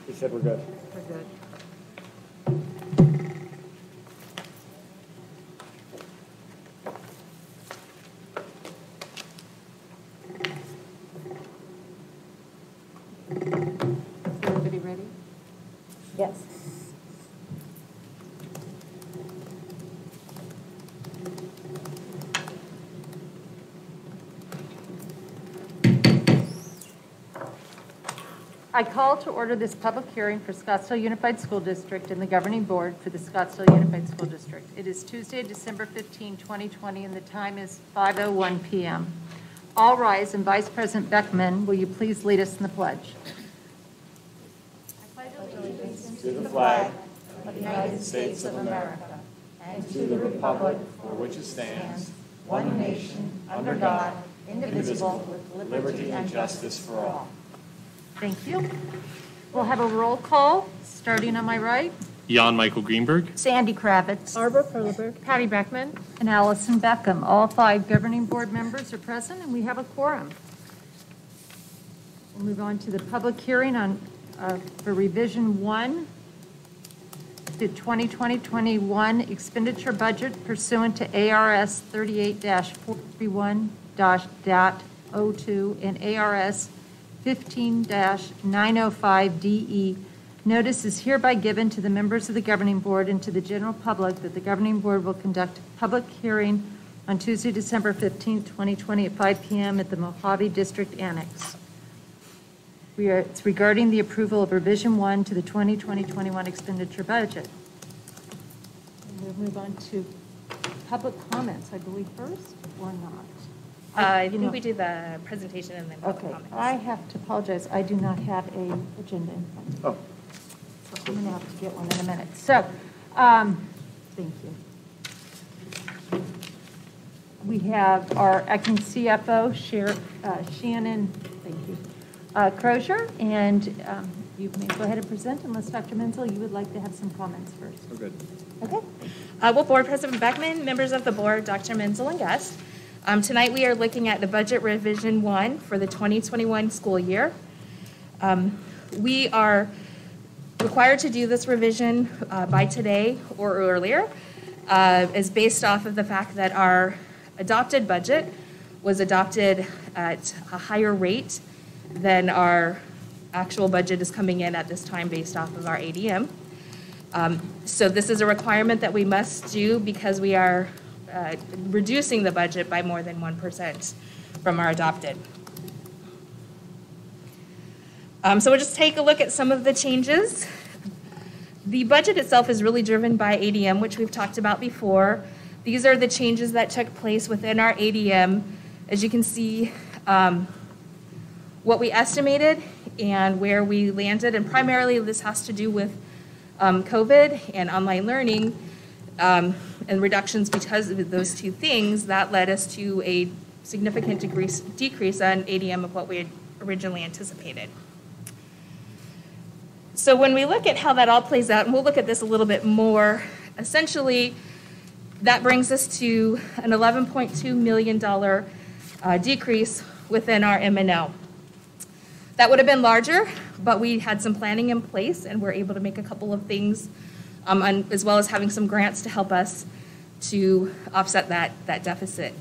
He said we're good. We're good. Is everybody ready? Yes. I call to order this public hearing for Scottsdale Unified School District and the governing board for the Scottsdale Unified School District. It is Tuesday, December 15, 2020, and the time is 5:01 p.m. All rise, and Vice President Beckman, will you please lead us in the pledge? I pledge allegiance to the flag of the United States of America and to the republic for which it stands, one nation, under God, indivisible, with liberty and justice for all. Thank you. We'll have a roll call, starting on my right. Jan Michael Greenberg. Sandy Kravitz. Barbara Perleberg. Patty Beckman. And Allison Beckham. All 5 governing board members are present, and we have a quorum. We'll move on to the public hearing on for revision 1, the 2020-21 expenditure budget pursuant to ARS 38-41-02 and ARS 15-905DE. Notice is hereby given to the members of the governing board and to the general public that the governing board will conduct a public hearing on Tuesday, December 15, 2020 at 5 p.m. at the Mojave District Annex. It's regarding the approval of revision 1 to the 2020-21 expenditure budget. And we'll move on to public comments, I believe, first, or not? I think we do the presentation and then public comments. I have to apologize. I do not have a agenda in front of me. Oh. So I'm going to have to get one in a minute. So, thank you. We have our acting CFO, Shannon, thank you, Crozier, and you may go ahead and present unless Dr. Menzel, you would like to have some comments first. We're good. Okay. Well, Board President Beckman, members of the board, Dr. Menzel, and guests. Tonight we are looking at the budget revision 1 for the 2021 school year. We are required to do this revision by today or earlier, is based off of the fact that our adopted budget was adopted at a higher rate than our actual budget is coming in at this time based off of our ADM. So this is a requirement that we must do because we are reducing the budget by more than 1% from our adopted. So we'll just take a look at some of the changes. The budget itself is really driven by ADM, which we've talked about before. These are the changes that took place within our ADM. As you can see, what we estimated and where we landed, and primarily this has to do with COVID and online learning, and reductions because of those two things. That led us to a significant decrease on ADM of what we had originally anticipated. So when we look at how that all plays out, and we'll look at this a little bit more, essentially that brings us to an $11.2 million decrease within our M&O. That would have been larger, but we had some planning in place and we're able to make a couple of things, as well as having some grants to help us to offset that deficit.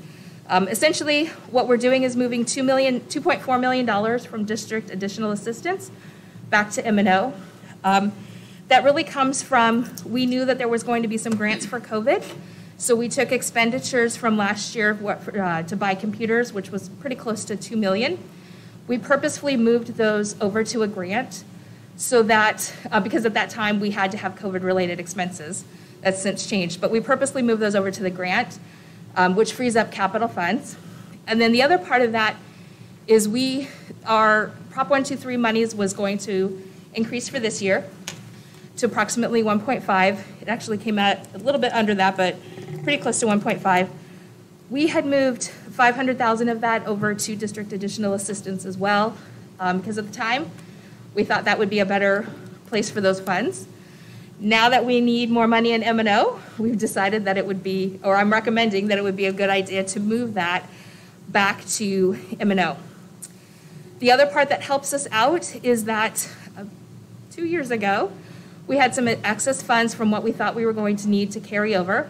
Essentially, what we're doing is moving $2.4 million from district additional assistance back to M&O. That really comes from, we knew that there was going to be some grants for COVID, so we took expenditures from last year to buy computers, which was pretty close to $2 million. We purposefully moved those over to a grant so that, because at that time we had to have COVID-related expenses. That's since changed, but we purposely moved those over to the grant, which frees up capital funds. And then the other part of that is our Prop 123 monies was going to increase for this year to approximately 1.5. It actually came out a little bit under that, but pretty close to 1.5. We had moved 500,000 of that over to district additional assistance as well, because at the time we thought that would be a better place for those funds. Now that we need more money in M&O, we've decided that it would be, or I'm recommending that it would be a good idea to move that back to M&O. The other part that helps us out is that 2 years ago, we had some excess funds from what we thought we were going to need to carry over.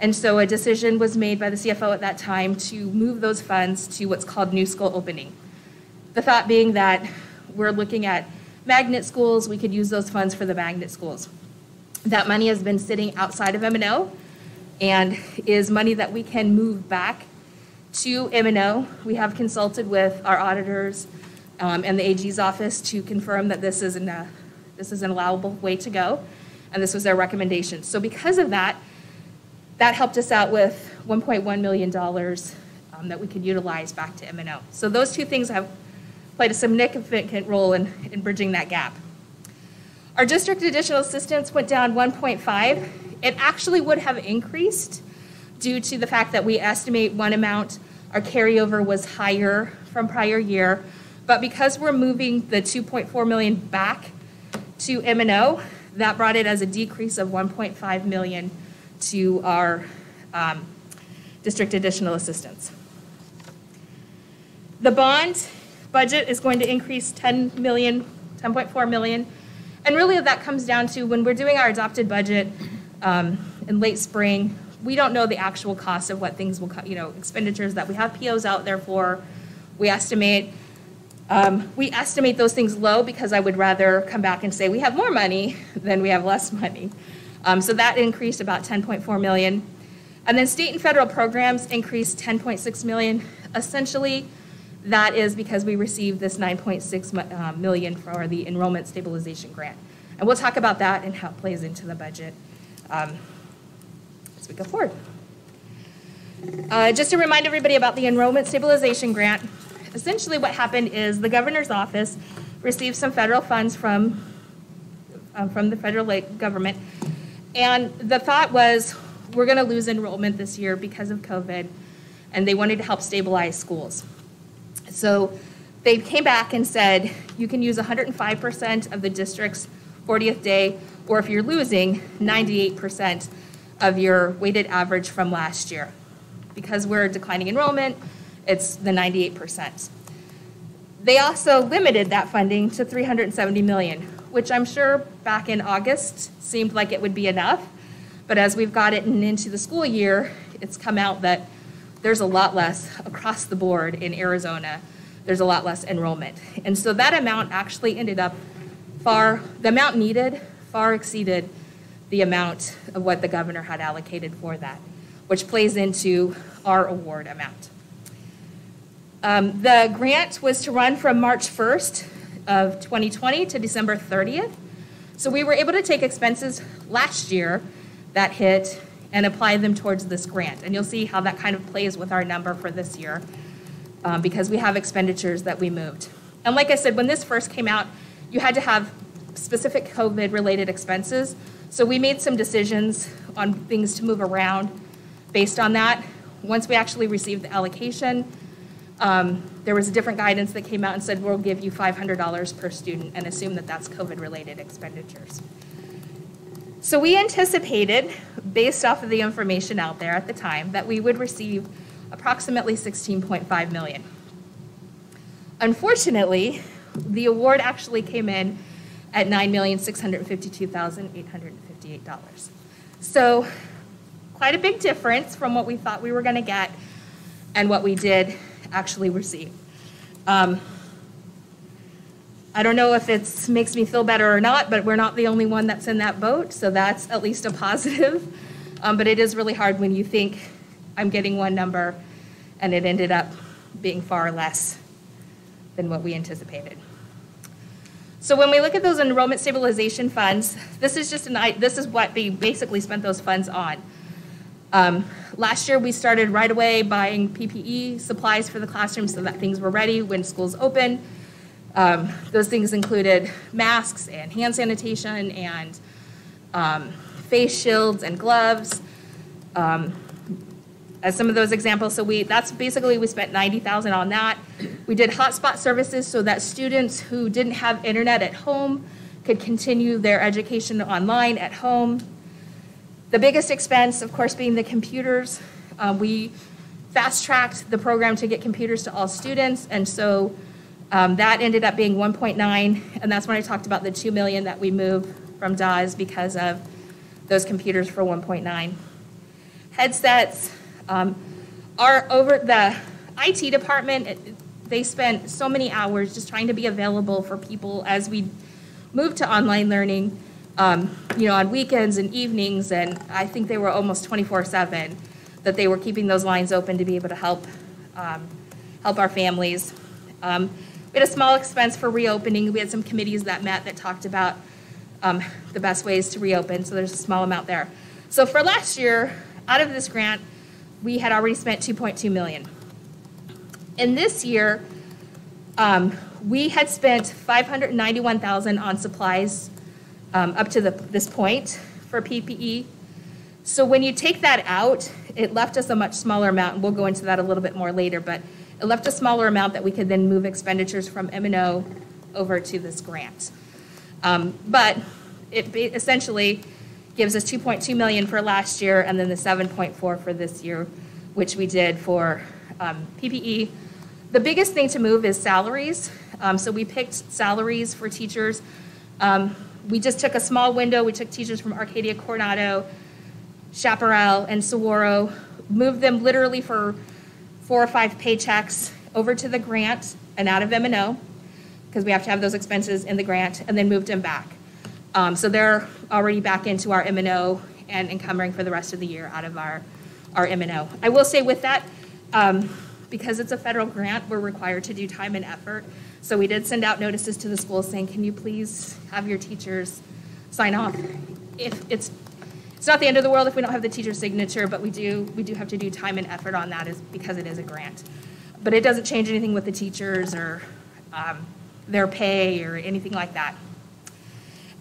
And so a decision was made by the CFO at that time to move those funds to what's called new school opening. The thought being that we're looking at magnet schools, we could use those funds for the magnet schools. That money has been sitting outside of M&O and is money that we can move back to M&O. We have consulted with our auditors and the AG's office to confirm that this is an allowable way to go, and this was their recommendation. So because of that, that helped us out with $1.1 million that we could utilize back to M&O. So those two things have played a significant role in bridging that gap. Our district additional assistance went down 1.5. It actually would have increased due to the fact that we estimate one amount, our carryover was higher from prior year, but because we're moving the $2.4 million back to M&O, that brought it as a decrease of $1.5 million to our district additional assistance. The bond budget is going to increase $10.4 million. And really that comes down to when we're doing our adopted budget in late spring, we don't know the actual cost of what things will, expenditures that we have POs out there for. We estimate those things low because I would rather come back and say we have more money than we have less money. So that increased about $10.4 million. And then state and federal programs increased $10.6 million. Essentially, that is because we received this $9.6 million for the enrollment stabilization grant. And we'll talk about that and how it plays into the budget as we go forward. Just to remind everybody about the enrollment stabilization grant, essentially what happened is the governor's office received some federal funds from the federal government. And the thought was, we're going to lose enrollment this year because of COVID, and they wanted to help stabilize schools. So they came back and said, you can use 105% of the district's 40th day, or if you're losing, 98% of your weighted average from last year. Because we're declining enrollment, it's the 98%. They also limited that funding to $370 million, which I'm sure back in August seemed like it would be enough. But as we've got it into the school year, it's come out that there's a lot less across the board in Arizona. There's a lot less enrollment. And so that amount actually ended up the amount needed far exceeded the amount of what the governor had allocated for that, which plays into our award amount. The grant was to run from March 1st of 2020 to December 30th. So we were able to take expenses last year that hit and apply them towards this grant. And you'll see how that kind of plays with our number for this year because we have expenditures that we moved. And like I said, when this first came out, you had to have specific COVID-related expenses. So we made some decisions on things to move around based on that. Once we actually received the allocation, there was a different guidance that came out and said, we'll give you $500 per student and assume that that's COVID-related expenditures. So we anticipated, based off of the information out there at the time, that we would receive approximately $16.5 million. Unfortunately, the award actually came in at $9,652,858. So quite a big difference from what we thought we were going to get and what we did actually receive. I don't know if it makes me feel better or not, but we're not the only one that's in that boat, so that's at least a positive. But it is really hard when you think I'm getting one number and it ended up being far less than what we anticipated. So when we look at those enrollment stabilization funds, this is what we basically spent those funds on. Last year we started right away buying PPE supplies for the classrooms so that things were ready when schools open. Those things included masks and hand sanitation and face shields and gloves. As some of those examples, so we spent $90,000 on that. We did hotspot services so that students who didn't have internet at home could continue their education online at home. The biggest expense, of course, being the computers. We fast-tracked the program to get computers to all students, and so That ended up being 1.9, and that's when I talked about the 2 million that we moved from DAWS because of those computers for 1.9. Headsets are over the IT department. They spent so many hours just trying to be available for people as we moved to online learning, on weekends and evenings, and I think they were almost 24/7 that they were keeping those lines open to be able to help our families. We had a small expense for reopening. We had some committees that met that talked about the best ways to reopen, so there's a small amount there. So for last year, out of this grant, we had already spent $2.2 million. In this year, we had spent $591,000 on supplies up to this point for PPE. So when you take that out, it left us a much smaller amount, and we'll go into that a little bit more later, but it left a smaller amount that we could then move expenditures from M&O over to this grant. But it essentially gives us $2.2 million for last year and then the $7.4 for this year, which we did for PPE. The biggest thing to move is salaries. So we picked salaries for teachers. We just took a small window. We took teachers from Arcadia, Coronado, Chaparral, and Saguaro, moved them literally for 4 or 5 paychecks over to the grant and out of M&O, because we have to have those expenses in the grant, and then moved them back. So they're already back into our M&O and encumbering for the rest of the year out of our M&O. I will say with that, because it's a federal grant, we're required to do time and effort. So we did send out notices to the schools saying, can you please have your teachers sign off? If it's not the end of the world if we don't have the teacher's signature, but we do have to do time and effort on that because it is a grant. But it doesn't change anything with the teachers or their pay or anything like that.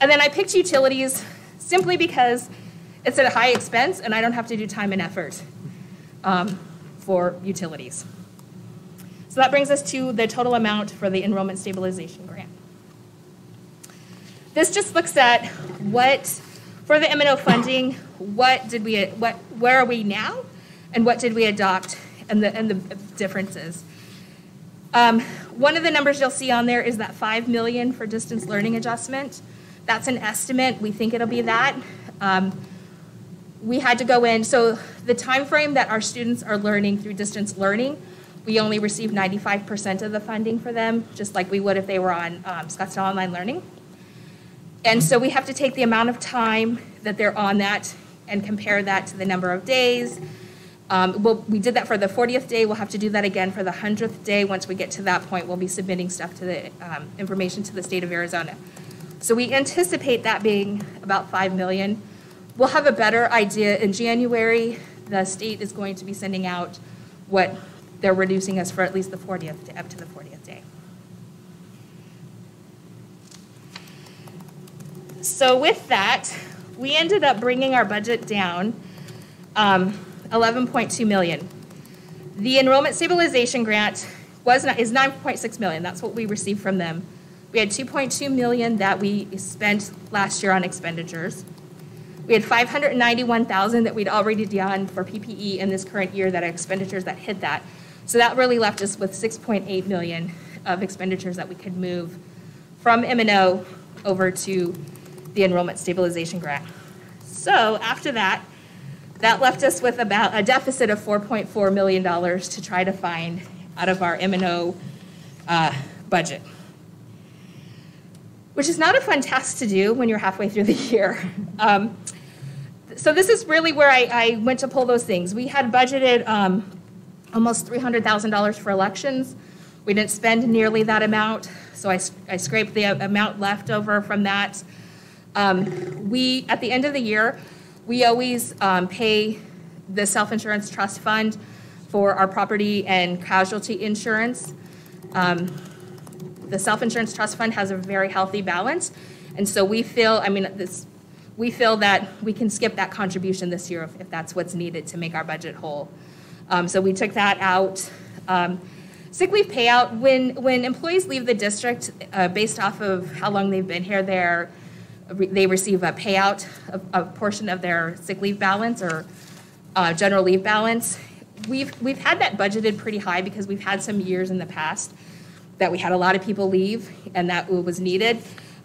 And then I picked utilities simply because it's at a high expense and I don't have to do time and effort for utilities. So that brings us to the total amount for the enrollment stabilization grant. This just looks at for the M&O funding, where are we now, and what did we adopt, and the differences. One of the numbers you'll see on there is that $5 million for distance learning adjustment. That's an estimate. We think it'll be that. We had to go in, so the time frame that our students are learning through distance learning, we only receive 95% of the funding for them, just like we would if they were on Scottsdale Online Learning. And so we have to take the amount of time that they're on that and compare that to the number of days. We did that for the 40th day. We'll have to do that again for the 100th day. Once we get to that point, we'll be submitting stuff to the information to the state of Arizona. So we anticipate that being about $5 million. We'll have a better idea in January. The state is going to be sending out what they're reducing us for at least the 40th, up to the 40th day. So with that, we ended up bringing our budget down $11.2 million. The enrollment stabilization grant is $9.6 million. That's what we received from them. We had $2.2 million that we spent last year on expenditures. We had $591,000 that we'd already done for PPE in this current year that are expenditures that hit that. So that really left us with $6.8 million of expenditures that we could move from M&O over to the enrollment stabilization grant. So after that left us with about a deficit of $4.4 million to try to find out of our M&O budget, which is not a fun task to do when you're halfway through the year. So this is really where I went to pull those things. We had budgeted almost $300,000 for elections. We didn't spend nearly that amount, so I scraped the amount left over from that. At the end of the year, we always pay the self-insurance trust fund for our property and casualty insurance. The self-insurance trust fund has a very healthy balance, and so we feel that we can skip that contribution this year if that's what's needed to make our budget whole. So we took that out. Sick leave payout, when employees leave the district based off of how long they've been here, they receive a payout, a portion of their sick leave balance or general leave balance. We've had that budgeted pretty high because we've had some years in the past that we had a lot of people leave and that it was needed.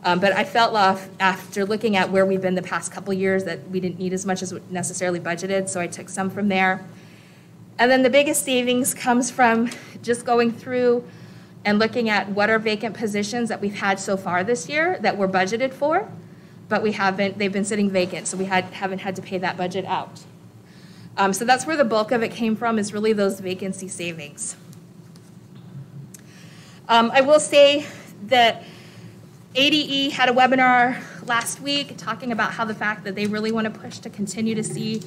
But I felt after looking at where we've been the past couple years that we didn't need as much as necessarily budgeted, so I took some from there. And then the biggest savings comes from just going through and looking at what are vacant positions that we've had so far this year that we're budgeted for, but they've been sitting vacant, so we haven't had to pay that budget out. So that's where the bulk of it came from, is really those vacancy savings. I will say that ADE had a webinar last week talking about how the fact that they really want to push to continue to see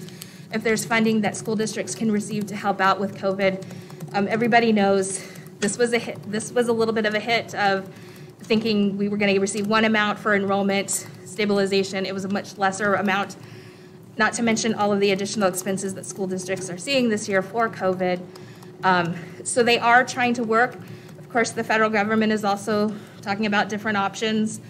if there's funding that school districts can receive to help out with COVID. Everybody knows this was a hit. This was a little bit of a hit of thinking we were going to receive one amount for enrollment stabilization. It was a much lesser amount, not to mention all of the additional expenses that school districts are seeing this year for COVID. So they are trying to work. Of course, the federal government is also talking about different options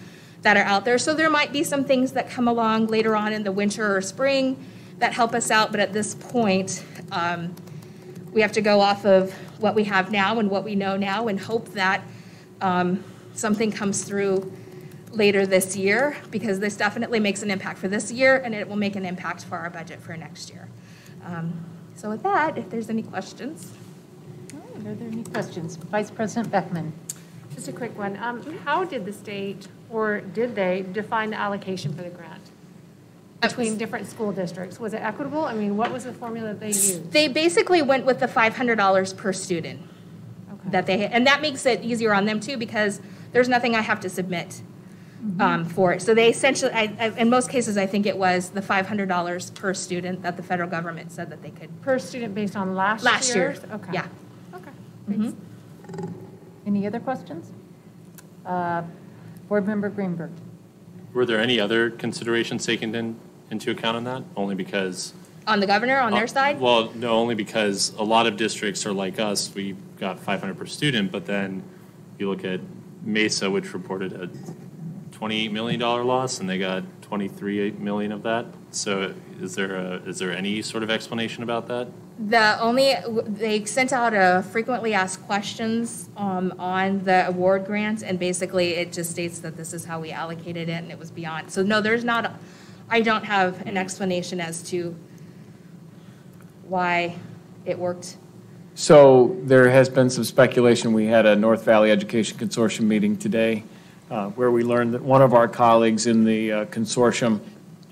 that are out there. So there might be some things that come along later on in the winter or spring that help us out, but at this point, we have to go off of what we have now and what we know now and hope that something comes through later this year, because this definitely makes an impact for this year and it will make an impact for our budget for next year. So with that, if there's any questions. All right, are there any questions? Vice President Beckman. Just a quick one. How did the state, or did they, define the allocation for the grant between different school districts? Was it equitable? I mean, what was the formula they used? They basically went with the $500 per student. Okay. That they, and that makes it easier on them too, because there's nothing I have to submit for it. So they essentially, in most cases, I think it was the $500 per student that the federal government said that they could. Per student based on last year. year's? Okay. Yeah. Okay. Thanks. Any other questions? Board Member Greenberg. Were there any other considerations taken into account on that? Only because... On the governor, on their side? Well, no, only because a lot of districts are like us. We got $500 per student, but then you look at Mesa, which reported a $28 million loss, and they got $23 million of that. So is there any sort of explanation about that? They sent out a frequently asked questions on the award grant, and basically it just states that this is how we allocated it and it was beyond. So no, I don't have an explanation as to why it worked. So there has been some speculation. We had a North Valley Education Consortium meeting today where we learned that one of our colleagues in the consortium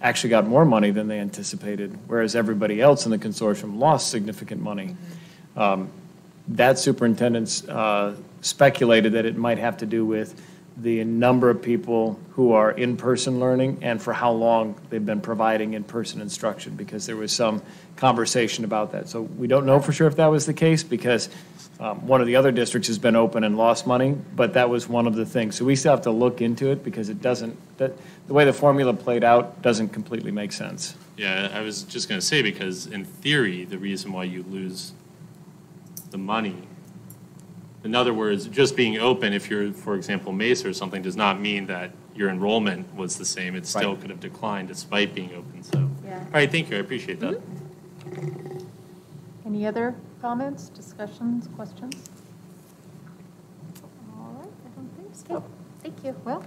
actually got more money than they anticipated, whereas everybody else in the consortium lost significant money. That superintendent speculated that it might have to do with the number of people who are in-person learning and for how long they've been providing in-person instruction, because there was some conversation about that. So we don't know for sure if that was the case, because one of the other districts has been open and lost money, but that was one of the things. So we still have to look into it, because it doesn't, the way the formula played out doesn't completely make sense. Yeah, I was just going to say, because in theory, the reason why you lose the money, in other words, just being open, if you're, for example, Mesa or something, does not mean that your enrollment was the same. It still could have declined despite being open. So, Yeah. All right, thank you. I appreciate that. Any other comments, discussions, questions? All right, I don't think so. Thank you. Well,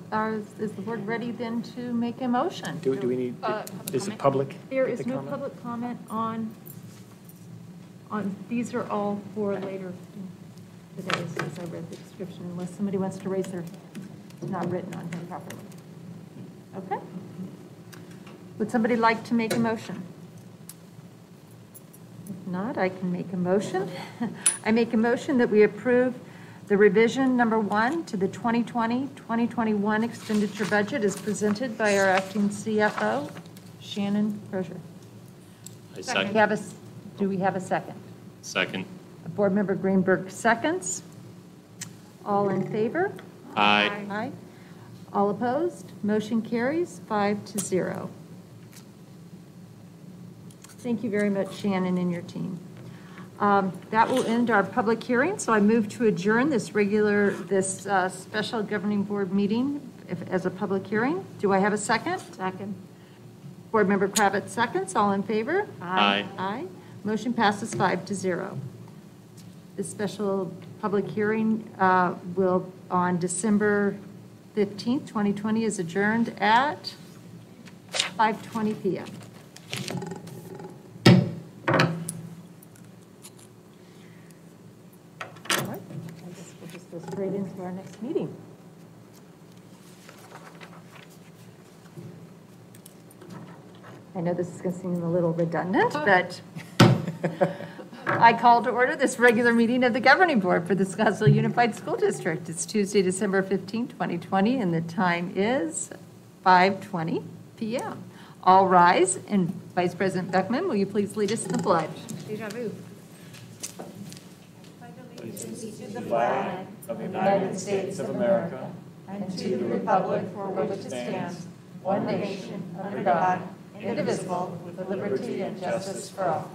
is the board ready then to make a motion? Do we need, is it public? There is the no comment? public comment on, these are all for later today, as I read the description, unless somebody wants to raise their hand. It's not written on here properly. Okay. Would somebody like to make a motion? If not, I can make a motion. I make a motion that we approve the revision number 1 to the 2020-2021 expenditure budget as presented by our acting CFO, Shannon Crozier. I second. Do we have a second? Second. Board Member Greenberg seconds. All in favor? Aye. Aye. All opposed? Motion carries 5-0. Thank you very much, Shannon and your team. That will end our public hearing, so I move to adjourn this special governing board meeting as a public hearing. Do I have a second? Second. Board Member Kravitz seconds. All in favor? Aye. Aye. Motion passes 5-0. This special public hearing will, on December 15th, 2020, is adjourned at 5:20 p.m. All right, I guess we'll just go straight into our next meeting. I know this is going to seem a little redundant, but I call to order this regular meeting of the Governing Board for the Scottsdale Unified School District. It's Tuesday, December 15, 2020, and the time is 5:20 p.m. All rise, and Vice President Beckman, will you please lead us in the pledge? Deja vu. To the flag of the United States of America and to the republic for which it stands, one nation, under God, indivisible, with liberty and justice for all.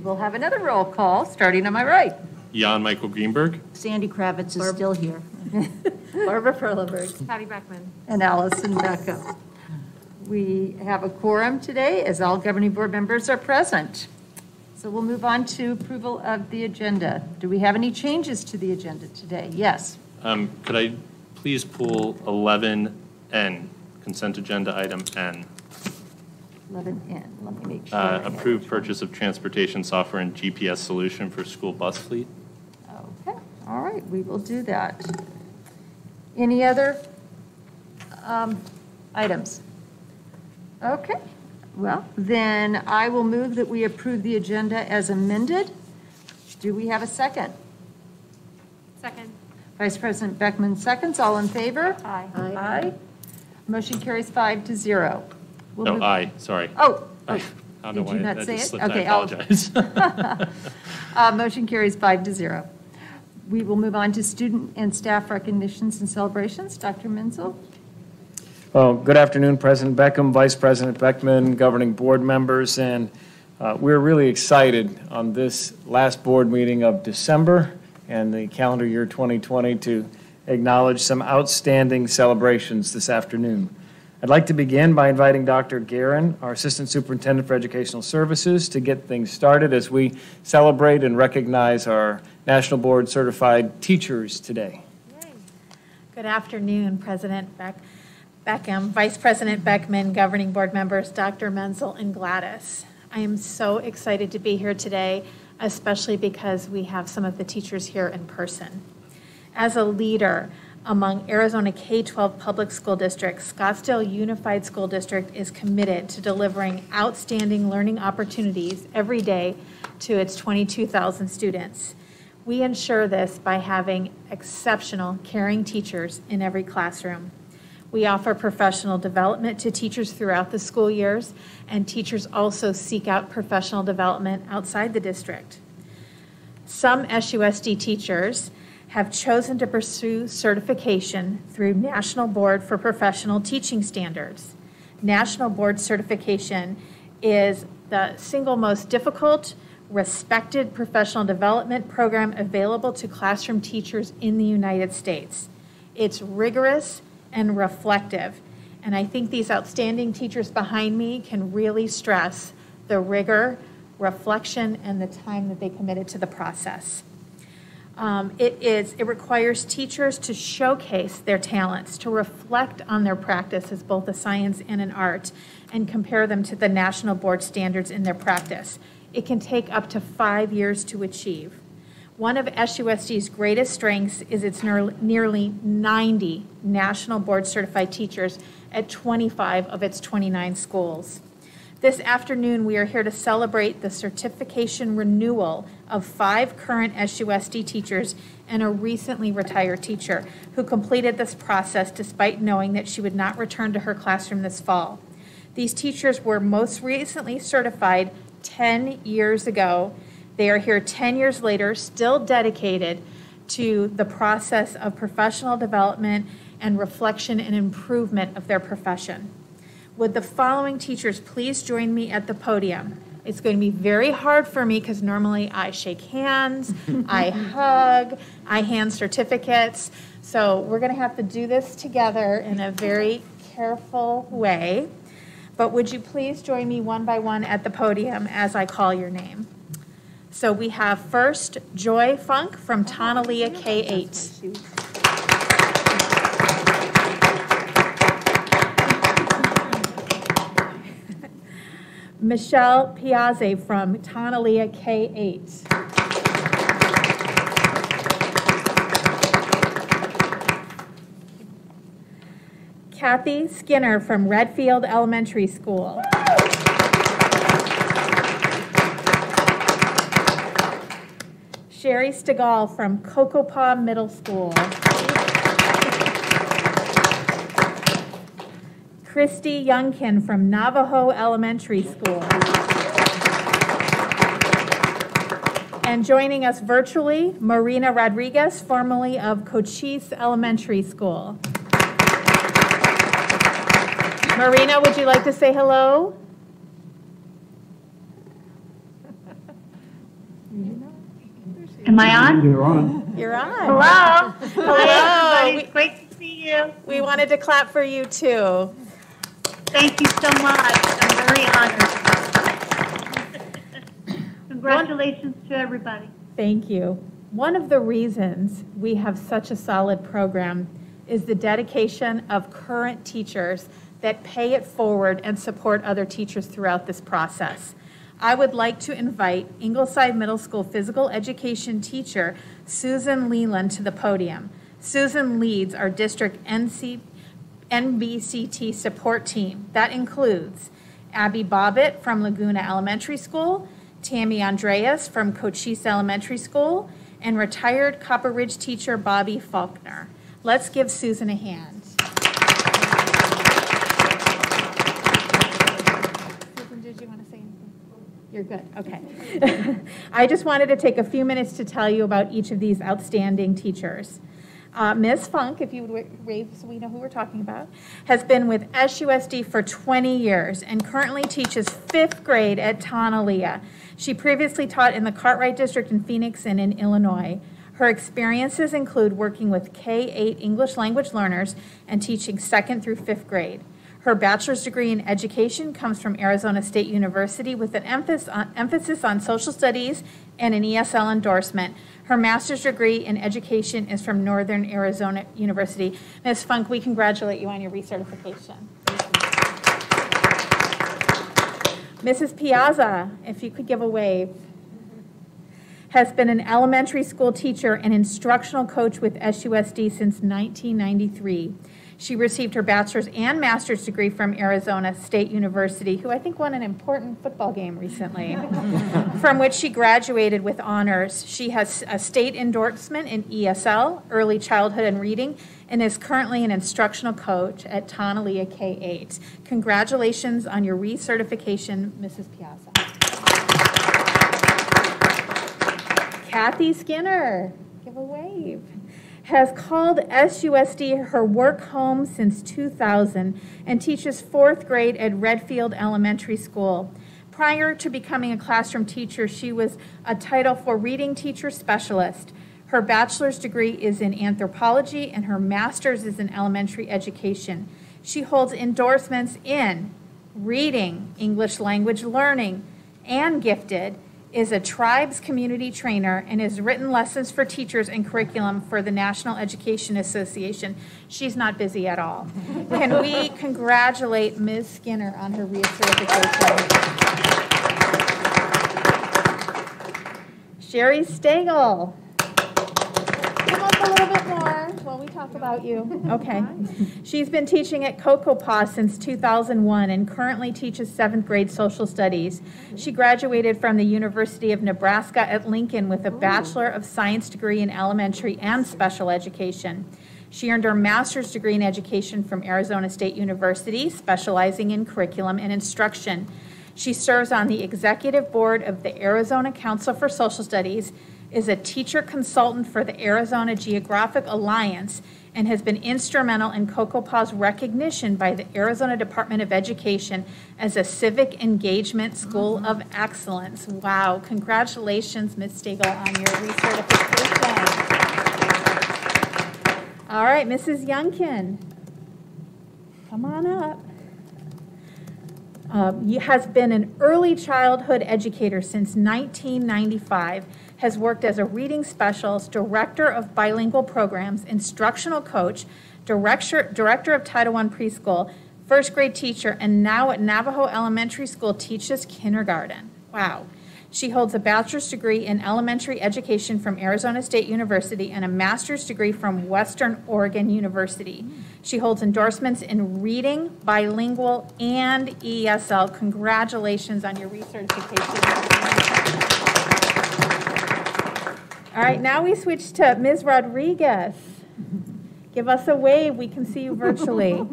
We'll have another roll call, starting on my right. Jan Michael Greenberg. Sandy Kravitz is still here. Barbara Perleberg. Patty Beckman. And Allison Beckham. We have a quorum today, as all governing board members are present. So we'll move on to approval of the agenda. Do we have any changes to the agenda today? Yes. Could I please pull 11N, consent agenda item N? 11N, let me make sure. Approved purchase of transportation software and GPS solution for school bus fleet. Okay, all right, we will do that. Any other items? Okay, well, then I will move that we approve the agenda as amended. Do we have a second? Second. Vice President Beckman seconds. All in favor? Aye. Aye. Motion carries 5-0. We'll No, move- aye, sorry. Oh, I don't know did why you not that say just it? slipped. Okay, I apologize. Motion carries 5-0. We will move on to student and staff recognitions and celebrations. Dr. Menzel? Well, good afternoon, President Beckham, Vice President Beckman, governing board members, and we're really excited on this last board meeting of December and the calendar year 2020 to acknowledge some outstanding celebrations this afternoon. I'd like to begin by inviting Dr. Guerin, our Assistant Superintendent for Educational Services, to get things started as we celebrate and recognize our National Board Certified teachers today. Good afternoon, President Beckham, Vice President Beckman, Governing Board members, Dr. Menzel, and Gladys. I am so excited to be here today, especially because we have some of the teachers here in person. As a leader among Arizona K-12 public school districts, Scottsdale Unified School District is committed to delivering outstanding learning opportunities every day to its 22,000 students. We ensure this by having exceptional, caring teachers in every classroom. We offer professional development to teachers throughout the school years, and teachers also seek out professional development outside the district. Some SUSD teachers have chosen to pursue certification through National Board for Professional Teaching Standards. National Board certification is the single most difficult, respected professional development program available to classroom teachers in the United States. It's rigorous and reflective, and I think these outstanding teachers behind me can really stress the rigor, reflection, and the time that they committed to the process. It requires teachers to showcase their talents, to reflect on their practice as both a science and an art, and compare them to the national board standards in their practice. It can take up to 5 years to achieve. One of SUSD's greatest strengths is its nearly 90 national board certified teachers at 25 of its 29 schools. This afternoon, we are here to celebrate the certification renewal of 5 current SUSD teachers and a recently retired teacher who completed this process despite knowing that she would not return to her classroom this fall. These teachers were most recently certified 10 years ago. They are here 10 years later, still dedicated to the process of professional development and reflection and improvement of their profession. Would the following teachers please join me at the podium? It's going to be very hard for me because normally I shake hands, I hug, I hand certificates. So we're going to have to do this together in a very careful way. But would you please join me one by one at the podium as I call your name? So we have first Joy Funk from Tonalea K-8. Michelle Piazza from Tonalea K-8. Kathy Skinner from Redfield Elementary School. Sherry Stegall from Cocopa Middle School. Christy Youngkin from Navajo Elementary School. And joining us virtually, Marina Rodriguez, formerly of Cochise Elementary School. Marina, would you like to say hello? Am I on? You're on. You're on. Hello. Hello. Hi, everybody. Great to see you. We wanted to clap for you, too. Thank you so much. I'm very honored. Congratulations to everybody. Thank you. One of the reasons we have such a solid program is the dedication of current teachers that pay it forward and support other teachers throughout this process. I would like to invite Ingleside Middle School physical education teacher Susan Leland to the podium. Susan leads our district NBCT support team. That includes Abby Bobbitt from Laguna Elementary School, Tammy Andreas from Cochise Elementary School, and retired Copper Ridge teacher Bobby Faulkner. Let's give Susan a hand. Susan, did you want to say anything? You're good, okay. I just wanted to take a few minutes to tell you about each of these outstanding teachers. Ms. Funk, if you would wave so we know who we're talking about, has been with SUSD for 20 years and currently teaches 5th grade at Tonalea. She previously taught in the Cartwright District in Phoenix and in Illinois. Her experiences include working with K-8 English language learners and teaching 2nd through 5th grade. Her bachelor's degree in education comes from Arizona State University with an emphasis on social studies and an ESL endorsement. Her master's degree in education is from Northern Arizona University. Ms. Funk, we congratulate you on your recertification. Mrs. Piazza, if you could give a wave, has been an elementary school teacher and instructional coach with SUSD since 1993. She received her bachelor's and master's degree from Arizona State University, who I think won an important football game recently, from which she graduated with honors. She has a state endorsement in ESL, early childhood and reading, and is currently an instructional coach at Tonalea K-8. Congratulations on your recertification, Mrs. Piazza. Kathy Skinner, give a wave, has called SUSD her work home since 2000 and teaches 4th grade at Redfield Elementary School. Prior to becoming a classroom teacher, she was a Title IV reading teacher specialist. Her bachelor's degree is in anthropology and her master's is in elementary education. She holds endorsements in reading, English language learning, and gifted, is a tribes community trainer, and has written lessons for teachers and curriculum for the National Education Association. She's not busy at all. Can we congratulate Ms. Skinner on her recertification? Sherry Stagel. Come up a little bit more while we talk about you. Okay. She's been teaching at Cocopa since 2001 and currently teaches 7th grade social studies. She graduated from the University of Nebraska at Lincoln with a Bachelor of Science degree in elementary and special education. She earned her master's degree in education from Arizona State University, specializing in curriculum and instruction. She serves on the executive board of the Arizona Council for Social Studies, is a teacher consultant for the Arizona Geographic Alliance, and has been instrumental in Cocopa's recognition by the Arizona Department of Education as a civic engagement school of excellence. Wow, congratulations, Ms. Stegel, on your recertification. All right, Mrs. Youngkin, come on up. has been an early childhood educator since 1995, has worked as a reading specialist, director of bilingual programs, instructional coach, director of Title I preschool, first grade teacher, and now at Navajo Elementary School teaches kindergarten. Wow. She holds a bachelor's degree in elementary education from Arizona State University and a master's degree from Western Oregon University. She holds endorsements in reading, bilingual, and ESL. Congratulations on your recertification. All right, now we switch to Ms. Rodriguez. Give us a wave. We can see you virtually.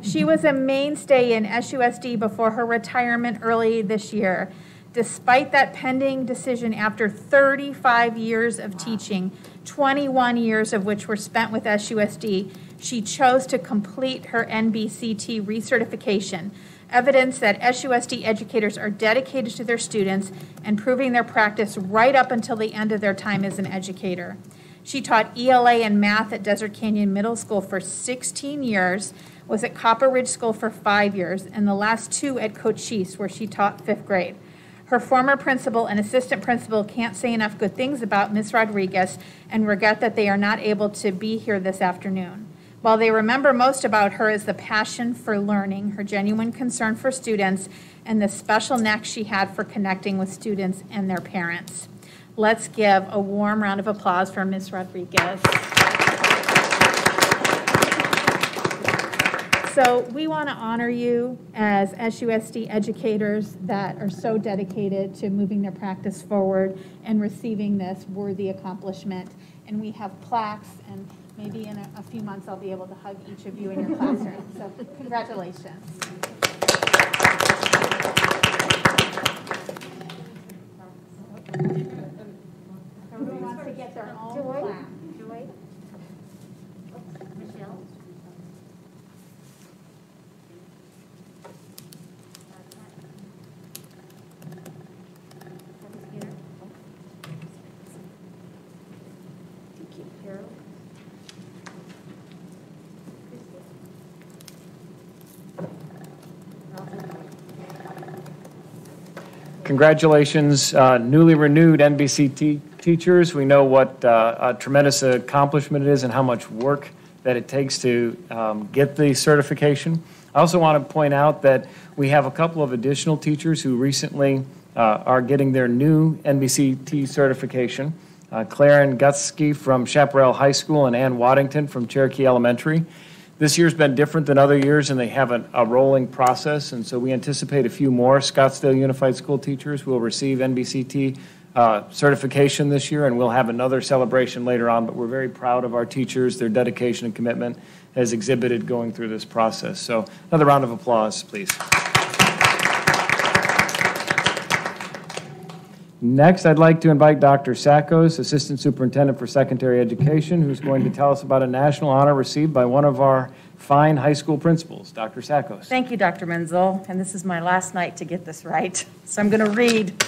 She was a mainstay in SUSD before her retirement early this year. Despite that pending decision after 35 years of teaching, 21 years of which were spent with SUSD, she chose to complete her NBCT recertification, evidence that SUSD educators are dedicated to their students and proving their practice right up until the end of their time as an educator. She taught ELA and math at Desert Canyon Middle School for 16 years, was at Copper Ridge School for 5 years, and the last 2 at Cochise, where she taught 5th grade. Her former principal and assistant principal can't say enough good things about Ms. Rodriguez and regret that they are not able to be here this afternoon. While they remember most about her is the passion for learning, her genuine concern for students, and the special knack she had for connecting with students and their parents. Let's give a warm round of applause for Ms. Rodriguez. So we want to honor you as SUSD educators that are so dedicated to moving their practice forward and receiving this worthy accomplishment. And we have plaques, and maybe in a few months I'll be able to hug each of you in your classroom. So congratulations. Everyone wants to get their own plaque. Michelle? Congratulations, newly renewed NBCT teachers. We know what a tremendous accomplishment it is and how much work that it takes to get the certification. I also want to point out that we have a couple of additional teachers who recently are getting their new NBCT certification. Claren Gutsky from Chaparral High School and Ann Waddington from Cherokee Elementary. This year's been different than other years, and they have a rolling process, and so we anticipate a few more Scottsdale Unified School teachers will receive NBCT certification this year, and we'll have another celebration later on, but we're very proud of our teachers. Their dedication and commitment has exhibited going through this process. So another round of applause, please. Next, I'd like to invite Dr. Sackos, Assistant Superintendent for Secondary Education, who's going to tell us about a national honor received by one of our fine high school principals. Dr. Sackos. Thank you, Dr. Menzel, and this is my last night to get this right, so I'm going to read.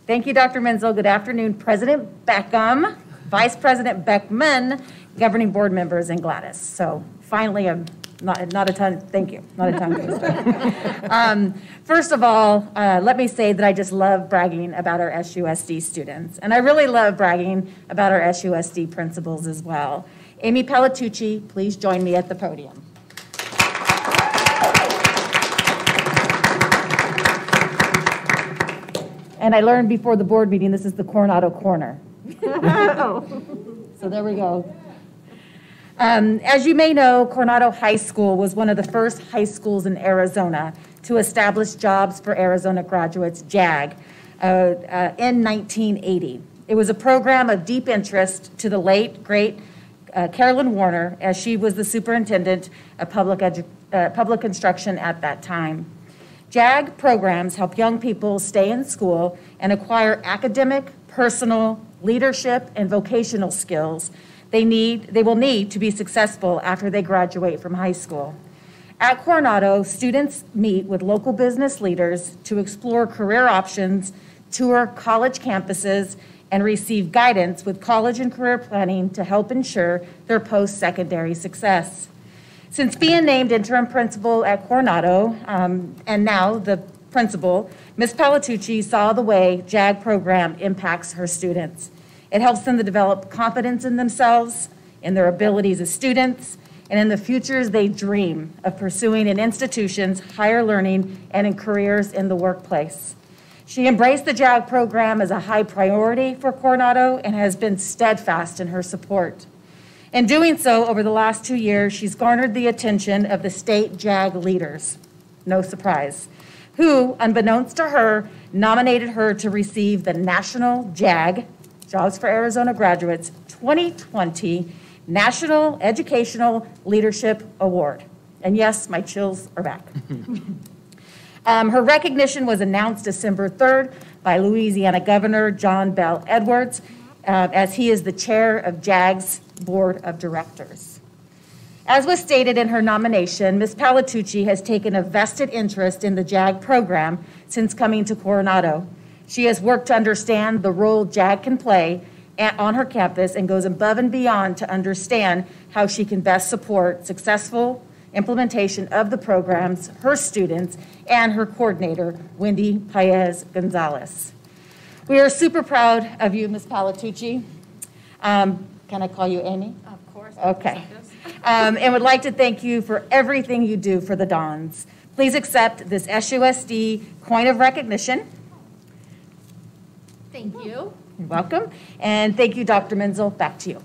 Thank you, Dr. Menzel. Good afternoon, President Beckham, Vice President Beckman, governing board members, and Gladys. So finally, I'm not a ton, thank you, not a tongue twister. First of all, let me say that I just love bragging about our SUSD students, and I really love bragging about our SUSD principals as well. Amy Palatucci, please join me at the podium. And I learned before the board meeting, this is the Coronado Corner. So there we go. As you may know, Coronado High School was one of the first high schools in Arizona to establish Jobs for Arizona Graduates, JAG, in 1980. It was a program of deep interest to the late, great Carolyn Warner, as she was the superintendent of public instruction at that time. JAG programs help young people stay in school and acquire academic, personal, leadership, and vocational skills they will need to be successful after they graduate from high school. At Coronado, students meet with local business leaders to explore career options, tour college campuses, and receive guidance with college and career planning to help ensure their post-secondary success. Since being named interim principal at Coronado, and now the principal, Ms. Palatucci saw the way JAG program impacts her students. It helps them to develop confidence in themselves, in their abilities as students, and in the futures they dream of pursuing in institutions, higher learning, and in careers in the workplace. She embraced the JAG program as a high priority for Coronado and has been steadfast in her support. In doing so, over the last 2 years, she's garnered the attention of the state JAG leaders, no surprise, who, unbeknownst to her, nominated her to receive the National JAG, Jobs for Arizona Graduates, 2020 National Educational Leadership Award. And yes, my chills are back. Her recognition was announced December 3rd by Louisiana Governor John Bell Edwards, as he is the chair of JAG's Board of Directors. As was stated in her nomination, Ms. Palatucci has taken a vested interest in the JAG program since coming to Coronado. She has worked to understand the role JAG can play on her campus and goes above and beyond to understand how she can best support successful implementation of the programs, her students, and her coordinator, Wendy Paez Gonzalez. We are super proud of you, Ms. Palatucci. Can I call you Amy? Of course. Okay. And would like to thank you for everything you do for the Dons. Please accept this SUSD coin of recognition. Thank you. You're welcome. And thank you, Dr. Menzel. Back to you.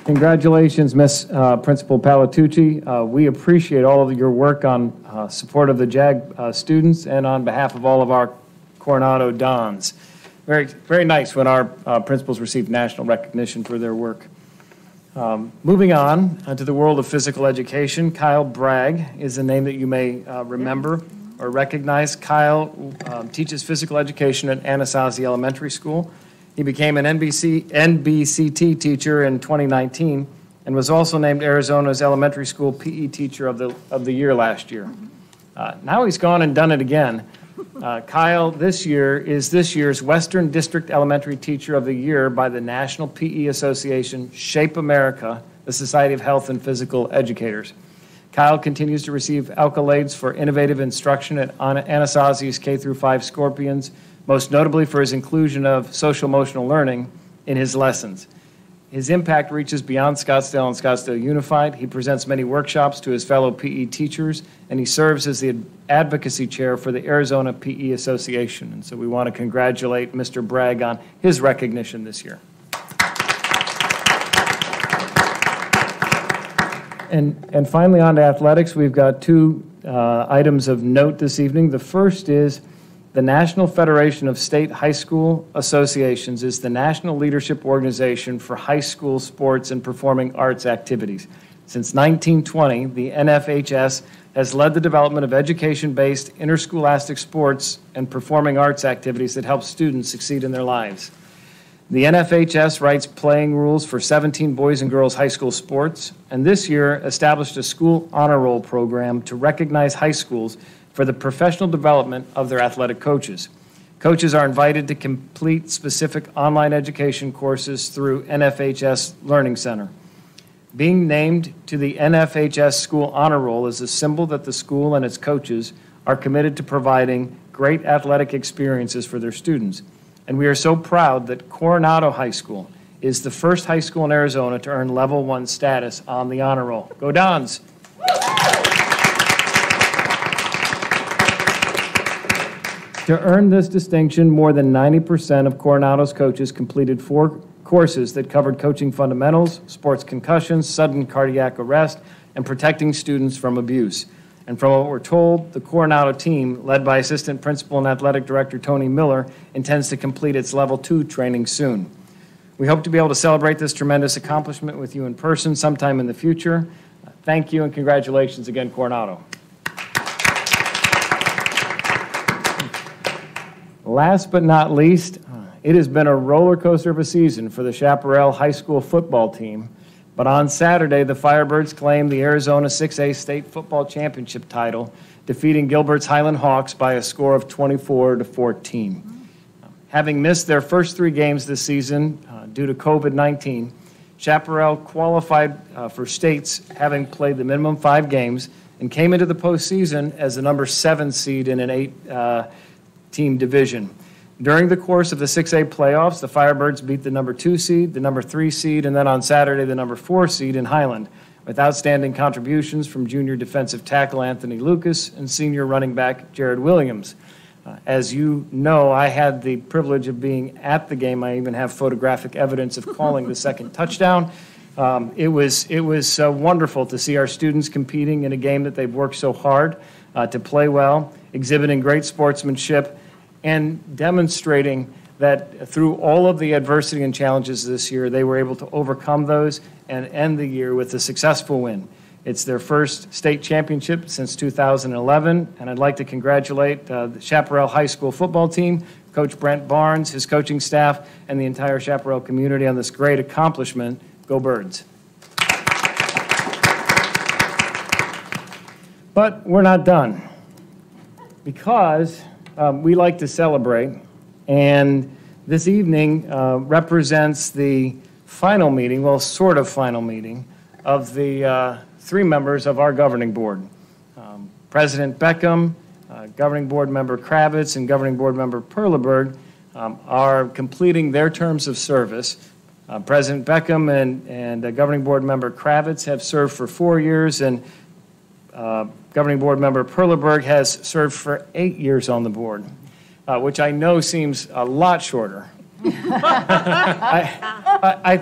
Congratulations, Ms. Principal Palatucci. We appreciate all of your work on support of the JAG students and on behalf of all of our Coronado Dons. Very, very nice when our principals receive national recognition for their work. Moving on to the world of physical education, Kyle Bragg is a name that you may remember or recognize. Kyle teaches physical education at Anasazi Elementary School. He became an NBCT teacher in 2019 and was also named Arizona's Elementary School PE Teacher of the Year last year. Now he's gone and done it again. Kyle this year is this year's Western District Elementary Teacher of the Year by the National PE Association, Shape America, the Society of Health and Physical Educators. Kyle continues to receive accolades for innovative instruction at Anasazi's K-5 Scorpions, most notably for his inclusion of social-emotional learning in his lessons. His impact reaches beyond Scottsdale and Scottsdale Unified. He presents many workshops to his fellow PE teachers, and he serves as the advocacy chair for the Arizona PE Association. And so we want to congratulate Mr. Bragg on his recognition this year. And finally, on to athletics. We've got two items of note this evening. The first is the National Federation of State High School Associations is the national leadership organization for high school sports and performing arts activities. Since 1920, the NFHS has led the development of education-based interscholastic sports and performing arts activities that help students succeed in their lives. The NFHS writes playing rules for 17 boys and girls high school sports, and this year established a school honor roll program to recognize high schools for the professional development of their athletic coaches. Coaches are invited to complete specific online education courses through NFHS Learning Center. Being named to the NFHS School Honor Roll is a symbol that the school and its coaches are committed to providing great athletic experiences for their students. And we are so proud that Coronado High School is the first high school in Arizona to earn level 1 status on the honor roll. Go Dons! To earn this distinction, more than 90% of Coronado's coaches completed 4 courses that covered coaching fundamentals, sports concussions, sudden cardiac arrest, and protecting students from abuse. And from what we're told, the Coronado team, led by Assistant Principal and Athletic Director Tony Miller, intends to complete its Level 2 training soon. We hope to be able to celebrate this tremendous accomplishment with you in person sometime in the future. Thank you and congratulations again, Coronado. Last but not least, it has been a roller coaster of a season for the Chaparral High School football team. But on Saturday, the Firebirds claimed the Arizona 6A State Football Championship title, defeating Gilbert's Highland Hawks by a score of 24-14. Having missed their first 3 games this season due to COVID-19, Chaparral qualified for states having played the minimum 5 games and came into the postseason as the number 7 seed in an 8-team division. During the course of the 6A playoffs, the Firebirds beat the number 2 seed, the number 3 seed, and then on Saturday, the number 4 seed in Highland, with outstanding contributions from junior defensive tackle Anthony Lucas and senior running back Jared Williams. As you know, I had the privilege of being at the game. I even have photographic evidence of calling the second touchdown. It was wonderful to see our students competing in a game that they've worked so hard to play well, exhibiting great sportsmanship, and demonstrating that through all of the adversity and challenges this year, they were able to overcome those and end the year with a successful win. It's their first state championship since 2011, and I'd like to congratulate the Chaparral High School football team, Coach Brent Barnes, his coaching staff, and the entire Chaparral community on this great accomplishment. Go Birds. But we're not done, because we like to celebrate, and this evening represents the final meeting, well, sort of final meeting, of the 3 members of our governing board. President Beckham, governing board member Kravitz, and governing board member Perleberg are completing their terms of service. President Beckham and governing board member Kravitz have served for 4 years, and governing board member Perleberg has served for 8 years on the board, which I know seems a lot shorter. I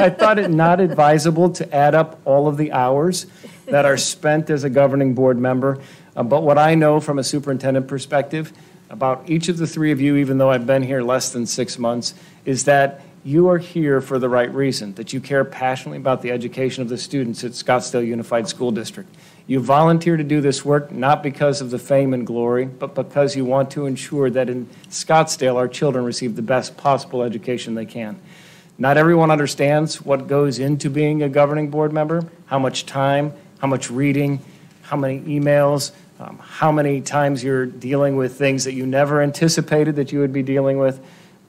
thought it not advisable to add up all of the hours that are spent as a governing board member. But what I know from a superintendent perspective about each of the 3 of you, even though I've been here less than 6 months, is that you are here for the right reason, that you care passionately about the education of the students at Scottsdale Unified School District. You volunteer to do this work not because of the fame and glory, but because you want to ensure that in Scottsdale our children receive the best possible education they can. Not everyone understands what goes into being a governing board member, how much time, how much reading, how many emails, how many times you're dealing with things that you never anticipated that you would be dealing with.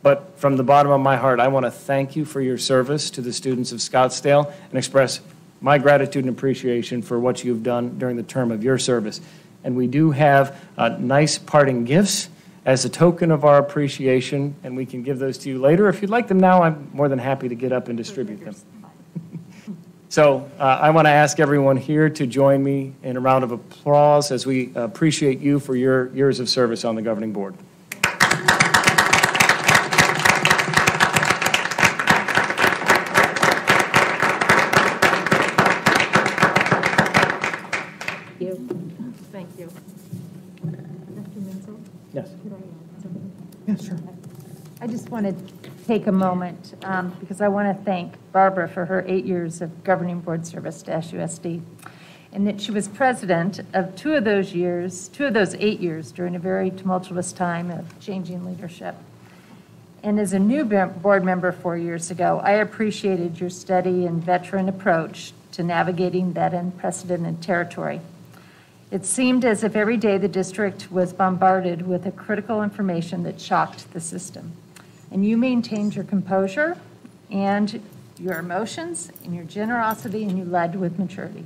But from the bottom of my heart, I want to thank you for your service to the students of Scottsdale and express my gratitude and appreciation for what you've done during the term of your service. And we do have nice parting gifts as a token of our appreciation, and we can give those to you later. If you'd like them now, I'm more than happy to get up and distribute them. So I want to ask everyone here to join me in a round of applause as we appreciate you for your years of service on the governing board. Thank you. Dr. Menzel? Yes. Yes, sure. I just want to take a moment because I want to thank Barbara for her 8 years of governing board service to SUSD, and that she was president of 2 of those 8 years during a very tumultuous time of changing leadership. And as a new board member 4 years ago, I appreciated your steady and veteran approach to navigating that unprecedented territory. It seemed as if every day the district was bombarded with a critical information that shocked the system. And you maintained your composure and your emotions and your generosity, and you led with maturity.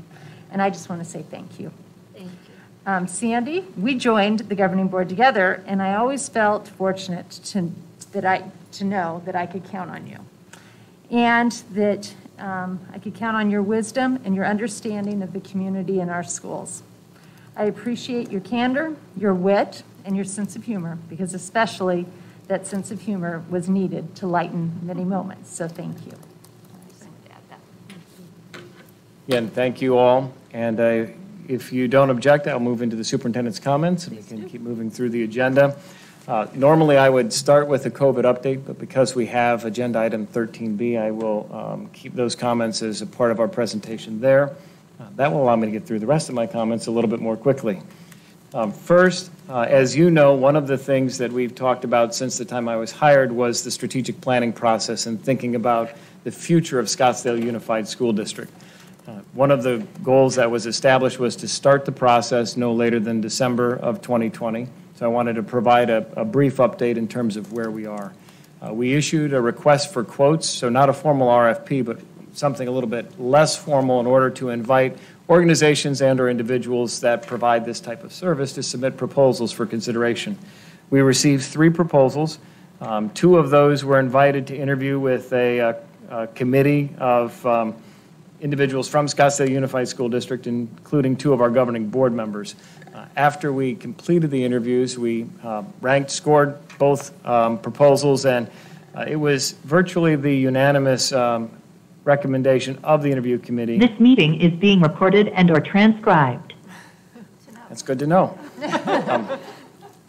And I just want to say thank you. Thank you. Sandy, we joined the governing board together, and I always felt fortunate to know that I could count on you. And that I could count on your wisdom and your understanding of the community and our schools. I appreciate your candor, your wit, and your sense of humor, because especially that sense of humor was needed to lighten many moments. So thank you. Again, thank you all. And if you don't object, I'll move into the superintendent's comments, and we can keep moving through the agenda. Normally, I would start with a COVID update, but because we have agenda item 13B, I will keep those comments as a part of our presentation there. That will allow me to get through the rest of my comments a little bit more quickly. First, as you know, one of the things that we've talked about since the time I was hired was the strategic planning process and thinking about the future of Scottsdale Unified School District. One of the goals that was established was to start the process no later than December of 2020, So I wanted to provide a brief update in terms of where we are. We issued a request for quotes, so not a formal RFP, but something a little bit less formal in order to invite organizations and/or individuals that provide this type of service to submit proposals for consideration. We received 3 proposals. 2 of those were invited to interview with a committee of individuals from Scottsdale Unified School District, including 2 of our governing board members. After we completed the interviews, we scored both proposals, and it was virtually the unanimous recommendation of the interview committee. This meeting is being recorded and/or transcribed. That's good to know.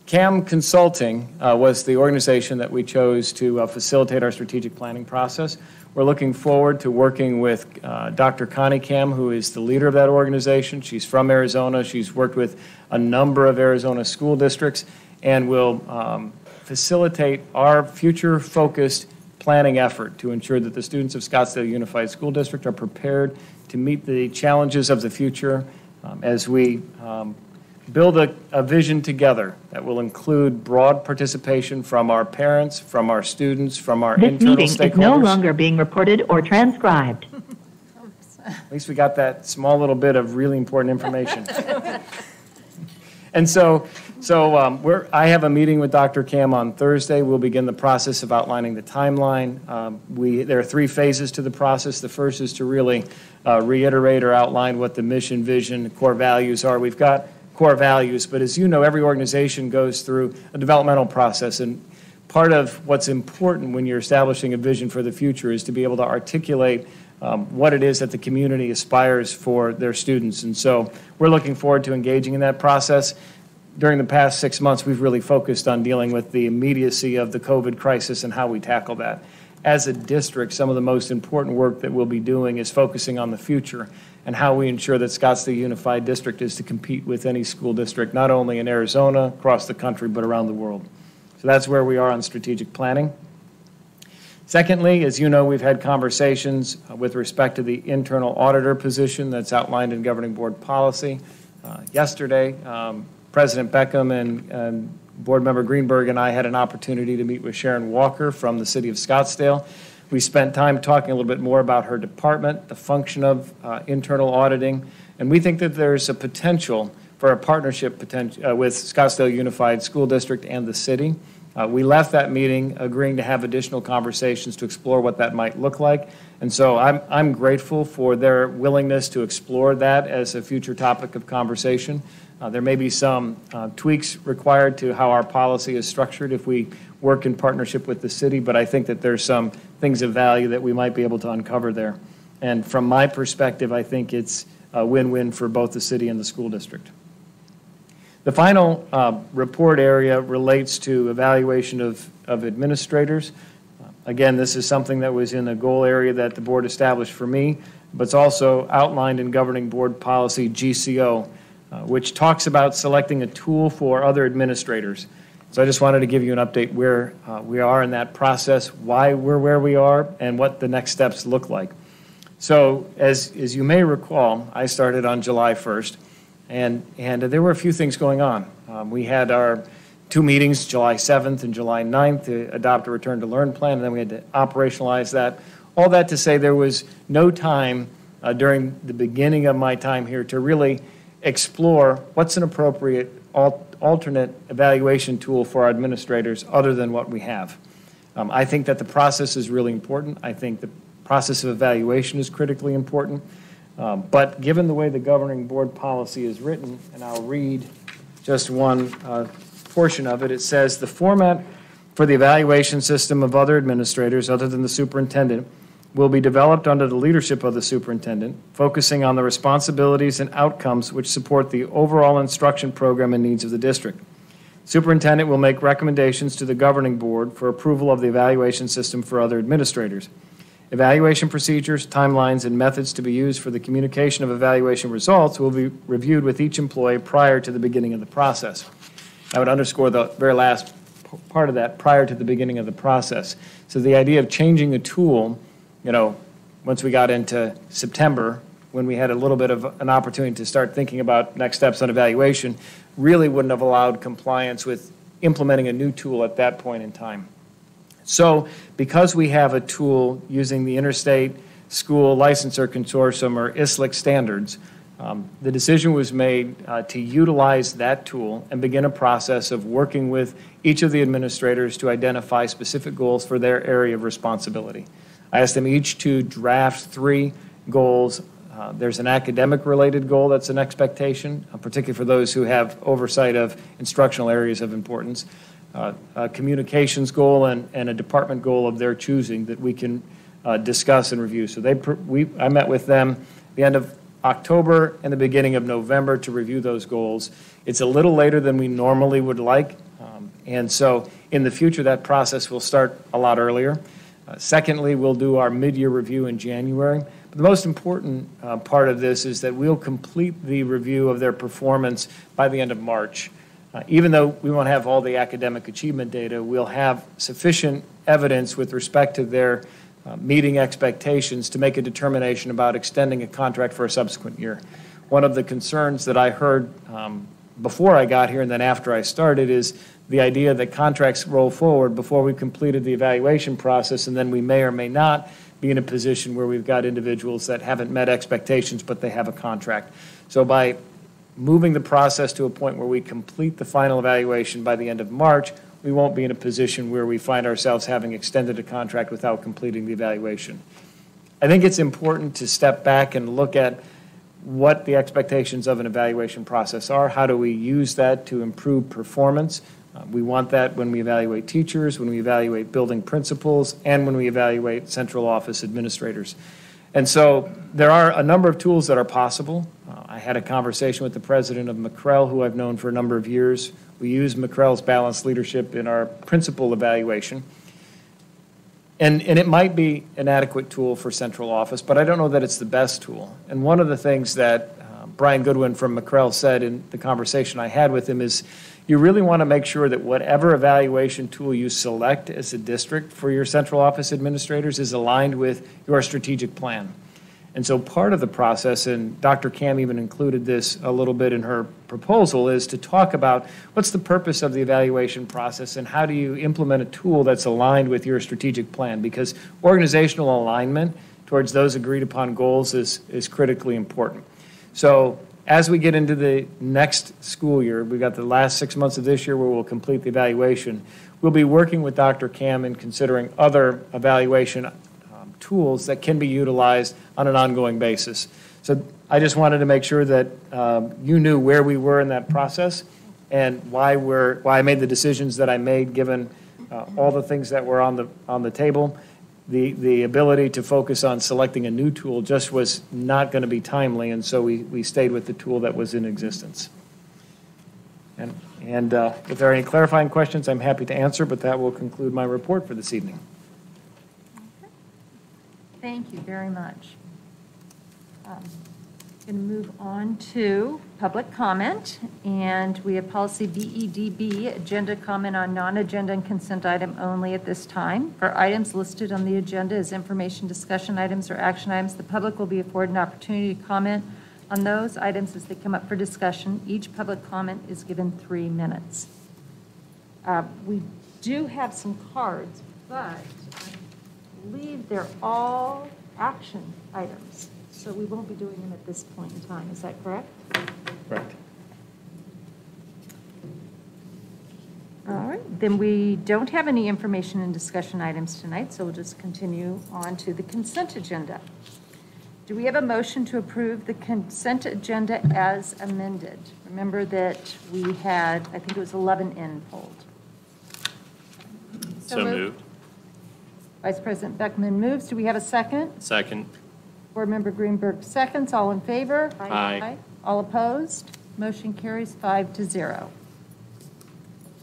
CAM Consulting was the organization that we chose to facilitate our strategic planning process. We're looking forward to working with Dr. Connie Cam, who is the leader of that organization. She's from Arizona. She's worked with a number of Arizona school districts and will facilitate our future-focused planning effort to ensure that the students of Scottsdale Unified School District are prepared to meet the challenges of the future as we build a vision together that will include broad participation from our parents, from our students, from our internal stakeholders. This meeting is no longer being recorded or transcribed. At least we got that small little bit of really important information. And so I have a meeting with Dr. Cam on Thursday. We'll begin the process of outlining the timeline. There are 3 phases to the process. The first is to really reiterate or outline what the mission, vision, core values are. We've got core values, but as you know, every organization goes through a developmental process, and part of what's important when you're establishing a vision for the future is to be able to articulate what it is that the community aspires for their students. And so we're looking forward to engaging in that process. During the past 6 months, we've really focused on dealing with the immediacy of the COVID crisis and how we tackle that. As a district, some of the most important work that we'll be doing is focusing on the future and how we ensure that Scottsdale Unified District is to compete with any school district, not only in Arizona, across the country, but around the world. So that's where we are on strategic planning. Secondly, as you know, we've had conversations with respect to the internal auditor position that's outlined in governing board policy. Yesterday, President Beckham and Board Member Greenberg and I had an opportunity to meet with Sharon Walker from the city of Scottsdale. We spent time talking a little bit more about her department, the function of internal auditing, and we think that there's a potential for a partnership with Scottsdale Unified School District and the city. We left that meeting agreeing to have additional conversations to explore what that might look like, and so I'm grateful for their willingness to explore that as a future topic of conversation. There may be some tweaks required to how our policy is structured if we work in partnership with the city, but I think that there's some things of value that we might be able to uncover there. And from my perspective, I think it's a win-win for both the city and the school district. The final report area relates to evaluation of administrators. Again, this is something that was in a goal area that the board established for me, but it's also outlined in governing board policy GCO, which talks about selecting a tool for other administrators. So I just wanted to give you an update where we are in that process, why we're where we are, and what the next steps look like. So as you may recall, I started on July 1st, and there were a few things going on. We had our 2 meetings, July 7th and July 9th, to adopt a return to learn plan, and then we had to operationalize that. All that to say there was no time during the beginning of my time here to really explore what's an appropriate alternate evaluation tool for our administrators other than what we have. I think that the process is really important. I think the process of evaluation is critically important. But given the way the governing board policy is written, and I'll read just one portion of it, it says, the format for the evaluation system of other administrators other than the superintendent will be developed under the leadership of the superintendent, focusing on the responsibilities and outcomes which support the overall instruction program and needs of the district. Superintendent will make recommendations to the governing board for approval of the evaluation system for other administrators. Evaluation procedures, timelines, and methods to be used for the communication of evaluation results will be reviewed with each employee prior to the beginning of the process. I would underscore the very last part of that, prior to the beginning of the process. So the idea of changing a tool, once we got into September, when we had a little bit of an opportunity to start thinking about next steps on evaluation, really wouldn't have allowed compliance with implementing a new tool at that point in time. So because we have a tool using the Interstate School Licensure Consortium, or ISLIC standards, the decision was made to utilize that tool and begin a process of working with each of the administrators to identify specific goals for their area of responsibility. I asked them each to draft 3 goals. There's an academic-related goal that's an expectation, particularly for those who have oversight of instructional areas of importance, a communications goal, and a department goal of their choosing that we can discuss and review. So I met with them at the end of October and the beginning of November to review those goals. It's a little later than we normally would like, and so in the future that process will start a lot earlier. Secondly, we'll do our mid-year review in January. But the most important part of this is that we'll complete the review of their performance by the end of March. Even though we won't have all the academic achievement data, we'll have sufficient evidence with respect to their meeting expectations to make a determination about extending a contract for a subsequent year. One of the concerns that I heard before I got here and then after I started is the idea that contracts roll forward before we've completed the evaluation process, and then we may or may not be in a position where we've got individuals that haven't met expectations but they have a contract. So by moving the process to a point where we complete the final evaluation by the end of March, we won't be in a position where we find ourselves having extended a contract without completing the evaluation. I think it's important to step back and look at what the expectations of an evaluation process are. How do we use that to improve performance? We want that when we evaluate teachers, when we evaluate building principals, and when we evaluate central office administrators. And so there are a number of tools that are possible. I had a conversation with the president of McCrell, who I've known for a number of years. We use McCrell's balanced leadership in our principal evaluation. And it might be an adequate tool for central office, but I don't know that it's the best tool. And one of the things that Brian Goodwin from McCrell said in the conversation I had with him is you really want to make sure that whatever evaluation tool you select as a district for your central office administrators is aligned with your strategic plan. And so part of the process, and Dr. Cam even included this a little bit in her proposal, is to talk about what's the purpose of the evaluation process and how do you implement a tool that's aligned with your strategic plan, because organizational alignment towards those agreed upon goals is critically important. So as we get into the next school year, we've got the last 6 months of this year where we'll complete the evaluation. We'll be working with Dr. Cam in considering other evaluation tools that can be utilized on an ongoing basis. So I just wanted to make sure that you knew where we were in that process and why I made the decisions that I made, given all the things that were on the table. The ability to focus on selecting a new tool just was not going to be timely, and so we stayed with the tool that was in existence. And if there are any clarifying questions, I'm happy to answer, but that will conclude my report for this evening. Thank you very much. Going to move on to public comment, and we have policy BEDB, agenda comment on non-agenda and consent item only at this time. For items listed on the agenda as information discussion items or action items, the public will be afforded an opportunity to comment on those items as they come up for discussion. Each public comment is given 3 minutes. We do have some cards, but I believe they're all action items. So we won't be doing them at this point in time. Is that correct? Correct. All right. Then we don't have any information and discussion items tonight, so we'll just continue on to the consent agenda. Do we have a motion to approve the consent agenda as amended? Remember that we had, I think it was 11N pulled. So moved. Vice President Beckman moves. Do we have a second? Second. Board Member Greenberg seconds. All in favor? Aye. All opposed? Motion carries 5-0.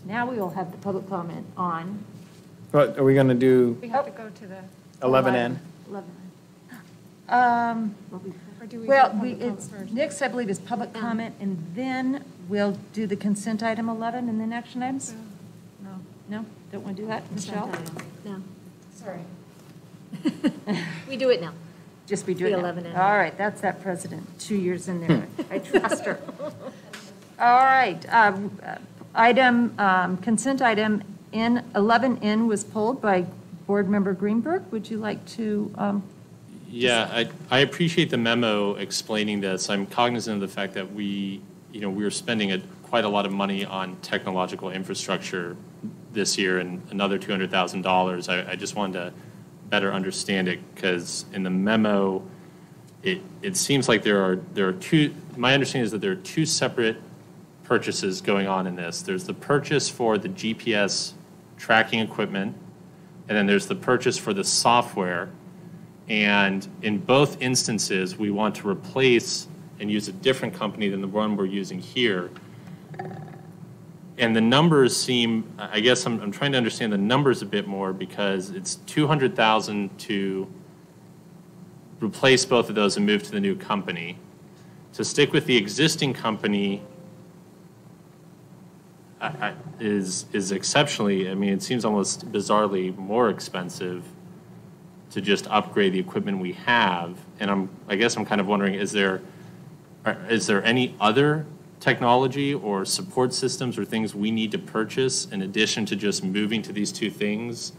Now we will have the public comment on. What are we going to do? We have to go to the, 11N. 11. or do we? Well, do public comment it's, first? next, I believe, is public comment, and then we'll do the consent item 11 and then action items? No. No? Don't want to do that? Michelle? No. Sorry. We do it now. just be doing The that. 11N. All right, that's that president, 2 years in there. I trust her. All right, consent item N11N was pulled by Board Member Greenberg. Would you like to? Yeah, I appreciate the memo explaining this. I'm cognizant of the fact that we were spending quite a lot of money on technological infrastructure this year and another $200,000. I just wanted to better understand it because in the memo, it seems like there are two. My understanding is that there are two separate purchases going on in this. There's the purchase for the GPS tracking equipment, and then there's the purchase for the software. And in both instances, we want to replace and use a different company than the one we're using here. And the numbers seem, I guess I'm trying to understand the numbers a bit more because it's $200,000 to replace both of those and move to the new company. To stick with the existing company is exceptionally, I mean, it seems almost bizarrely more expensive to just upgrade the equipment we have. And I guess I'm kind of wondering, is there any other technology or support systems or things we need to purchase in addition to just moving to these two things?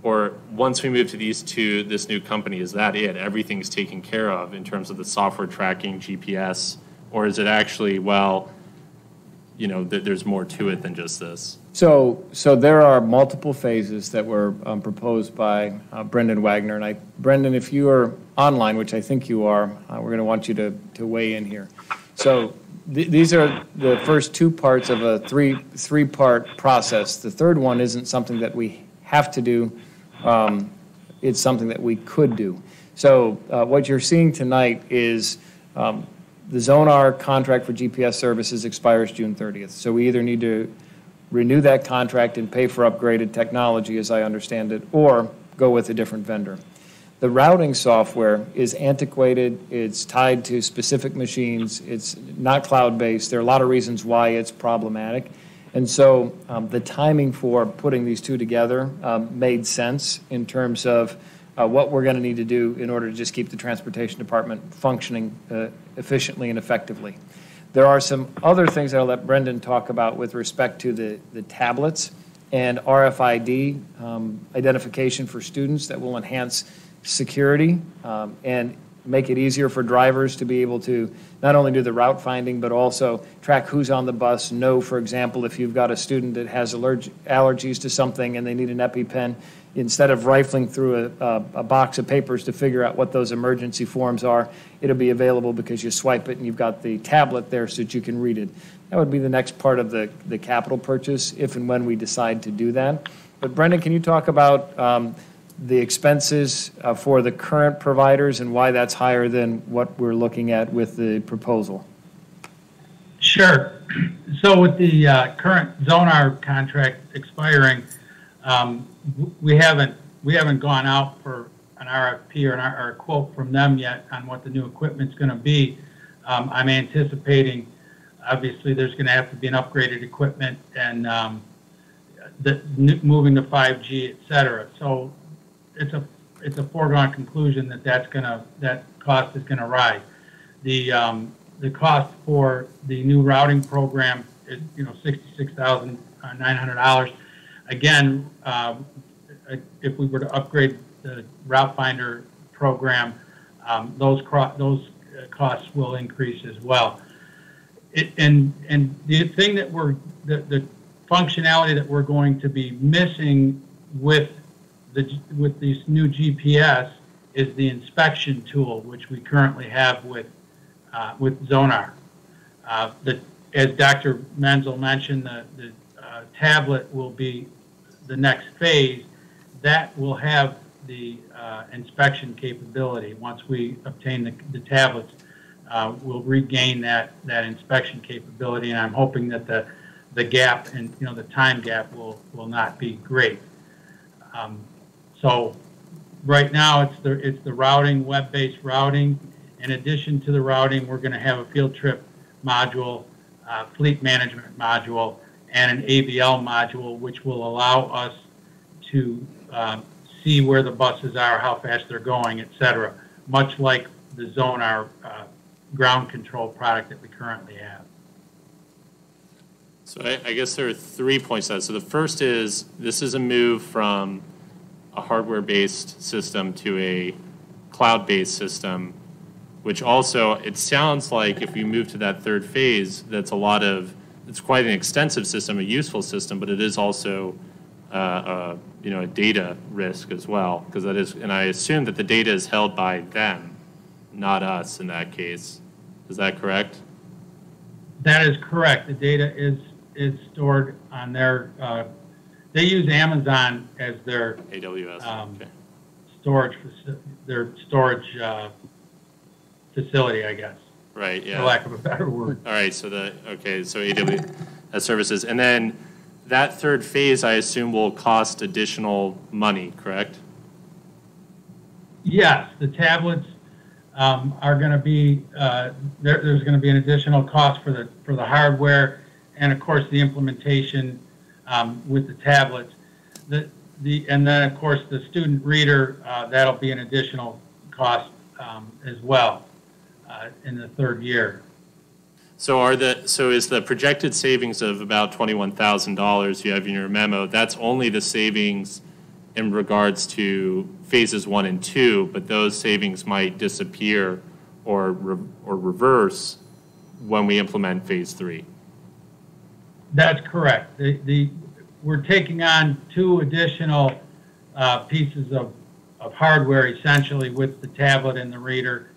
Or once we move to this new company, is that it? Everything's taken care of in terms of the software tracking, GPS? Or is it actually, there's more to it than just this? So there are multiple phases that were proposed by Brendan Wagner. And Brendan, if you are online, which I think you are, we're going to want you to weigh in here. So these are the first two parts of a three-part process. The third one isn't something that we have to do. It's something that we could do. So what you're seeing tonight is the Zonar contract for GPS services expires June 30th. So we either need to renew that contract and pay for upgraded technology, as I understand it, or go with a different vendor. The routing software is antiquated. It's tied to specific machines. It's not cloud-based. There are a lot of reasons why it's problematic. And so the timing for putting these two together made sense in terms of what we're going to need to do in order to just keep the transportation department functioning efficiently and effectively. There are some other things that I'll let Brendan talk about with respect to the tablets and RFID identification for students that will enhance security and make it easier for drivers to be able to not only do the route finding, but also track who's on the bus, know, for example, if you've got a student that has allergies to something and they need an EpiPen, instead of rifling through a box of papers to figure out what those emergency forms are, it'll be available because you swipe it and you've got the tablet there so that you can read it. That would be the next part of the capital purchase if and when we decide to do that. But Brendan, can you talk about the expenses for the current providers and why that's higher than what we're looking at with the proposal? Sure. So with the current Zonar contract expiring, we haven't gone out for an RFP or a quote from them yet on what the new equipment's going to be. I'm anticipating, obviously, there's going to have to be an upgraded equipment and moving to 5G, et cetera. So it's a foregone conclusion that cost is going to rise. The cost for the new routing program is $66,900. Again, if we were to upgrade the route finder program, those costs will increase as well. And the thing that the functionality that we're going to be missing with this new GPS is the inspection tool, which we currently have with Zonar. As Dr. Menzel mentioned, the tablet will be the next phase. That will have the inspection capability. Once we obtain the tablets, we'll regain that inspection capability, and I'm hoping that the gap and the time gap will not be great. So right now it's the routing, web-based routing. In addition to the routing, we're going to have a field trip module, fleet management module, and an ABL module, which will allow us to see where the buses are, how fast they're going, et cetera. much like the Zonar ground control product that we currently have. So I guess there are 3 points to that. So the first is, this is a move from a hardware-based system to a cloud-based system, which also, it sounds like if we move to that third phase, it's quite an extensive system, a useful system, but it is also a data risk as well, because that is, and I assume that the data is held by them, not us in that case. Is that correct? That is correct. The data is stored on their, they use Amazon as their AWS, okay. storage facility, I guess. Right, yeah. For lack of a better word. All right, so AWS services. And then that third phase, I assume, will cost additional money, correct? Yes, the tablets are going to be, there's going to be an additional cost for the hardware, and of course the implementation with the tablets. And then of course the student reader, that'll be an additional cost as well in the third year. So is the projected savings of about $21,000 you have in your memo, that's only the savings in regards to phases 1 and 2, but those savings might disappear or reverse when we implement phase 3? That's correct. We're taking on 2 additional pieces of hardware, essentially, with the tablet and the reader,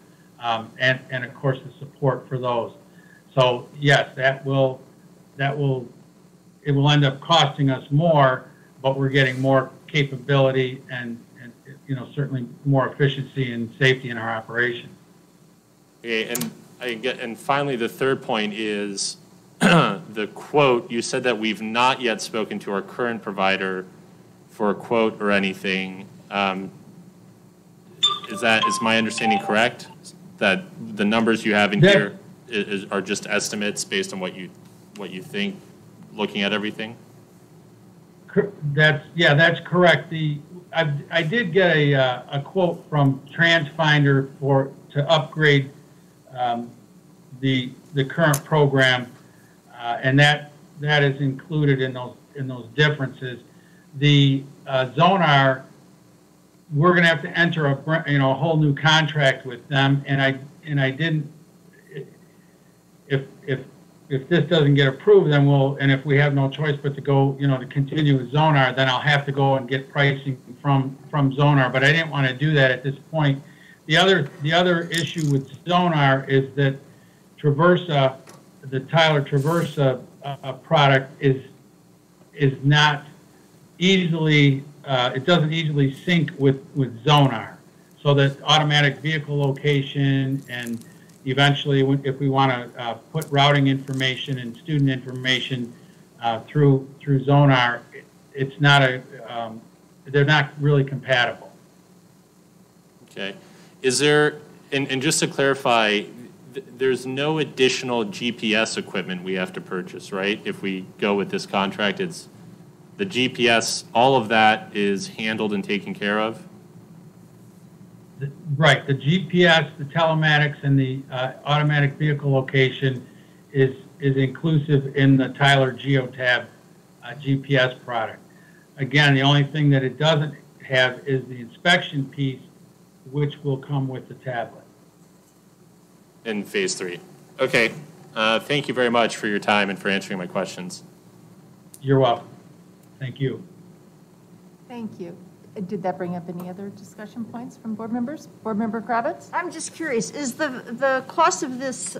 and of course the support for those. So yes, it will end up costing us more, but we're getting more capability and certainly more efficiency and safety in our operation. Okay, and finally, the third point is the quote. You said that we've not yet spoken to our current provider for a quote or anything. Is my understanding correct? That the numbers you have in here are just estimates based on what you think, looking at everything? That's correct. I did get a quote from TransFinder to upgrade the current program, and that is included in those differences. The Zonar, we're going to have to enter a whole new contract with them, and I didn't. If this doesn't get approved, then and if we have no choice but to go, to continue with Zonar, then I'll have to go and get pricing from Zonar. But I didn't want to do that at this point. The other issue with Zonar is that Traversa, the Tyler Traversa product is not easily. It doesn't easily sync with Zonar, so that automatic vehicle location and eventually, if we want to put routing information and student information through Zonar, it's not they're not really compatible. Okay. Is there, and just to clarify, there's no additional GPS equipment we have to purchase, right? If we go with this contract, it's the GPS, all of that is handled and taken care of? Right, the GPS, the telematics, and the automatic vehicle location is inclusive in the Tyler GeoTab GPS product. Again, the only thing that it doesn't have is the inspection piece, which will come with the tablet. In phase 3. Okay, thank you very much for your time and for answering my questions. You're welcome. Thank you. Thank you. Did that bring up any other discussion points from board members? Board Member Kravitz? I'm just curious, is the cost of this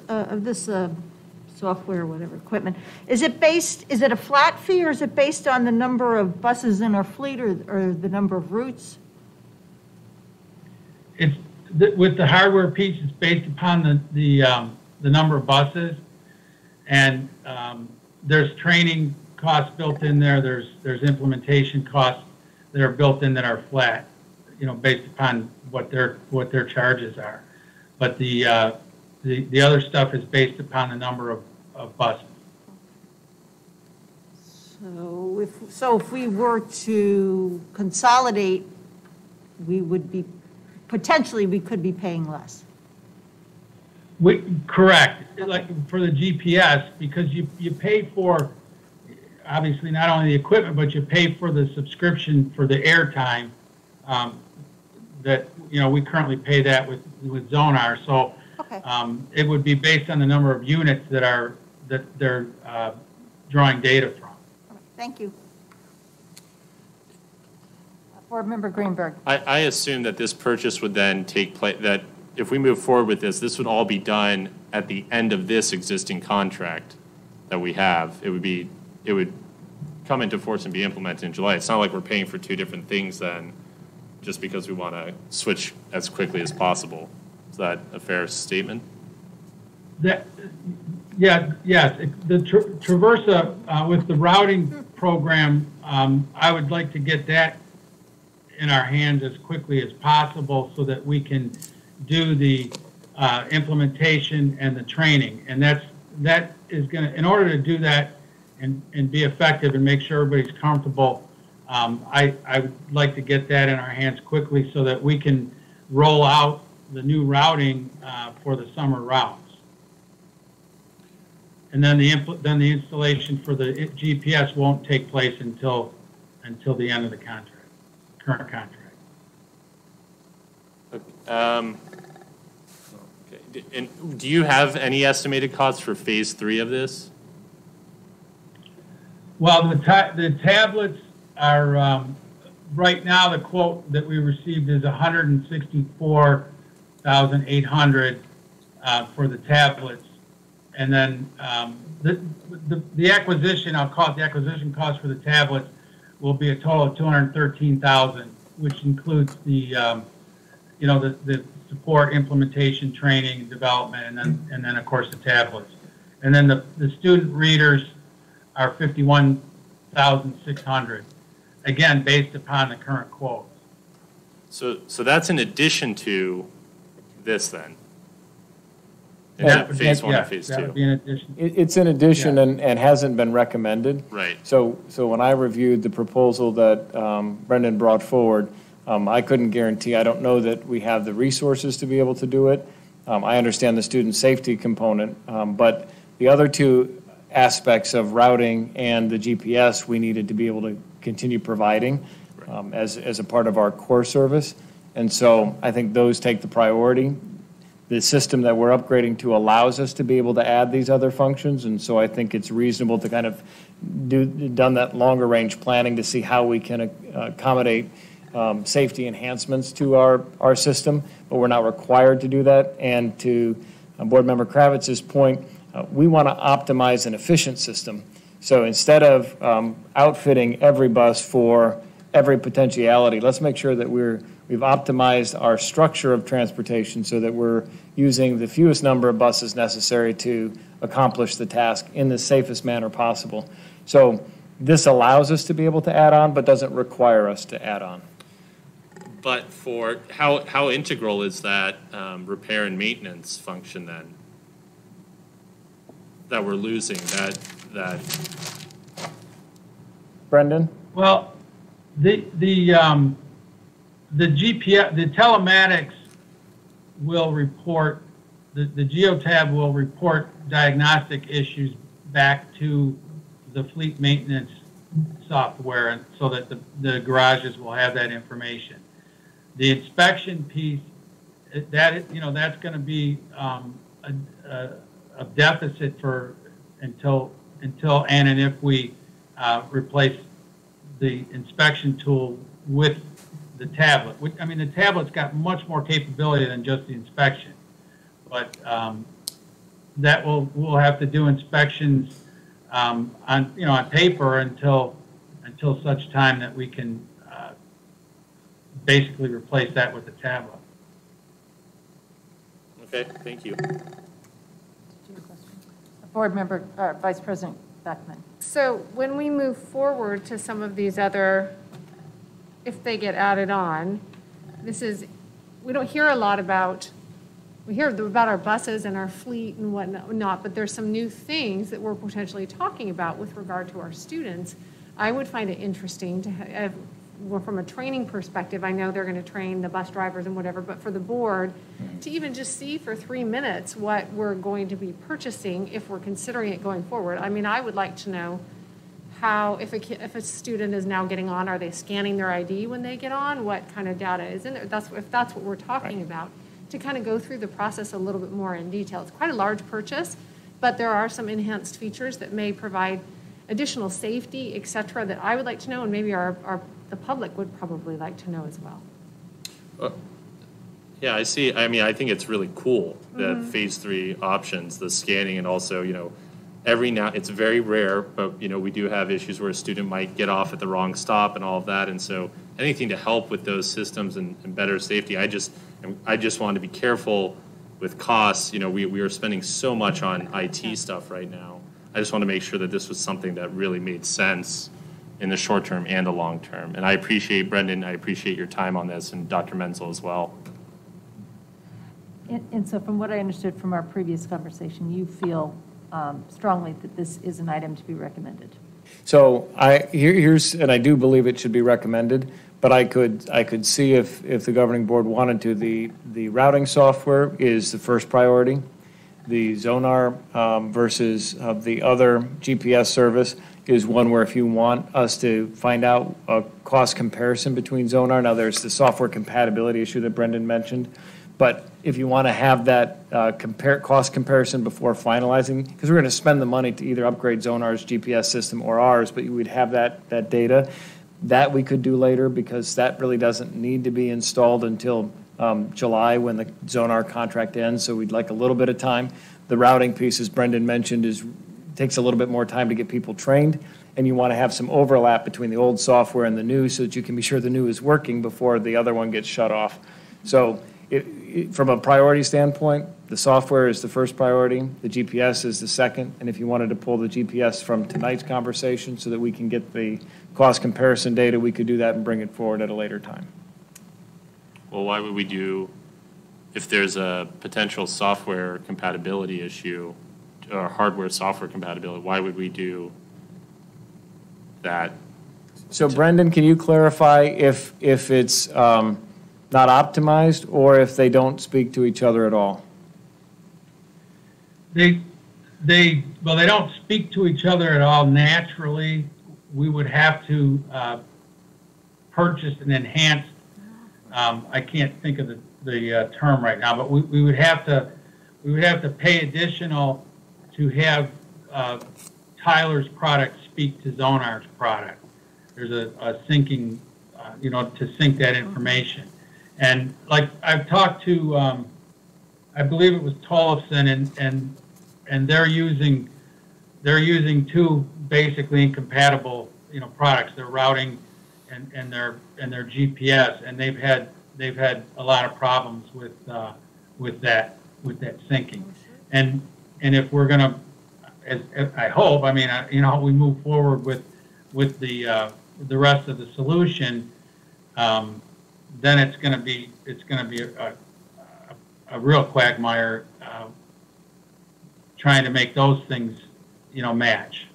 software, whatever, equipment, is it a flat fee, or is it based on the number of buses in our fleet or the number of routes? With the hardware piece, it's based upon the number of buses, and there's training costs built in there. There's implementation costs that are built in that are flat, based upon what their charges are. But the other stuff is based upon the number of buses. So if we were to consolidate, we would be potentially we could be paying less. Correct. Like for the GPS, because you pay for, obviously, not only the equipment, but you pay for the subscription for the airtime. That, you know, we currently pay that with Zonar. So Okay. it would be based on the number of units that they're drawing data from. Thank you. Board Member Greenberg. I assume that this purchase would then take place, that if we move forward with this would all be done at the end of this existing contract that we have. It would come into force and be implemented in July. It's not like we're paying for two different things then, just because we want to switch as quickly as possible. Is that a fair statement? Yes. The Traversa with the routing program, I would like to get that in our hands as quickly as possible so that we can do the implementation and the training. And that is going to, in order to do that and be effective and make sure everybody's comfortable, I would like to get that in our hands quickly so that we can roll out the new routing for the summer routes. And then the installation for the GPS won't take place until the end of the contract, current contract. Okay. And do you have any estimated costs for phase 3 of this? Well, the tablets are, right now, the quote that we received is $164,800 for the tablets. And then the acquisition, I'll call it the acquisition cost for the tablets, will be a total of $213,000, which includes the support, implementation, training, development, and then of course the tablets. And then the student readers are $51,600, again based upon the current quotes. So that's in addition to this then? Phase 1 and phase 2. That would be in addition. It's in addition and hasn't been recommended. Right. So when I reviewed the proposal that Brendan brought forward, I couldn't guarantee, I don't know that we have the resources to be able to do it. I understand the student safety component, but the other two aspects of routing and the GPS we needed to be able to continue providing as a part of our core service. And so I think those take the priority. The system that we're upgrading to allows us to be able to add these other functions, and so I think it's reasonable to kind of done that longer range planning to see how we can accommodate safety enhancements to our system, but we're not required to do that. And to Board Member Kravitz's point, we want to optimize an efficient system. So instead of outfitting every bus for every potentiality, let's make sure that we've optimized our structure of transportation so that we're using the fewest number of buses necessary to accomplish the task in the safest manner possible. So this allows us to be able to add on, but doesn't require us to add on. But for how integral is that repair and maintenance function then that we're losing? That Brendan? Well, the GPS, the telematics will report, the geotab will report diagnostic issues back to the fleet maintenance software, and so that the garages will have that information. The inspection piece, that's going to be a deficit for until and if we replace the inspection tool with the tablet. I mean, the tablet's got much more capability than just the inspection, but that we'll have to do inspections on paper until such time that we can basically replace that with the tablet. okay, thank you. Board Member, Vice President Beckman. So when we move forward to some of these other, if they get added on, we don't hear a lot about, we hear about our buses and our fleet and whatnot, but there's some new things that we're potentially talking about with regard to our students. I would find it interesting to well, from a training perspective, I know they're going to train the bus drivers and whatever, but for the board, to even just see for 3 minutes what we're going to be purchasing if we're considering it going forward. I mean, I would like to know how, if a student is now getting on, are they scanning their ID when they get on? What kind of data is in there? If that's what we're talking about, to kind of go through the process a little bit more in detail. It's quite a large purchase, but there are some enhanced features that may provide additional safety, et cetera, that I would like to know, and maybe the public would probably like to know as well. Yeah, I see. I mean, I think it's really cool that phase 3 options, the scanning, and also, every now, it's very rare, but, we do have issues where a student might get off at the wrong stop and all of that. And so anything to help with those systems and better safety, I just want to be careful with costs. We are spending so much on IT stuff right now. I just want to make sure that this was something that really made sense in the short term and the long term. And I appreciate, Brendan, I appreciate your time on this, and Dr. Menzel as well. And so from what I understood from our previous conversation, you feel strongly that this is an item to be recommended. So here's, and I do believe it should be recommended, but I could see if the governing board wanted to, the routing software is the first priority. The Zonar versus the other GPS service is one where if you want us to find out a cost comparison between Zonar, now there's the software compatibility issue that Brendan mentioned, but if you want to have that cost comparison before finalizing, because we're going to spend the money to either upgrade Zonar's GPS system or ours, but you would have that data, that we could do later, because that really doesn't need to be installed until July when the Zonar contract ends, so we'd like a little bit of time. The routing piece, as Brendan mentioned, takes a little bit more time to get people trained, and you want to have some overlap between the old software and the new so that you can be sure the new is working before the other one gets shut off. So from a priority standpoint, the software is the first priority, the GPS is the second, and if you wanted to pull the GPS from tonight's conversation so that we can get the cost comparison data, we could do that and bring it forward at a later time. Well, why would we do, if there's a potential software compatibility issue, or hardware software compatibility, why would we do that? So Brendan, can you clarify if it's not optimized or if they don't speak to each other at all? They don't speak to each other at all naturally. We would have to purchase an enhanced, I can't think of the term right now, but we would have to pay additional to have Tyler's product speak to Zonar's product. There's a syncing, to sync that information. And like I've talked to, I believe it was Tollefson, and they're using two basically incompatible, products. Their routing and their GPS, and they've had a lot of problems with that syncing. And if we're gonna, as I hope, we move forward with the rest of the solution, then it's gonna be a real quagmire trying to make those things, match.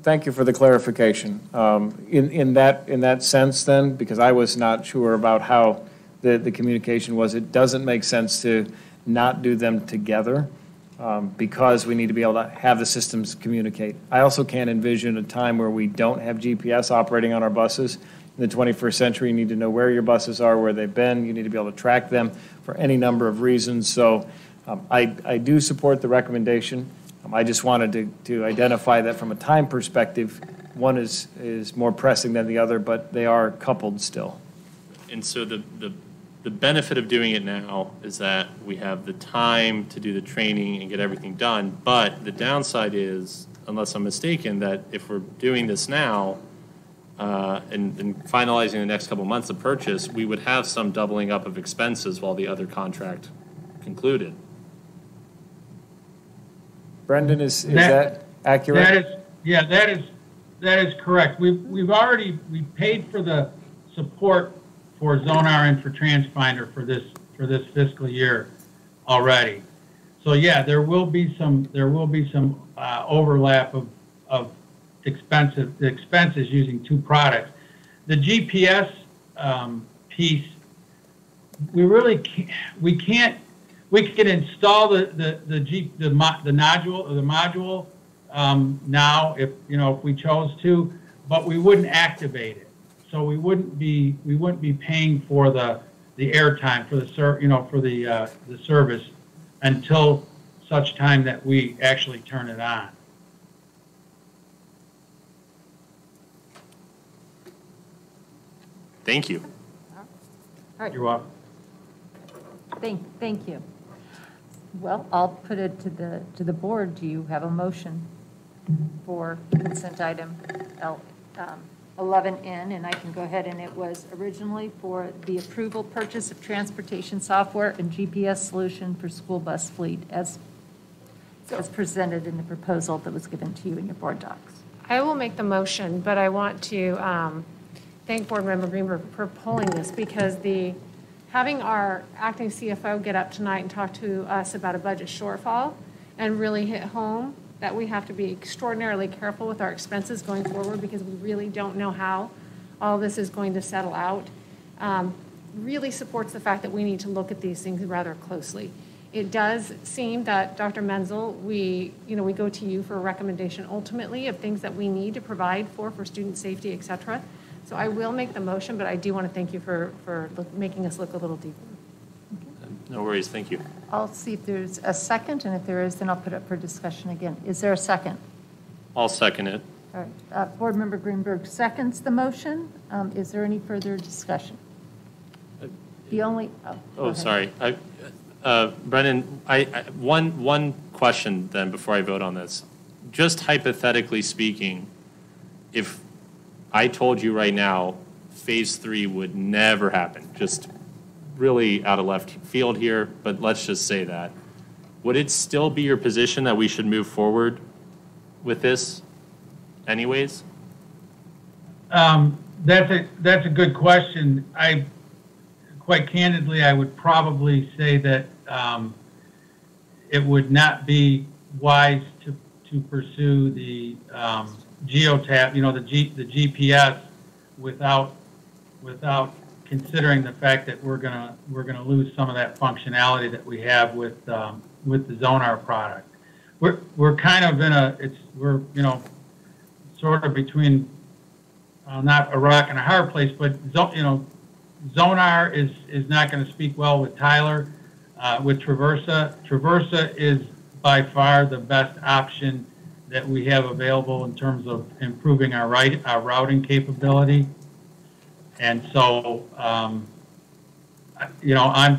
Thank you for the clarification. In that sense, then, because I was not sure about how the communication was, it doesn't make sense to not do them together. Because we need to be able to have the systems communicate. I also can't envision a time where we don't have GPS operating on our buses. In the 21st century, you need to know where your buses are, where they've been. You need to be able to track them for any number of reasons. So I do support the recommendation. I just wanted to identify that from a time perspective, one is more pressing than the other, but they are coupled still. And so the benefit of doing it now is that we have the time to do the training and get everything done. But the downside is, unless I'm mistaken, that if we're doing this now and finalizing the next couple of months of purchase, we would have some doubling up of expenses while the other contract concluded. Brendan, is that accurate? That is correct. We paid for the support for Zonar and for TransFinder for this fiscal year already. So yeah, there will be some overlap of expenses using two products. The GPS piece, we really can't, we can install the module now if we chose to, but we wouldn't activate it. So we wouldn't be paying for the airtime for the service until such time that we actually turn it on. Thank you. All right. You're welcome. Thank you. Well, I'll put it to the board. Do you have a motion for consent item 11N? And I can go ahead, and it was originally for the approval purchase of transportation software and GPS solution for school bus fleet as presented in the proposal that was given to you in your board docs. I will make the motion, but I want to thank Board Member Greenberg for pulling this, because having our acting CFO get up tonight and talk to us about a budget shortfall and really hit home that we have to be extraordinarily careful with our expenses going forward, because we really don't know how all this is going to settle out, really supports the fact that we need to look at these things rather closely. It does seem that, Dr. Menzel, we go to you for a recommendation ultimately of things that we need to provide for student safety, et cetera. So I will make the motion, but I do want to thank you for making us look a little deeper. No worries, thank you. I'll see if there's a second, and if there is, then I'll put it up for discussion again. Is there a second? I'll second it. All right. Board Member Greenberg seconds the motion. Is there any further discussion? Sorry. Brennan, one question then before I vote on this. Just hypothetically speaking, if I told you right now phase 3 would never happen, just really out of left field here, but let's just say that, would it still be your position that we should move forward with this anyways? That's a good question. Quite candidly, I would probably say that it would not be wise to pursue the geotab, the GPS, without considering the fact that we're gonna lose some of that functionality that we have with the Zonar product. We're kind of we're sort of between not a rock and a hard place, but Zonar is not going to speak well with Tyler. With Traversa, Traversa is by far the best option that we have available in terms of improving our routing capability. And so, I'm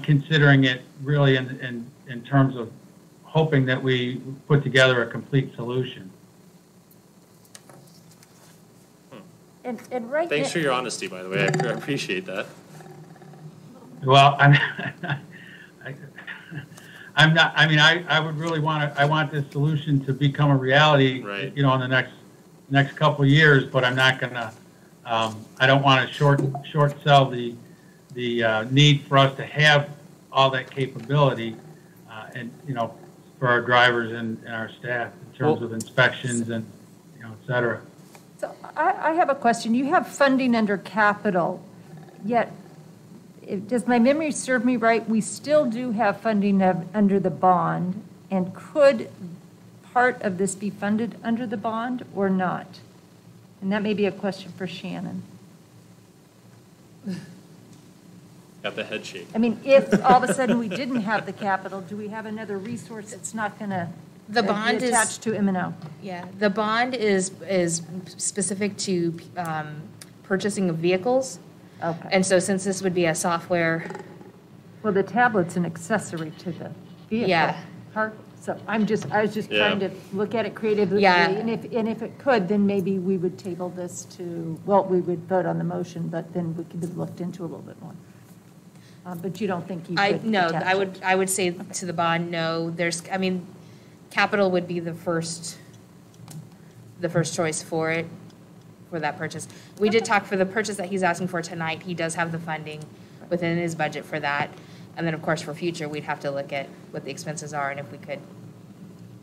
considering it really in terms of hoping that we put together a complete solution. And Thanks for your honesty, by the way. I appreciate that. Well, I'm not. I mean, I would really I want this solution to become a reality, right, in the next couple of years. But I'm not gonna. I don't want to short sell the need for us to have all that capability, and for our drivers and our staff in terms of inspections and et cetera. So I have a question. You have funding under capital, yet, does my memory serve me right? We still do have funding under the bond, and could part of this be funded under the bond or not? And that may be a question for Shannon. Got the head shake. I mean, if all of a sudden we didn't have the capital, do we have another resource that's not going to be attached to M&O? Yeah, the bond is specific to purchasing of vehicles. Okay. And so since this would be a software. Well, the tablet's an accessory to the vehicle. Yeah. So I was just trying to look at it creatively. Yeah. And if it could, then maybe we would table this we would vote on the motion, but then we could have looked into a little bit more. But you don't think you could? No, attach it? I would say to the bond, no. Capital would be the first choice for that purchase. We did talk for the purchase that he's asking for tonight. He does have the funding within his budget for that. And then, of course, for future, we'd have to look at what the expenses are and if we could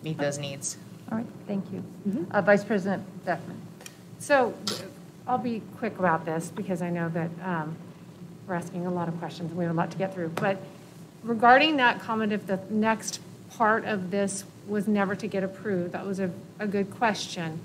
meet those needs. All right, thank you. Vice President Beckman. So I'll be quick about this because I know that we're asking a lot of questions and we have a lot to get through. But regarding that comment, if the next part of this was never to get approved, that was a good question.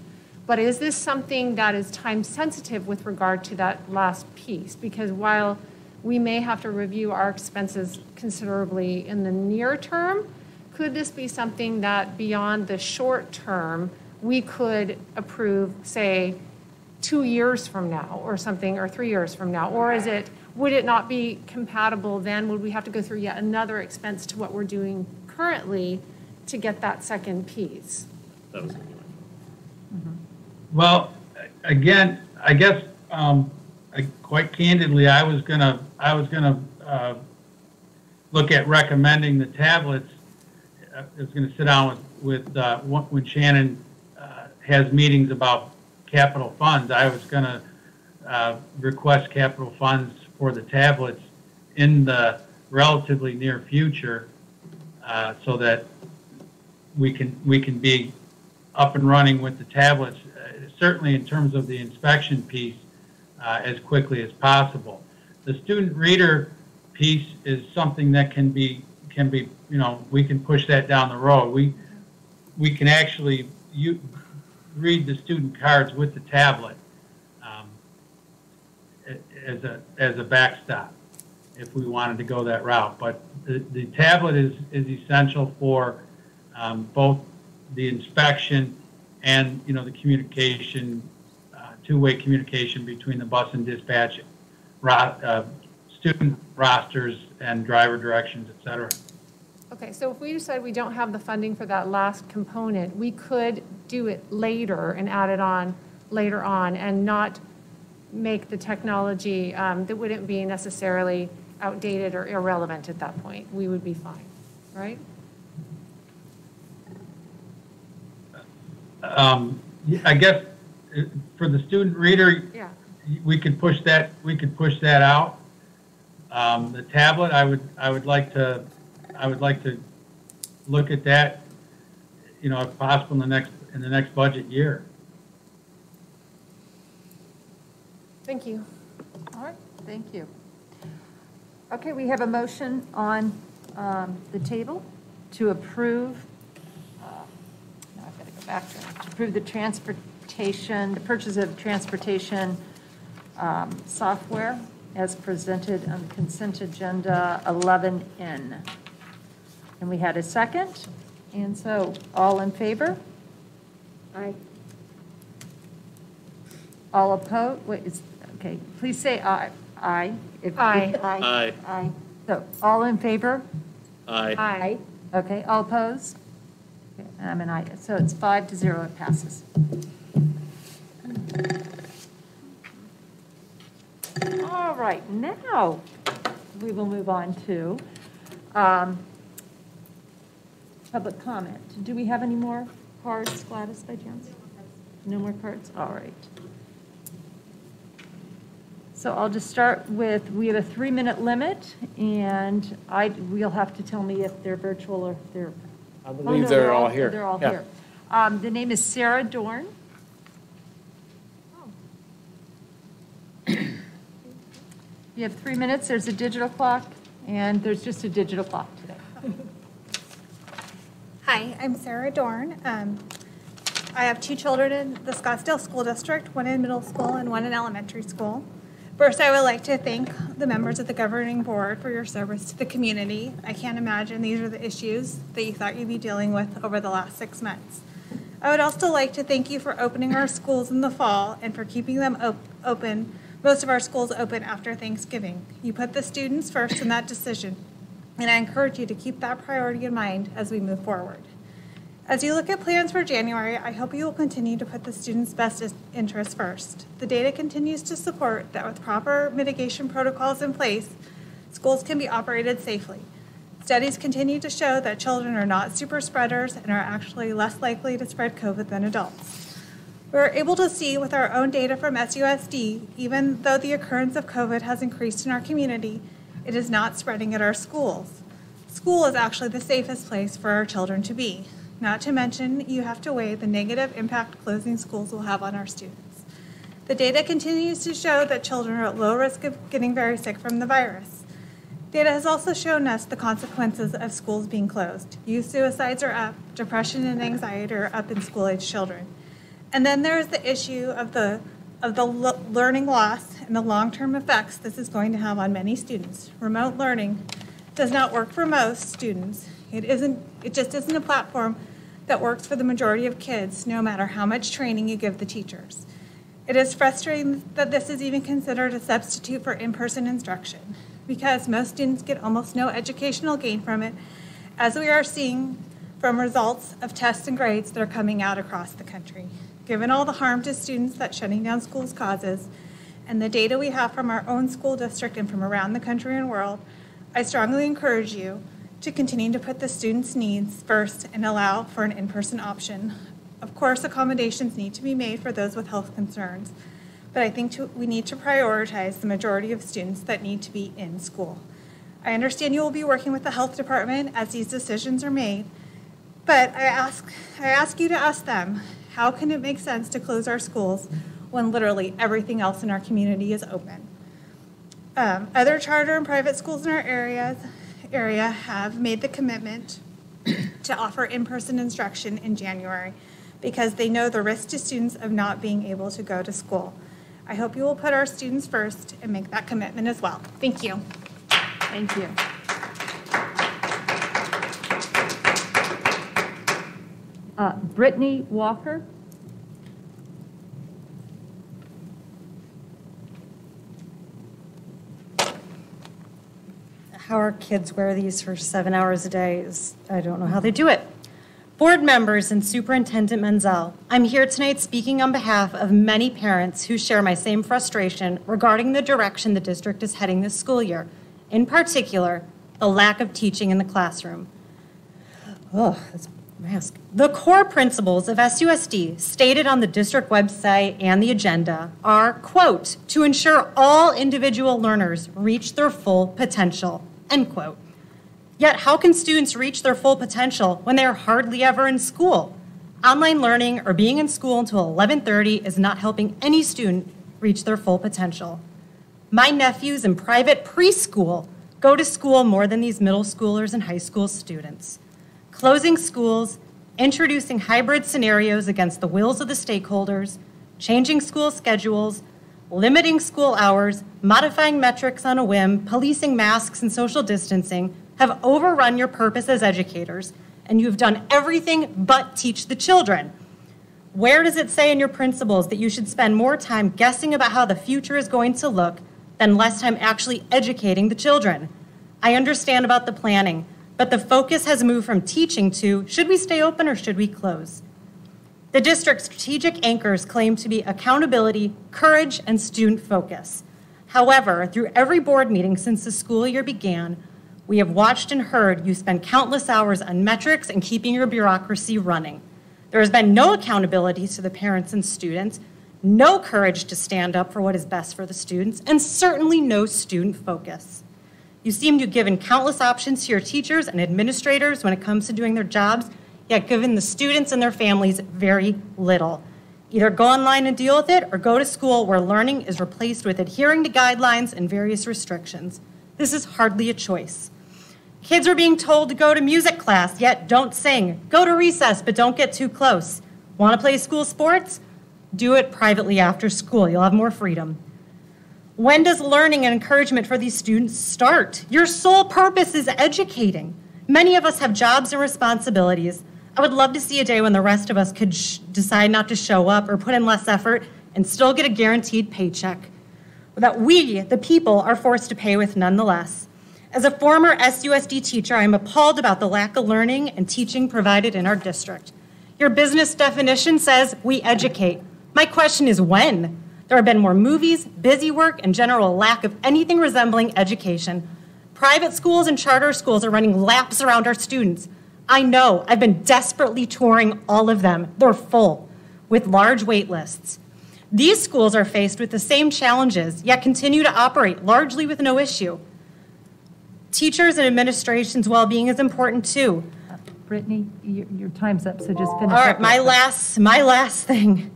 But is this something that is time sensitive with regard to that last piece? Because while we may have to review our expenses considerably in the near term, could this be something that beyond the short term, we could approve, say, 2 years from now or something, or 3 years from now? Or would it not be compatible then? Would we have to go through yet another expense to what we're doing currently to get that second piece? That was Well, again, I guess quite candidly, I was gonna look at recommending the tablets. I was gonna sit down with when Shannon has meetings about capital funds. I was gonna request capital funds for the tablets in the relatively near future, so that we can be up and running with the tablets, certainly in terms of the inspection piece, as quickly as possible. The student reader piece is something that can be, we can push that down the road. We can actually read the student cards with the tablet as a backstop if we wanted to go that route. But the tablet is essential for both the inspection and the communication, two-way communication between the bus and dispatch, student rosters and driver directions, et cetera. Okay, so if we decide we don't have the funding for that last component, we could do it later and add it on later on and not make the technology that wouldn't be necessarily outdated or irrelevant at that point. We would be fine, right? I guess for the student reader, Yeah. we could push that out. The tablet, I would like to look at that, if possible in the next budget year. Thank you. All right, thank you. Okay, we have a motion on the table to approve, now I've got to go back to approve the purchase of transportation software as presented on consent agenda 11N. And we had a second, and so all in favor? Aye. All opposed? Okay, please say aye. Aye. Aye. Aye. Aye. So, all in favor? Aye. Aye. Okay, all opposed? Okay, I'm an aye, so it's 5-0, it passes. All right, now we will move on to public comment. Do we have any more cards, Gladys, by chance? No more cards? All right. So I'll just start with, we have a 3-minute limit, and we'll have to tell me if they're virtual or if they're. I believe they're all here. They're all Yeah. here. The name is Sarah Dorn. You have 3 minutes. There's a digital clock, and there's just a digital clock today. Hi, I'm Sarah Dorn. I have 2 children in the Scottsdale School District, one in middle school and one in elementary school. First, I would like to thank the members of the governing board for your service to the community. I can't imagine these are the issues that you thought you'd be dealing with over the last 6 months. I would also like to thank you for opening our schools in the fall and for keeping them open, most of our schools open after Thanksgiving. You put the students first in that decision, and I encourage you to keep that priority in mind as we move forward. As you look at plans for January, I hope you will continue to put the students' best interests first. The data continues to support that with proper mitigation protocols in place, schools can be operated safely. Studies continue to show that children are not super spreaders and are actually less likely to spread COVID than adults. We're able to see with our own data from SUSD, even though the occurrence of COVID has increased in our community, it is not spreading at our schools. School is actually the safest place for our children to be. Not to mention, you have to weigh the negative impact closing schools will have on our students. The data continues to show that children are at low risk of getting very sick from the virus. Data has also shown us the consequences of schools being closed. Youth suicides are up, depression and anxiety are up in school-age children. And then there's the issue of the learning loss and the long-term effects this is going to have on many students. Remote learning does not work for most students. It just isn't a platform that works for the majority of kids, no matter how much training you give the teachers. It is frustrating that this is even considered a substitute for in-person instruction, because most students get almost no educational gain from it, as we are seeing from results of tests and grades that are coming out across the country. Given all the harm to students that shutting down schools causes, and the data we have from our own school district and from around the country and world, I strongly encourage you to continue to put the students' needs first and allow for an in-person option. Of course, accommodations need to be made for those with health concerns, but I think we need to prioritize the majority of students that need to be in school. I understand you will be working with the health department as these decisions are made, but I ask you to ask them, how can it make sense to close our schools when literally everything else in our community is open? Other charter and private schools in our area have made the commitment to offer in-person instruction in January because they know the risk to students of not being able to go to school. I hope you will put our students first and make that commitment as well. Thank you. Thank you. Brittany Walker. How our kids wear these for 7 hours a day I don't know how they do it. Board members and Superintendent Menzel, I'm here tonight speaking on behalf of many parents who share my same frustration regarding the direction the district is heading this school year, in particular, the lack of teaching in the classroom. Oh, that's mask. The core principles of SUSD stated on the district website and the agenda are, quote, to ensure all individual learners reach their full potential, end quote. Yet how can students reach their full potential when they are hardly ever in school? Online learning or being in school until 11:30 is not helping any student reach their full potential. My nephews in private preschool go to school more than these middle schoolers and high school students. Closing schools, introducing hybrid scenarios against the wills of the stakeholders, changing school schedules, limiting school hours, modifying metrics on a whim, policing masks and social distancing have overrun your purpose as educators, and you've done everything but teach the children. Where does it say in your principles that you should spend more time guessing about how the future is going to look than less time actually educating the children? I understand about the planning, but the focus has moved from teaching to, should we stay open or should we close? The district's strategic anchors claim to be accountability, courage, and student focus. However, through every board meeting since the school year began, we have watched and heard you spend countless hours on metrics and keeping your bureaucracy running. There has been no accountability to the parents and students, no courage to stand up for what is best for the students, and certainly no student focus. You seem to have given countless options to your teachers and administrators when it comes to doing their jobs, yet given the students and their families very little. Either go online and deal with it, or go to school where learning is replaced with adhering to guidelines and various restrictions. This is hardly a choice. Kids are being told to go to music class, yet don't sing. Go to recess, but don't get too close. Want to play school sports? Do it privately after school. You'll have more freedom. When does learning and encouragement for these students start? Your sole purpose is educating. Many of us have jobs and responsibilities. I would love to see a day when the rest of us could decide not to show up or put in less effort and still get a guaranteed paycheck that we, the people, are forced to pay with nonetheless. As a former SUSD teacher, I am appalled about the lack of learning and teaching provided in our district. Your business definition says we educate. My question is when? There have been more movies, busy work, and general lack of anything resembling education. Private schools and charter schools are running laps around our students. I know, I've been desperately touring all of them. They're full, with large wait lists. These schools are faced with the same challenges, yet continue to operate largely with no issue. Teachers and administration's well-being is important too. Brittany, your time's up, so just finish All up. right, my last thing.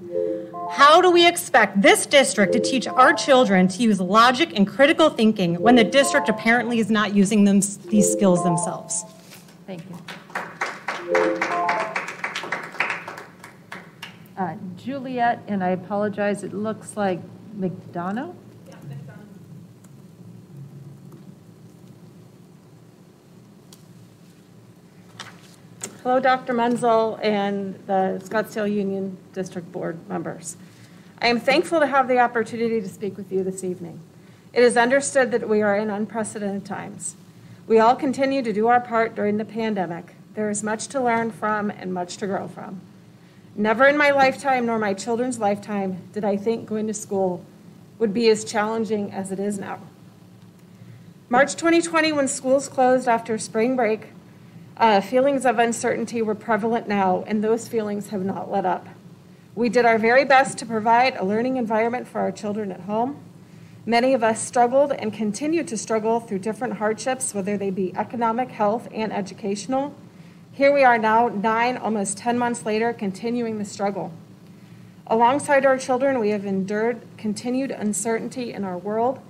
How do we expect this district to teach our children to use logic and critical thinking when the district apparently is not using these skills themselves? Thank you. Juliet, and I apologize, it looks like McDonough? Yeah, McDonough. Hello, Dr. Menzel and the Scottsdale Union District Board members. I am thankful to have the opportunity to speak with you this evening. It is understood that we are in unprecedented times. We all continue to do our part during the pandemic. There is much to learn from and much to grow from. Never in my lifetime nor my children's lifetime did I think going to school would be as challenging as it is now. March 2020, when schools closed after spring break, feelings of uncertainty were prevalent now, and those feelings have not let up. We did our very best to provide a learning environment for our children at home. Many of us struggled and continue to struggle through different hardships, whether they be economic, health, and educational. Here we are now, 9, almost 10 months later, continuing the struggle. Alongside our children, we have endured continued uncertainty in our world,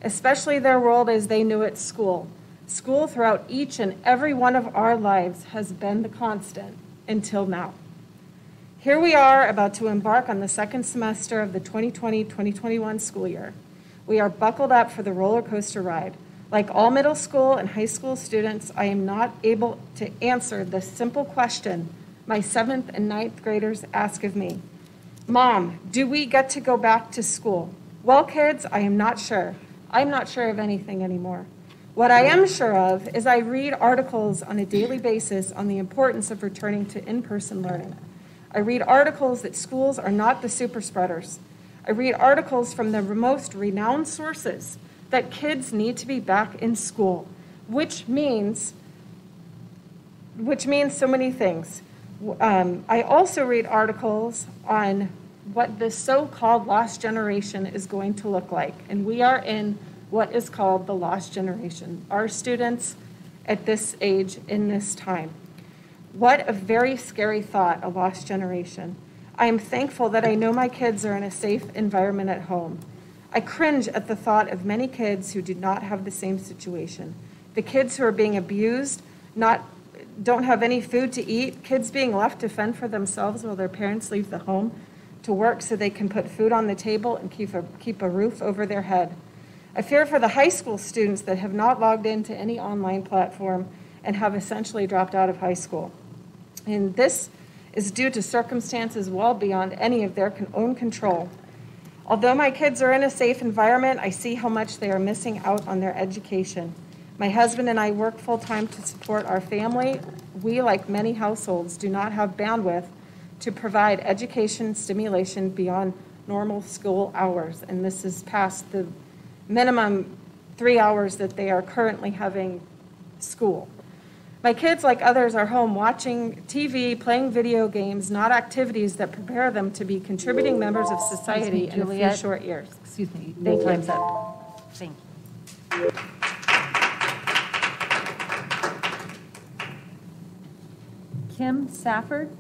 especially their world as they knew it, school. School throughout each and every one of our lives has been the constant until now. Here we are about to embark on the second semester of the 2020-2021 school year. We are buckled up for the roller coaster ride. Like all middle school and high school students, I am not able to answer the simple question my 7th and 9th graders ask of me. Mom, do we get to go back to school? Well, kids, I am not sure. I'm not sure of anything anymore. What I am sure of is I read articles on a daily basis on the importance of returning to in-person learning. I read articles that schools are not the super spreaders. I read articles from the most renowned sources that kids need to be back in school, which means so many things. I also read articles on what the so-called lost generation is going to look like, and we are in what is called the lost generation, our students at this age in this time. What a very scary thought, a lost generation. I am thankful that I know my kids are in a safe environment at home. I cringe at the thought of many kids who do not have the same situation. The kids who are being abused, don't have any food to eat, kids being left to fend for themselves while their parents leave the home to work so they can put food on the table and keep a roof over their head. I fear for the high school students that have not logged into any online platform and have essentially dropped out of high school. And this is due to circumstances well beyond any of their own control. Although my kids are in a safe environment, I see how much they are missing out on their education. My husband and I work full-time to support our family. We, like many households, do not have bandwidth to provide education stimulation beyond normal school hours, and this is past the minimum 3 hours that they are currently having school. My kids, like others, are home watching TV, playing video games, not activities that prepare them to be contributing members of society in a few short years. Excuse me, Thank you. time's up. Thank you. Kim Stafford?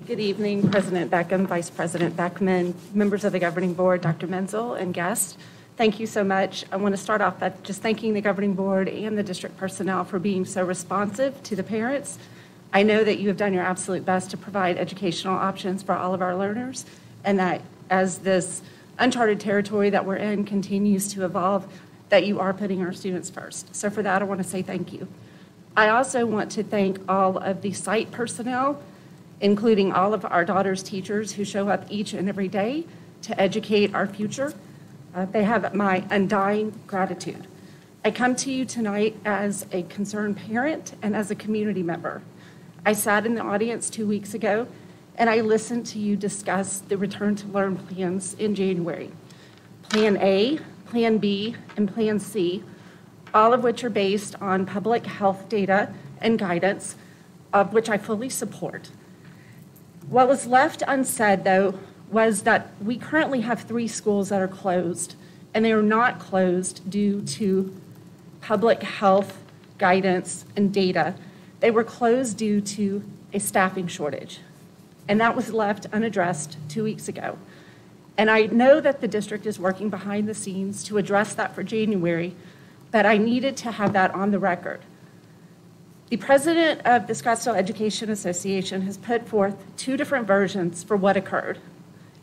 Good evening, President Beckham, Vice President Beckman, members of the Governing Board, Dr. Menzel, and guests. Thank you so much. I want to start off by just thanking the Governing Board and the district personnel for being so responsive to the parents. I know that you have done your absolute best to provide educational options for all of our learners, and that as this uncharted territory that we're in continues to evolve, that you are putting our students first. So for that, I want to say thank you. I also want to thank all of the site personnel, including all of our daughters' teachers who show up each and every day to educate our future. They have my undying gratitude. I come to you tonight as a concerned parent and as a community member. I sat in the audience 2 weeks ago and I listened to you discuss the return to learn plans in January. Plan A, Plan B, and Plan C, all of which are based on public health data and guidance, of which I fully support. What was left unsaid, though, was that we currently have 3 schools that are closed, and they are not closed due to public health guidance, and data, they were closed due to a staffing shortage. And that was left unaddressed 2 weeks ago. And I know that the district is working behind the scenes to address that for January, but I needed to have that on the record. The president of the Scottsdale Education Association has put forth 2 different versions for what occurred.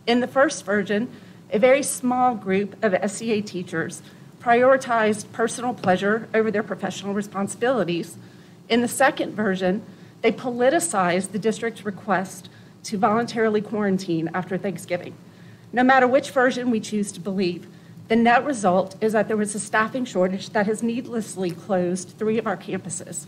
In the first version, a very small group of SEA teachers prioritized personal pleasure over their professional responsibilities. In the second version, they politicized the district's request to voluntarily quarantine after Thanksgiving. No matter which version we choose to believe, the net result is that there was a staffing shortage that has needlessly closed 3 of our campuses.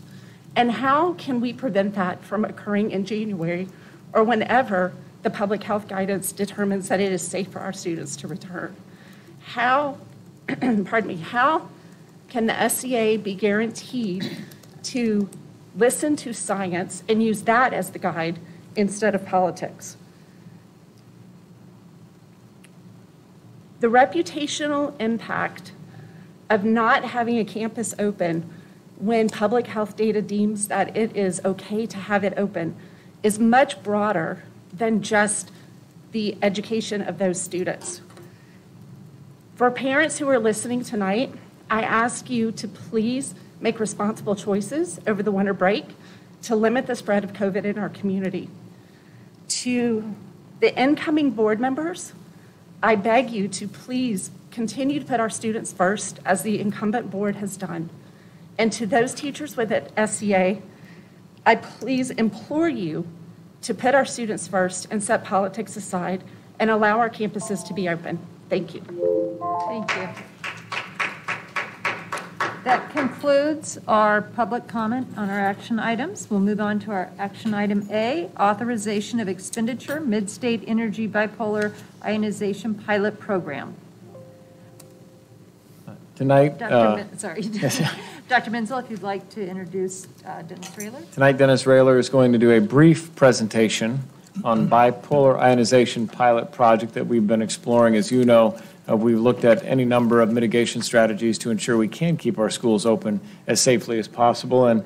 And how can we prevent that from occurring in January or whenever the public health guidance determines that it is safe for our students to return? How, how can the SEA be guaranteed to listen to science and use that as the guide instead of politics? The reputational impact of not having a campus open when public health data deems that it is okay to have it open is much broader than just the education of those students. For parents who are listening tonight, I ask you to please make responsible choices over the winter break to limit the spread of COVID in our community. To the incoming board members, I beg you to please continue to put our students first as the incumbent board has done. And to those teachers with SEA, I please implore you to put our students first and set politics aside and allow our campuses to be open. Thank you. Thank you. That concludes our public comment on our action items. We'll move on to our action item A, authorization of expenditure, Mid-State Energy Bipolar Ionization Pilot Program. Tonight, Dr. Menzel, if you'd like to introduce Dennis Rayler. Tonight, Dennis Rayler is going to do a brief presentation on bipolar ionization pilot project that we've been exploring. As you know, we've looked at any number of mitigation strategies to ensure we can keep our schools open as safely as possible. And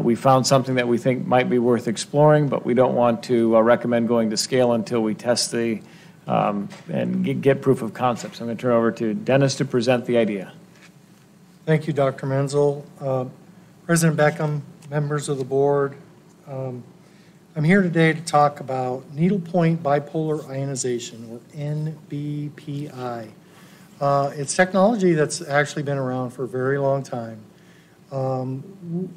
we found something that we think might be worth exploring, but we don't want to recommend going to scale until we test the and get proof of concept. So I'm going to turn over to Dennis to present the idea. Thank you, Dr. Menzel. President Beckham, members of the board, I'm here today to talk about needlepoint bipolar ionization, or NBPI. It's technology that's actually been around for a very long time. Who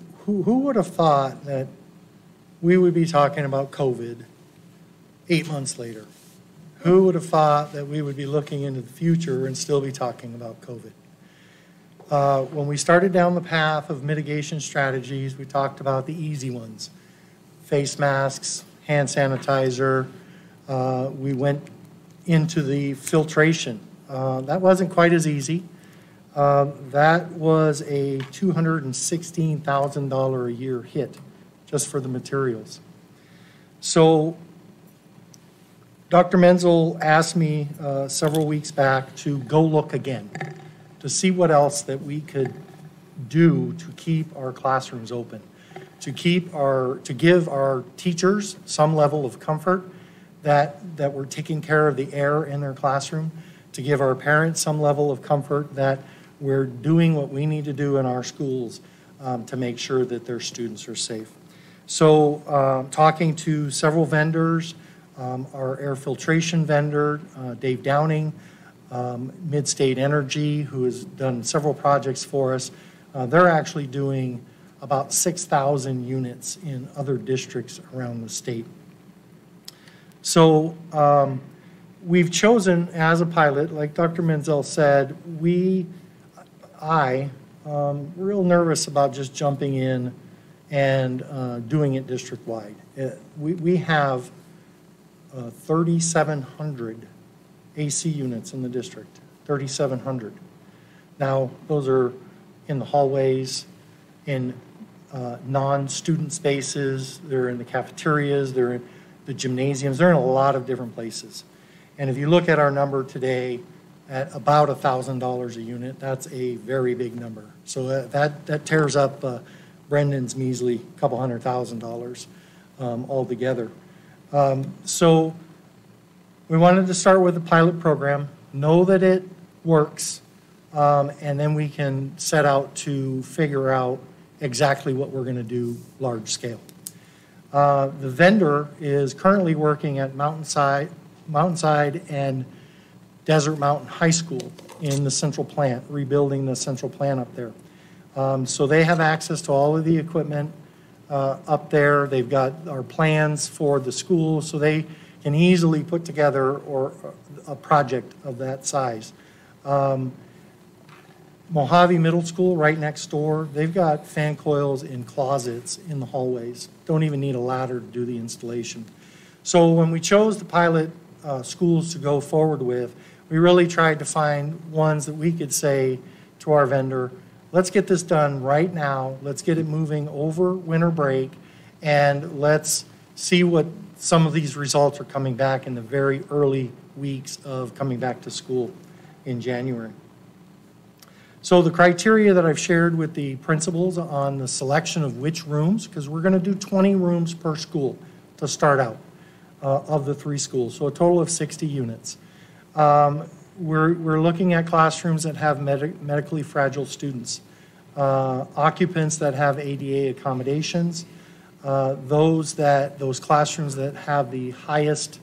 would have thought that we would be talking about COVID 8 months later? Who would have thought that we would be looking into the future and still be talking about COVID? When we started down the path of mitigation strategies, we talked about the easy ones. Face masks, hand sanitizer. We went into the filtration. That wasn't quite as easy. That was a $216,000 a year hit just for the materials. So Dr. Menzel asked me several weeks back to go look again, to see what else that we could do to keep our classrooms open, to give our teachers some level of comfort that we're taking care of the air in their classroom, to give our parents some level of comfort that we're doing what we need to do in our schools to make sure that their students are safe. So talking to several vendors, our air filtration vendor, Dave Downing, Mid-State Energy, who has done several projects for us, they're actually doing about 6,000 units in other districts around the state. So we've chosen as a pilot, like Dr. Menzel said, I'm real nervous about just jumping in and doing it district-wide. We have 3,700 AC units in the district, 3,700. Now, those are in the hallways, in non-student spaces, they're in the cafeterias, they're in the gymnasiums, they're in a lot of different places. And if you look at our number today at about $1,000 a unit, that's a very big number. So that tears up Brendan's measly couple $100,000 altogether. So we wanted to start with a pilot program, know that it works, and then we can set out to figure out exactly what we're going to do large scale. The vendor is currently working at Mountainside and Desert Mountain High School in the central plant, rebuilding the central plant up there. So they have access to all of the equipment up there. They've got our plans for the school, so they can easily put together a project of that size. Mojave Middle School, right next door, they've got fan coils in closets in the hallways. Don't even need a ladder to do the installation. So when we chose the pilot schools to go forward with, we really tried to find ones that we could say to our vendor, let's get this done right now, let's get it moving over winter break, and let's see what some of these results are coming back in the very early weeks of coming back to school in January. So the criteria that I've shared with the principals on the selection of which rooms, because we're going to do 20 rooms per school to start out of the 3 schools, so a total of 60 units. We're looking at classrooms that have medically fragile students, occupants that have ADA accommodations, those classrooms that have the highest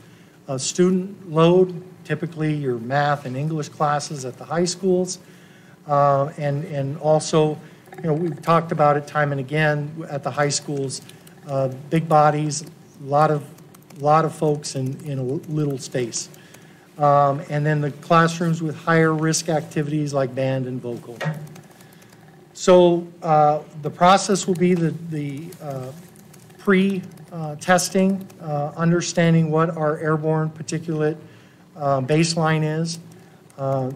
student load, typically your math and English classes at the high schools, and also, we've talked about it time and again at the high schools, big bodies, a lot of folks in a little space. And then the classrooms with higher risk activities like band and vocal. So the process will be the pre-testing, understanding what our airborne particulate baseline is,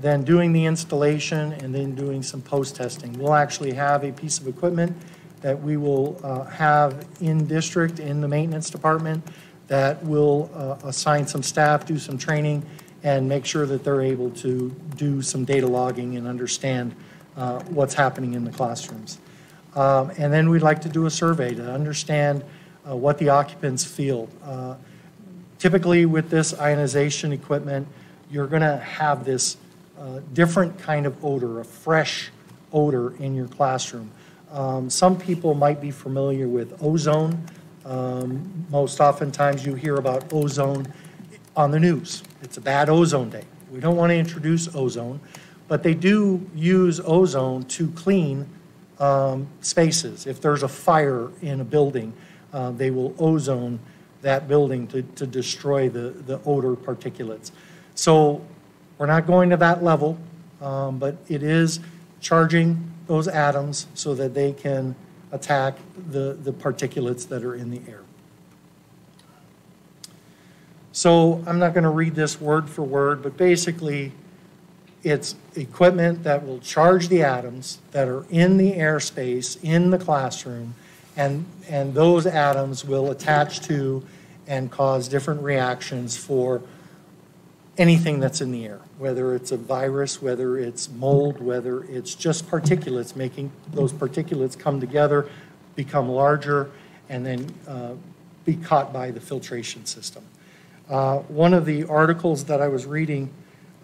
then doing the installation, and then doing some post-testing. We'll actually have a piece of equipment that we will have in district, in the maintenance department, that will assign some staff, do some training, and make sure that they're able to do some data logging and understand what's happening in the classrooms. And then we'd like to do a survey to understand what the occupants feel. Typically with this ionization equipment, you're going to have this different kind of odor, a fresh odor in your classroom. Some people might be familiar with ozone. Most oftentimes you hear about ozone on the news. It's a bad ozone day. We don't want to introduce ozone, but they do use ozone to clean spaces. If there's a fire in a building, they will ozone that building to destroy the odor particulates. So we're not going to that level, but it is charging those atoms so that they can attack the particulates that are in the air. So I'm not going to read this word for word, but basically it's equipment that will charge the atoms that are in the airspace in the classroom, and those atoms will attach to and cause different reactions for anything that's in the air, whether it's a virus, whether it's mold, whether it's just particulates, making those particulates come together, become larger, and then be caught by the filtration system. One of the articles that I was reading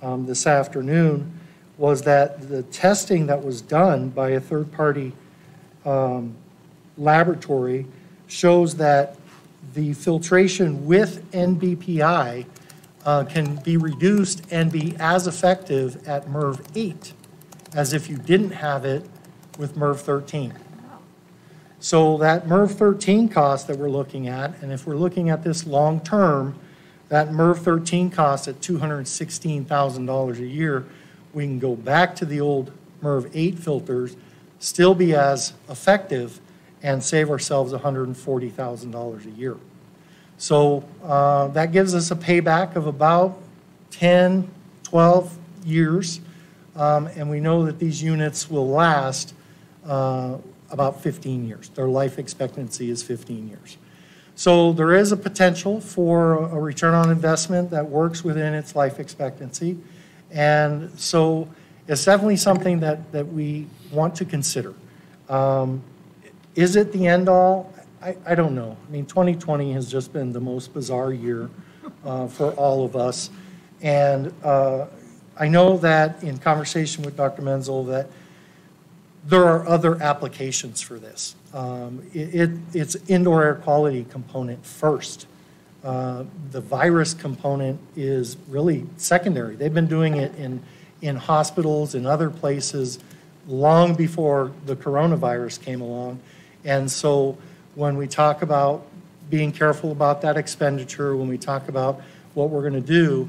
this afternoon was that the testing that was done by a third-party laboratory shows that the filtration with NBPI can be reduced and be as effective at MERV 8 as if you didn't have it with MERV 13. So that MERV 13 cost that we're looking at, and if we're looking at this long term, that MERV 13 cost at $216,000 a year, we can go back to the old MERV 8 filters, still be as effective, and save ourselves $140,000 a year. So that gives us a payback of about 10, 12 years, and we know that these units will last about 15 years. Their life expectancy is 15 years. So there is a potential for a return on investment that works within its life expectancy, and so it's definitely something that we want to consider. Is it the end all? I don't know. I mean, 2020 has just been the most bizarre year for all of us. And I know that in conversation with Dr. Menzel that there are other applications for this. It's indoor air quality component first. The virus component is really secondary. They've been doing it in hospitals and other places long before the coronavirus came along. And so when we talk about being careful about that expenditure, when we talk about what we're going to do,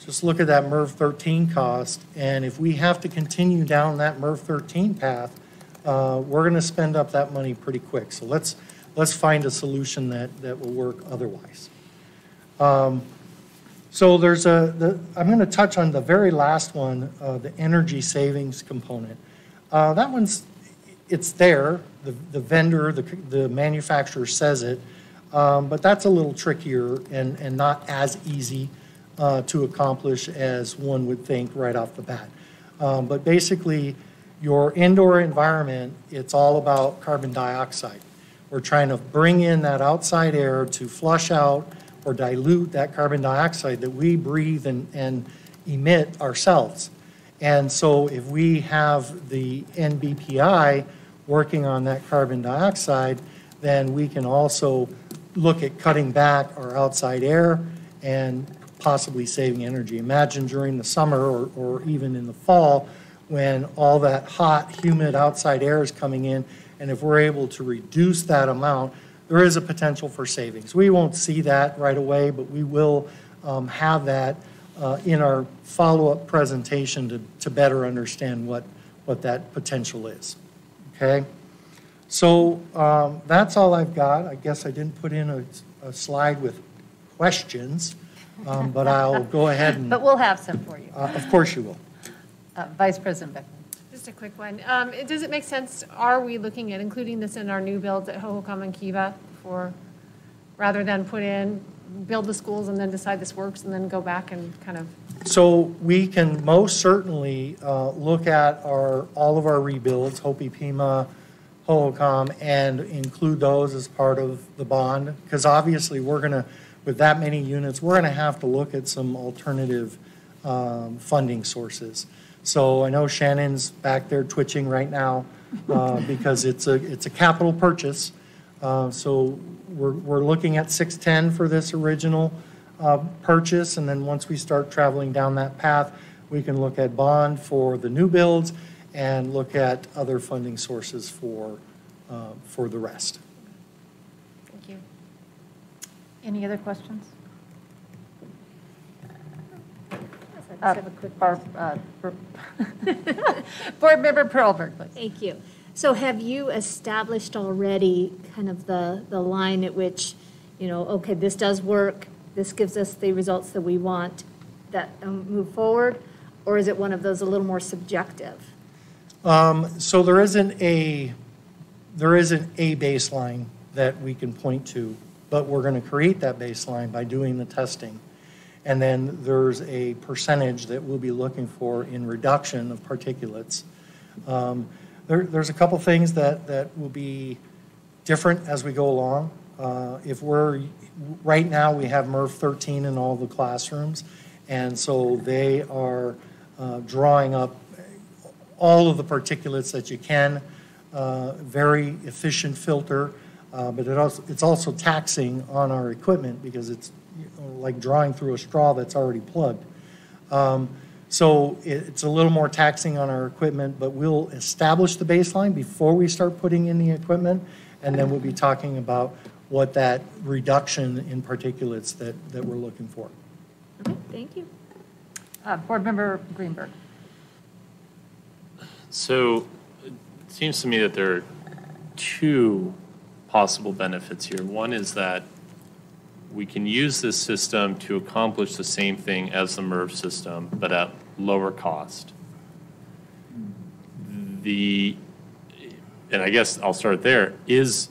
just look at that MERV 13 cost, and if we have to continue down that MERV 13 path, we're going to spend up that money pretty quick. So let's find a solution that will work otherwise. So there's I'm going to touch on the very last one, the energy savings component. That one's, it's there. The vendor, the manufacturer says it, but that's a little trickier and not as easy to accomplish as one would think right off the bat. But basically, your indoor environment, it's all about carbon dioxide. We're trying to bring in that outside air to flush out or dilute that carbon dioxide that we breathe and emit ourselves. And so if we have the NBPI working on that carbon dioxide, then we can also look at cutting back our outside air and possibly saving energy. Imagine during the summer or even in the fall when all that hot, humid outside air is coming in, and if we're able to reduce that amount, there is a potential for savings. We won't see that right away, but we will have that in our follow-up presentation to better understand what that potential is. Okay? So that's all I've got. I guess I didn't put in a slide with questions, but I'll go ahead and... But we'll have some for you. Of course you will. Vice President Beckman. Just a quick one. Does it make sense, are we looking at including this in our new builds at Hohokam and Kiva rather than build the schools and then decide this works and then go back and kind of... So we can most certainly look at all of our rebuilds, Hopi, Pima, Hohokam, and include those as part of the bond, because obviously we're going to, with that many units, we're going to have to look at some alternative funding sources. So I know Shannon's back there twitching right now because it's a capital purchase. So we're looking at 610 for this original purchase, and then once we start traveling down that path, we can look at bond for the new builds and look at other funding sources for the rest. Thank you. Any other questions? Board Member Perlberg, please. Thank you. So have you established already kind of the line at which, okay, this does work, this gives us the results that we want, that move forward, or is it one of those a little more subjective? So there isn't a baseline that we can point to, but we're going to create that baseline by doing the testing. And then there's a percentage that we'll be looking for in reduction of particulates. There's a couple things that will be different as we go along. Right now we have MERV 13 in all the classrooms, and so they are drawing up all of the particulates that you can, very efficient filter, but it's also taxing on our equipment because it's like drawing through a straw that's already plugged. So it's a little more taxing on our equipment, but we'll establish the baseline before we start putting in the equipment, and then we'll be talking about what that reduction in particulates that we're looking for. Okay, thank you. Board Member Greenberg. So it seems to me that there are two possible benefits here. One is that we can use this system to accomplish the same thing as the MERV system, but at lower cost. And I guess I'll start there. Is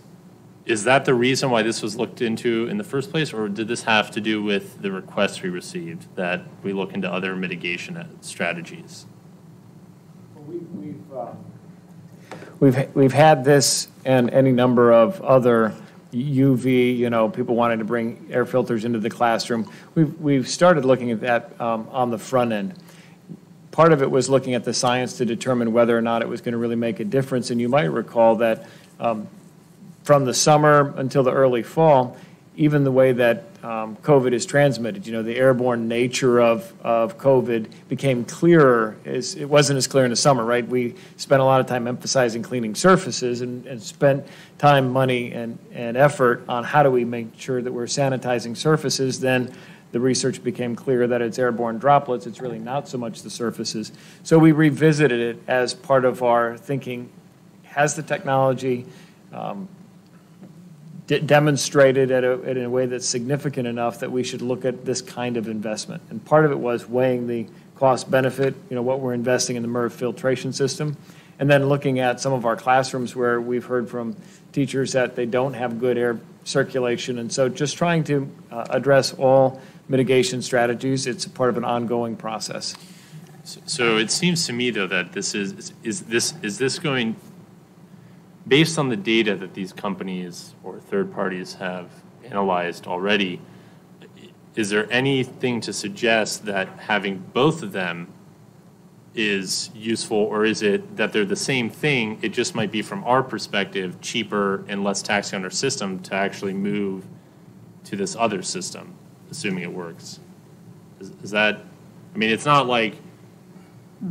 that the reason why this was looked into in the first place, or did this have to do with the requests we received that we look into other mitigation strategies? We've had this and any number of other UV, people wanting to bring air filters into the classroom. We've started looking at that on the front end. Part of it was looking at the science to determine whether or not it was going to really make a difference. And you might recall that from the summer until the early fall, even the way that COVID is transmitted, the airborne nature of COVID became clearer. It wasn't as clear in the summer, right? We spent a lot of time emphasizing cleaning surfaces and spent time, money, and effort on how do we make sure that we're sanitizing surfaces. Then the research became clear that it's airborne droplets. It's really not so much the surfaces. So we revisited it as part of our thinking. Has the technology demonstrated in a way that's significant enough that we should look at this kind of investment? And part of it was weighing the cost benefit, what we're investing in the MERV filtration system, and then looking at some of our classrooms where we've heard from teachers that they don't have good air circulation. And so just trying to address all mitigation strategies. It's a part of an ongoing process. So it seems to me, though, that this is this going, based on the data that these companies or third parties have analyzed already, is there anything to suggest that having both of them is useful, or is it that they're the same thing, it just might be, from our perspective, cheaper and less taxing on our system to actually move to this other system, assuming it works? Is that, it's not like,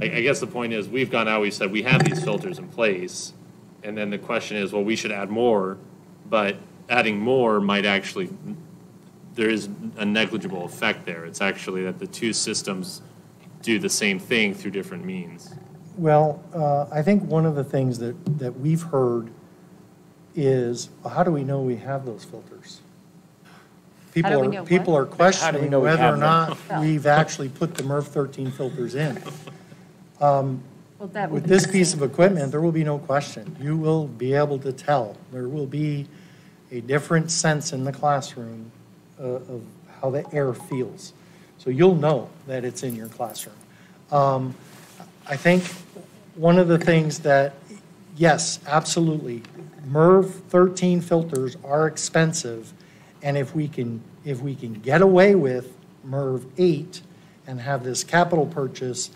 I guess the point is, we've gone out, we've said we have these filters in place, and then the question is, well, we should add more, but adding more might actually, there is a negligible effect there. It's actually that the two systems do the same thing through different means. Well, I think one of the things that we've heard is, well, how do we know we have those filters? People are questioning whether or not we've actually put the MERV 13 filters in. With this piece of equipment, there will be no question. You will be able to tell. There will be a different sense in the classroom of how the air feels. So you'll know that it's in your classroom. I think one of the things that, yes, absolutely, MERV 13 filters are expensive, and if we can get away with MERV 8 and have this capital purchase,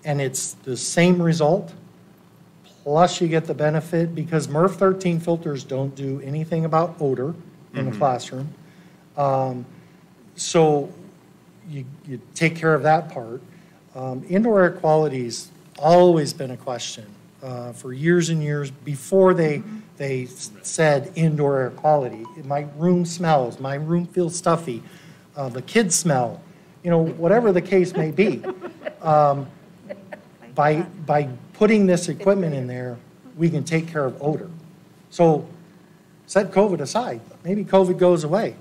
and it's the same result, plus you get the benefit, because MERV 13 filters don't do anything about odor in the classroom. So you take care of that part. Indoor air quality's always been a question for years and years before they said indoor air quality. My room smells, my room feels stuffy, the kids smell, whatever the case may be. By putting this equipment in there, we can take care of odor. So set COVID aside, maybe COVID goes away.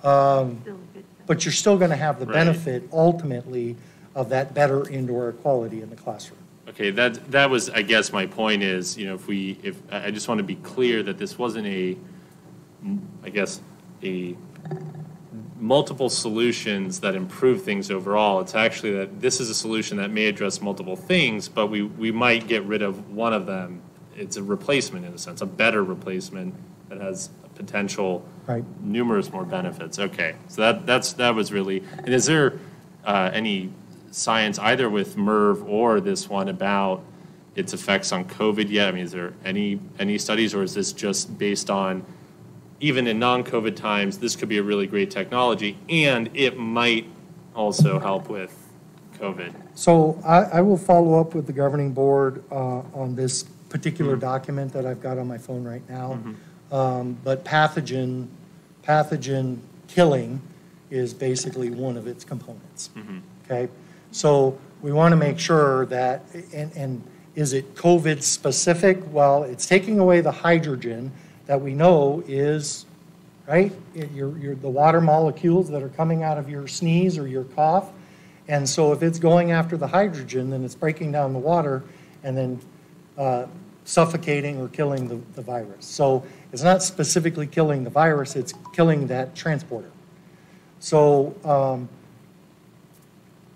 But you're still going to have the benefit ultimately of that better indoor air quality in the classroom. Okay, that was, I guess, my point is, if I just want to be clear that this wasn't a multiple solutions that improve things overall. It's actually that this is a solution that may address multiple things, but we might get rid of one of them. It's a replacement, in a sense, a better replacement that has potential numerous more benefits. Okay, so that was really. And is there any science either with MERV or this one about its effects on COVID yet? Is there any studies, or is this just based on, even in non-COVID times, this could be a really great technology, and it might also help with COVID? So I will follow up with the governing board on this particular document that I've got on my phone right now. But pathogen killing is basically one of its components. Okay, so we want to make sure that, and is it COVID specific? Well, it's taking away the hydrogen that we know is, right, the water molecules that are coming out of your sneeze or your cough. And so if it's going after the hydrogen, then it's breaking down the water and then suffocating or killing the virus. So it's not specifically killing the virus, it's killing that transporter. So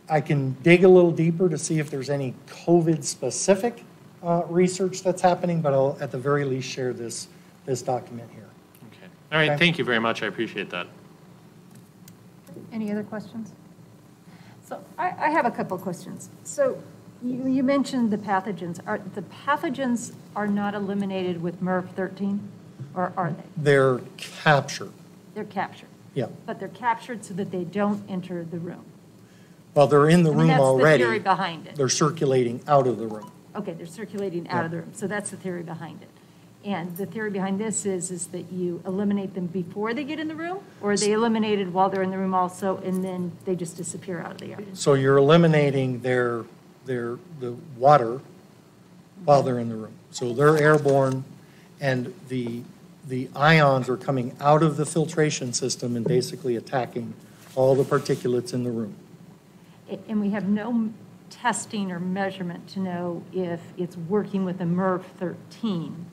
I can dig a little deeper to see if there's any COVID-specific research that's happening, but I'll at the very least share this document here. Okay. All right, Okay. thank you very much. I appreciate that. Any other questions? So I have a couple of questions. So you mentioned the pathogens. The pathogens are not eliminated with MERV 13, or are they? They're captured. They're captured. Yeah. But they're captured so that they don't enter the room. Well, they're in the room already. That's the theory behind it. They're circulating out of the room. Okay, they're circulating out of the room. So that's the theory behind it. And the theory behind this is that you eliminate them before they get in the room, or are they eliminated while they're in the room also, and then they just disappear out of the area? So you're eliminating the water while they're in the room. So they're airborne, and the ions are coming out of the filtration system and basically attacking all the particulates in the room. And we have no testing or measurement to know if it's working with a MERV 13,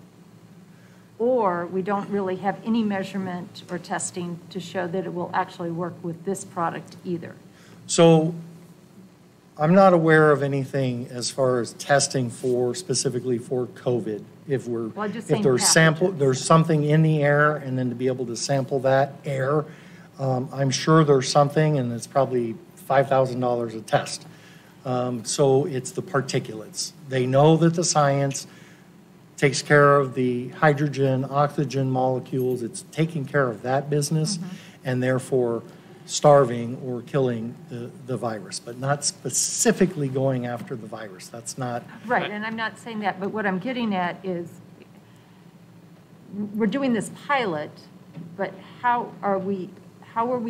or we don't really have any measurement or testing to show that it will actually work with this product either. So I'm not aware of anything as far as testing specifically for COVID. If there's something in the air, and then to be able to sample that air, I'm sure there's something, and it's probably $5,000 a test. So it's the particulates. They know that the science takes care of the hydrogen, oxygen molecules. It's taking care of that business, and therefore starving or killing the virus, but not specifically going after the virus. That's not. Right, and I'm not saying that, but what I'm getting at is we're doing this pilot, but how are we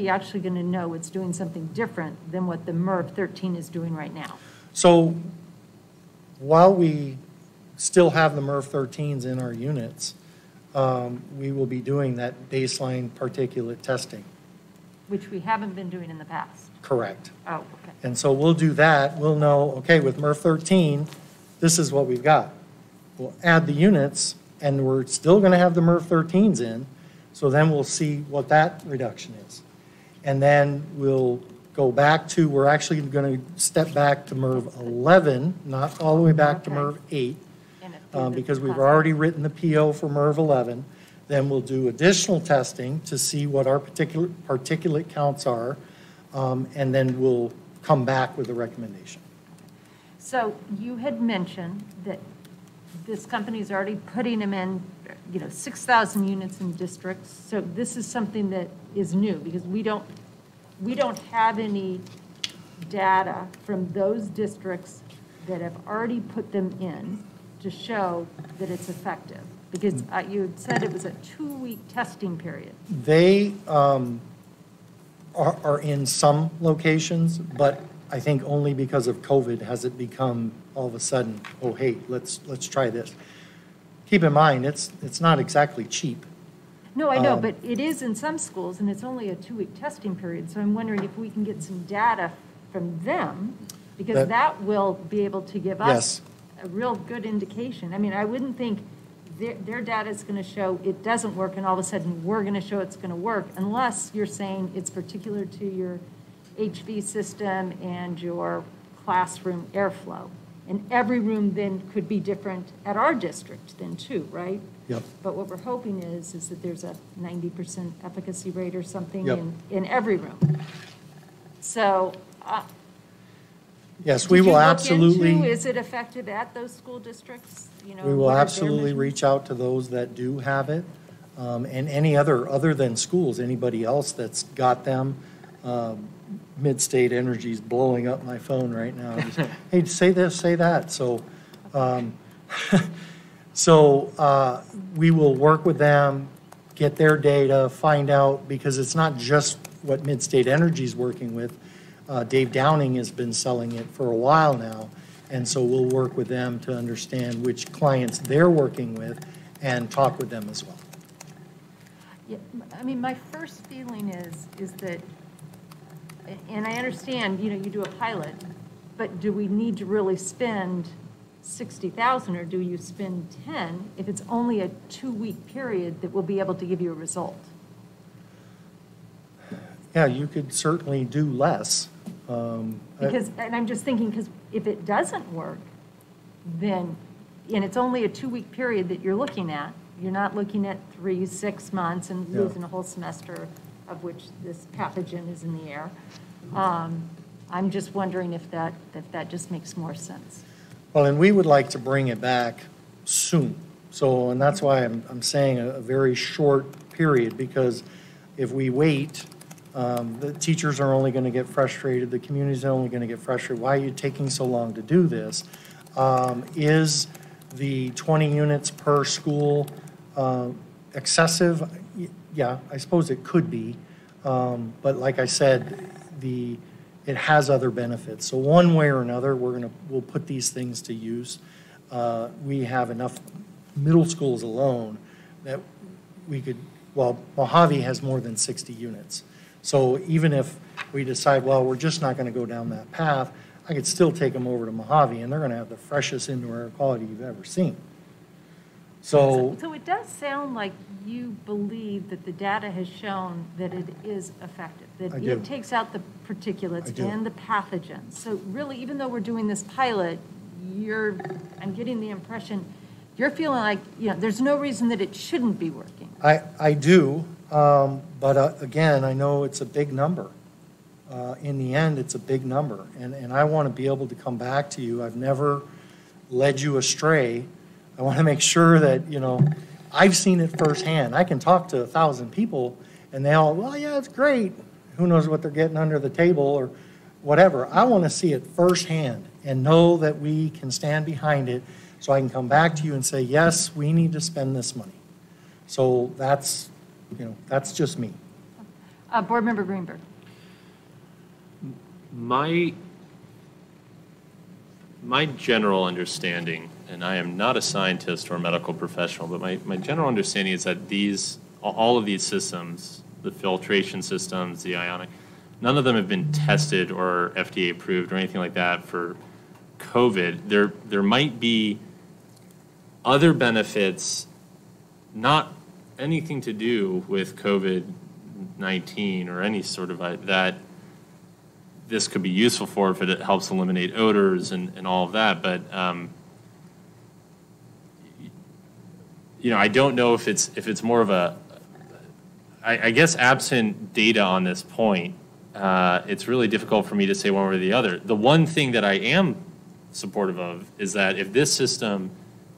actually going to know it's doing something different than what the MERV 13 is doing right now? So while we still have the MERV 13s in our units, we will be doing that baseline particulate testing. Which we haven't been doing in the past. Correct. Oh, okay. And so we'll do that. We'll know, okay, with MERV 13, this is what we've got. We'll add the units, and we're still going to have the MERV 13s in, so then we'll see what that reduction is. And then we'll go back to, we're actually going to step back to MERV 11, not all the way back to MERV 8, because we've already written the PO for MERV 11. Then we'll do additional testing to see what our particulate counts are, and then we'll come back with a recommendation. So you had mentioned that this company is already putting them in, 6,000 units in districts. So this is something that is new, because we don't have any data from those districts that have already put them in to show that it's effective. Because you had said it was a 2-week testing period. They are in some locations, but I think only because of COVID has it become all of a sudden, oh, hey, let's try this. Keep in mind, it's not exactly cheap. No, I know, but it is in some schools, and it's only a 2-week testing period. So I'm wondering if we can get some data from them, because that will be able to give us a real good indication. I mean, I wouldn't think their data is going to show it doesn't work, and all of a sudden we're going to show it's going to work, unless you're saying it's particular to your HV system and your classroom airflow. And every room then could be different at our district then too, right? Yep. But what we're hoping is that there's a 90% efficacy rate or something Yep. in every room. So. Yes, we will absolutely. Is it effective at those school districts? We will absolutely reach out to those that do have it, and any other than schools, anybody else that's got them. Mid-State Energy's blowing up my phone right now. Just, hey, say this, say that. So, we will work with them, get their data, find out, because it's not just what Mid-State Energy's working with. Dave Downing has been selling it for a while now, and so we'll work with them to understand which clients they're working with and talk with them as well. Yeah, I mean, my first feeling is that, and I understand, you do a pilot, but do we need to really spend 60,000, or do you spend 10 if it's only a 2-week period that will be able to give you a result? Yeah, you could certainly do less. And I'm just thinking, because if it doesn't work, then and it's only a 2-week period that you're looking at. You're not looking at 3-6 months and Yeah. losing a whole semester of which this pathogen is in the air. I'm just wondering if that just makes more sense. Well, and we would like to bring it back soon. So, and that's why I'm saying a very short period, because if we wait, the teachers are only going to get frustrated, the community's only going to get frustrated. Why are you taking so long to do this? Is the 20 units per school excessive? Yeah, I suppose it could be. But like I said, it has other benefits. So one way or another, we'll put these things to use. We have enough middle schools alone that we could, well, Mojave has more than 60 units. So even if we decide, well, we're just not going to go down that path, I could still take them over to Mojave, and they're going to have the freshest indoor air quality you've ever seen. So it does sound like you believe that the data has shown that it is effective, that I do. it takes out the I particulates do. and the pathogens. So really, even though we're doing this pilot, I'm getting the impression you're feeling like, there's no reason that it shouldn't be working. I do, but again, I know it's a big number. In the end, it's a big number, and I want to be able to come back to you. I've never led you astray. I want to make sure that, I've seen it firsthand. I can talk to 1,000 people, and they all, well, yeah, it's great. Who knows what they're getting under the table or whatever. I want to see it firsthand and know that we can stand behind it, so I can come back to you and say, yes, we need to spend this money. So that's just me. Board Member Greenberg. My general understanding, and I am not a scientist or a medical professional, but my general understanding is that all of these systems, the filtration systems, the ionic, none of them have been tested or FDA approved or anything like that for COVID. There might be other benefits, not anything to do with COVID-19 or any sort of that this could be useful for if it helps eliminate odors and all of that. But I don't know if it's more of a. I guess absent data on this point, it's really difficult for me to say one way or the other. The one thing that I am supportive of is that if this system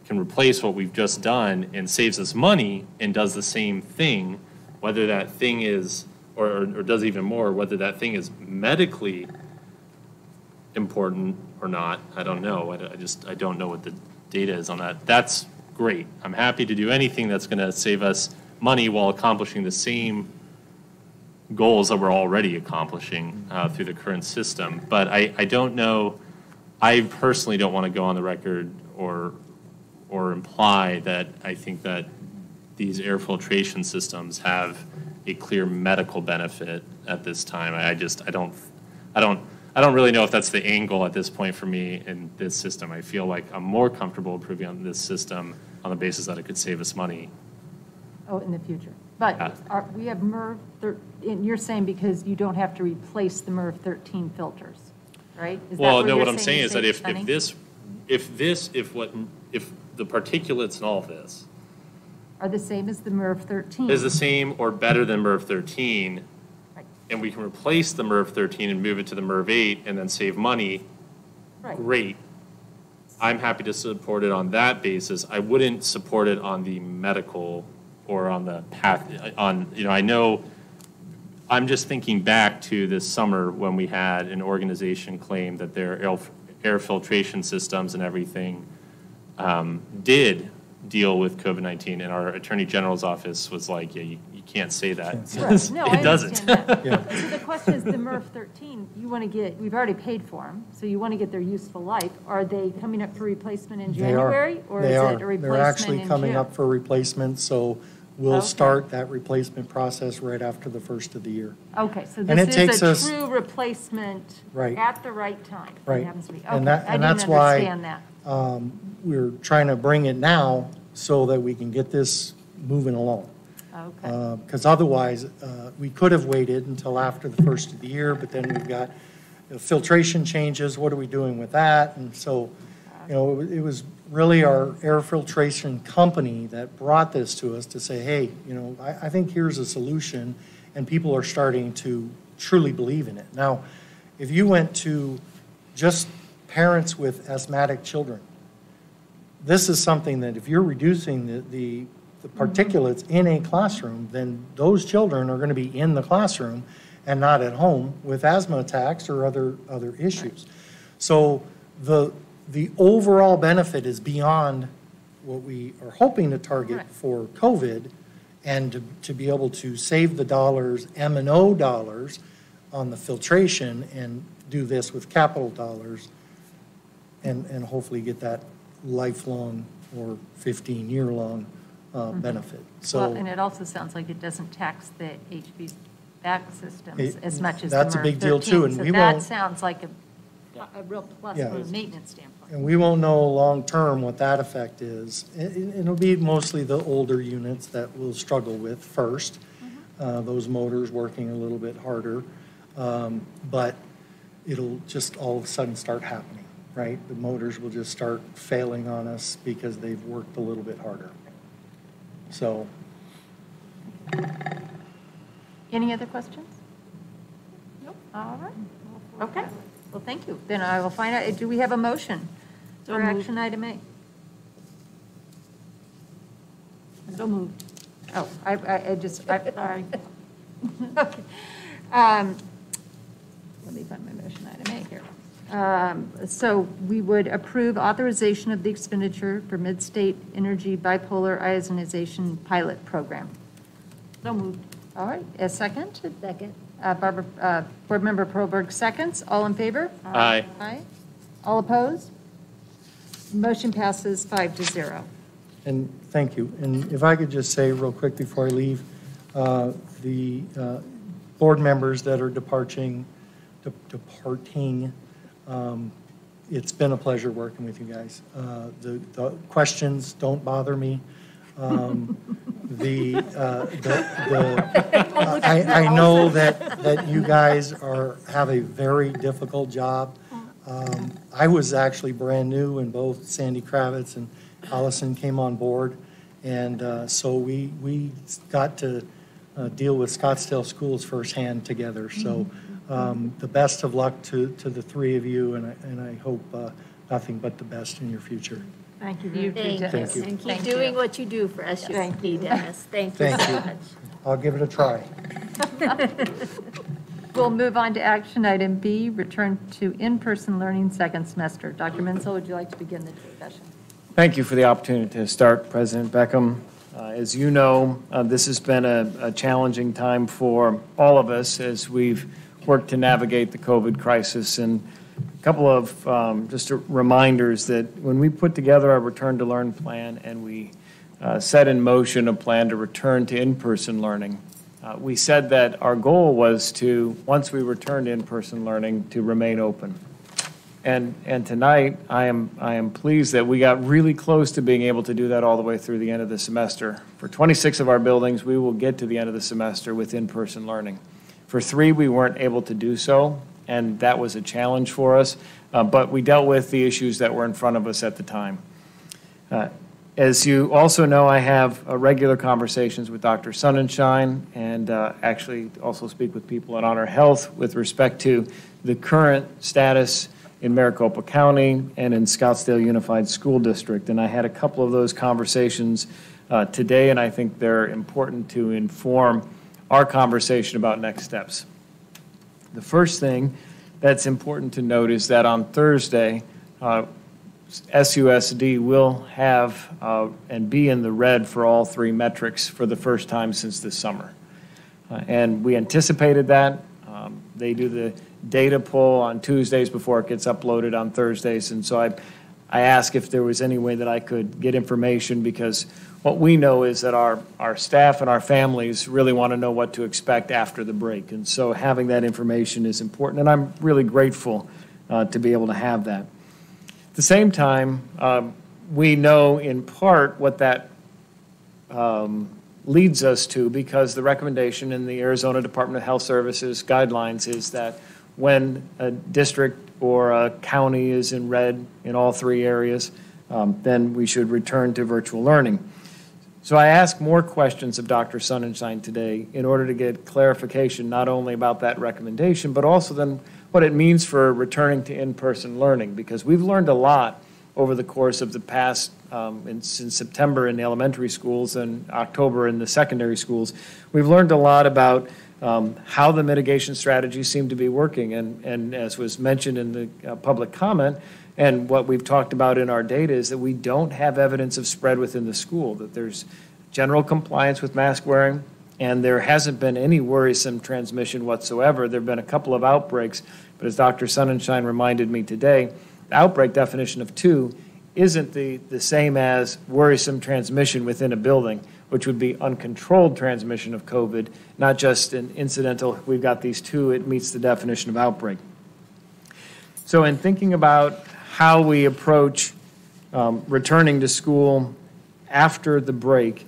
can replace what we've just done and saves us money and does the same thing, whether that thing is, or does even more, whether that thing is medically important or not, I don't know. I don't know what the data is on that. That's great. I'm happy to do anything that's going to save us money while accomplishing the same goals that we're already accomplishing through the current system. But I don't know, I personally don't want to go on the record or imply that I think that these air filtration systems have a clear medical benefit at this time. I don't really know if that's the angle at this point for me in this system. I feel like I'm more comfortable improving on this system on the basis that it could save us money. Oh, in the future. But we have MERV, and you're saying because you don't have to replace the MERV 13 filters, right? Well, no, what I'm saying is that if the particulates in all of this are the same as the MERV 13. Is the same or better than MERV 13, right, and we can replace the MERV 13 and move it to the MERV 8 and then save money, right, great. I'm happy to support it on that basis. I wouldn't support it on the medical or on the path. I know, I'm just thinking back to this summer when we had an organization claim that their air filtration systems and everything did deal with COVID-19, and our Attorney General's office was like, yeah, you can't say that. Right. No, it doesn't. Yeah. So the question is, the MERV 13, you want to get, we've already paid for them, so you want to get their useful life. Are they coming up for replacement in January? Or is it a replacement They're actually in coming June? up for replacement, so we'll Okay. start that replacement process right after the first of the year. Okay, so And it this takes is a us- true replacement Right. at the right time. It Right. happens to be. And Okay, I that's didn't why understand that. we're trying to bring it now so that we can get this moving along. Okay. Because otherwise, we could have waited until after the first of the year, but then we've got filtration changes, what are we doing with that? And so, it was really our air filtration company that brought this to us to say, hey, I think here's a solution, and people are starting to truly believe in it. Now, if you went to just parents with asthmatic children, this is something that if you're reducing the particulates in a classroom, then those children are going to be in the classroom and not at home with asthma attacks or other issues. So the overall benefit is beyond what we are hoping to target for COVID, and to be able to save the dollars, M&O dollars, on the filtration and do this with capital dollars and hopefully get that lifelong or 15-year-long benefit. So, Well, and it also sounds like it doesn't tax the HVAC systems as much as that's the a big deal, too, and so we that won't- sounds like a real plus Yeah. from a maintenance standpoint. and we won't know long-term what that effect is. It'll be mostly the older units that we'll struggle with first, those motors working a little bit harder, but it'll just all of a sudden start happening, right? The motors will just start failing on us because they've worked a little bit harder. So. Any other questions? Nope. All right. Okay. Well, thank you. Then I will find out, do we have a motion for action item A? So moved. Oh, I just, okay. Let me find my motion item A here. So we would approve authorization of the expenditure for Mid-State Energy Bipolar Ionization Pilot Program. So moved. All right, a second? Second. Board Member Proberg seconds. All in favor? Aye. Aye. All opposed? Motion passes 5-0. And thank you. And if I could just say real quick before I leave, the board members that are departing, it's been a pleasure working with you guys. The questions don't bother me. I know that you guys have a very difficult job. I was actually brand new when both Sandy Kravitz and Allison came on board, and so we got to deal with Scottsdale schools firsthand together. So the best of luck to the three of you, and I hope nothing but the best in your future. Thank you. Thank you. Thank you. And keep Thank doing you. what you do for SUSD, Dennis. Thank you Thank so you. much. I'll give it a try. We'll move on to action item B, return to in-person learning second semester. Dr. Menzel, would you like to begin the discussion? Thank you for the opportunity to start, President Beckham. As you know, this has been a challenging time for all of us as we've worked to navigate the COVID crisis. And a couple of just reminders that when we put together our Return to Learn plan and we set in motion a plan to return to in-person learning, we said that our goal was to, once we returned to in-person learning, to remain open. And tonight, I am pleased that we got really close to being able to do that all the way through the end of the semester. For 26 of our buildings, we will get to the end of the semester with in-person learning. For 3, we weren't able to do so, and that was a challenge for us, but we dealt with the issues that were in front of us at the time. As you also know, I have regular conversations with Dr. Sonnenschein and actually also speak with people at Honor Health with respect to the current status in Maricopa County and in Scottsdale Unified School District. And I had a couple of those conversations today, and I think they're important to inform our conversation about next steps. The first thing that's important to note is that on Thursday, SUSD will have and be in the red for all 3 metrics for the first time since this summer. And we anticipated that. They do the data pull on Tuesdays before it gets uploaded on Thursdays. And so I asked if there was any way that I could get information, because what we know is that our staff and our families really want to know what to expect after the break. And so having that information is important, and I'm really grateful to be able to have that. At the same time, we know in part what that leads us to, because the recommendation in the Arizona Department of Health Services guidelines is that when a district or a county is in red in all 3 areas, then we should return to virtual learning. So I asked more questions of Dr. Sonnenschein today in order to get clarification not only about that recommendation, but also then what it means for returning to in-person learning, because we've learned a lot over the course of the past, since September in the elementary schools and October in the secondary schools. We've learned a lot about how the mitigation strategies seem to be working, and as was mentioned in the public comment, and what we've talked about in our data is that we don't have evidence of spread within the school, that there's general compliance with mask wearing, and there hasn't been any worrisome transmission whatsoever. There have been a couple of outbreaks, but as Dr. Sonnenschein reminded me today, the outbreak definition of 2 isn't the same as worrisome transmission within a building, which would be uncontrolled transmission of COVID, not just an incidental, we've got these 2, it meets the definition of outbreak. So in thinking about how we approach returning to school after the break,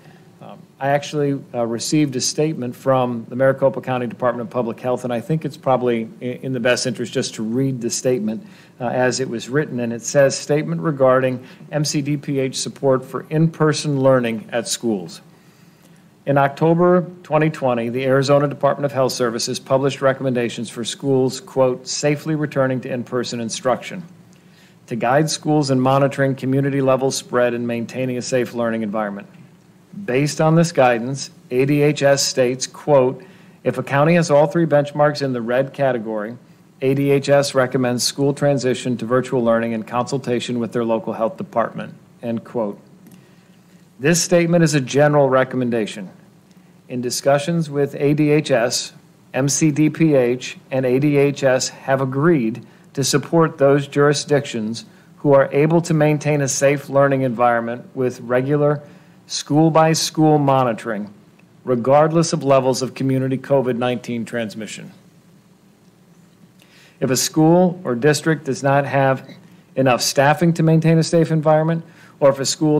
I actually received a statement from the Maricopa County Department of Public Health, and I think it's probably in the best interest just to read the statement as it was written. And it says, statement regarding MCDPH support for in-person learning at schools. In October 2020, the Arizona Department of Health Services published recommendations for schools, quote, safely returning to in-person instruction, to guide schools in monitoring community-level spread and maintaining a safe learning environment. Based on this guidance, ADHS states, quote, if a county has all 3 benchmarks in the red category, ADHS recommends school transition to virtual learning in consultation with their local health department, end quote. This statement is a general recommendation. In discussions with ADHS, MCDPH, and ADHS have agreed to support those jurisdictions who are able to maintain a safe learning environment with regular school-by-school monitoring, regardless of levels of community COVID-19 transmission. If a school or district does not have enough staffing to maintain a safe environment, or if a school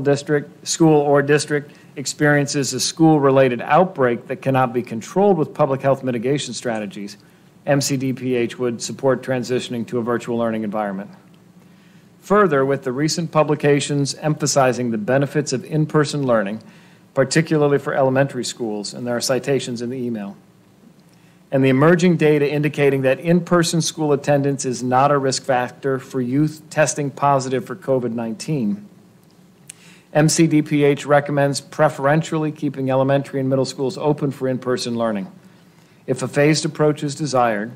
or district experiences a school-related outbreak that cannot be controlled with public health mitigation strategies, MCDPH would support transitioning to a virtual learning environment. Further, with the recent publications emphasizing the benefits of in-person learning, particularly for elementary schools, and there are citations in the email, and the emerging data indicating that in-person school attendance is not a risk factor for youth testing positive for COVID-19, MCDPH recommends preferentially keeping elementary and middle schools open for in-person learning. If a phased approach is desired,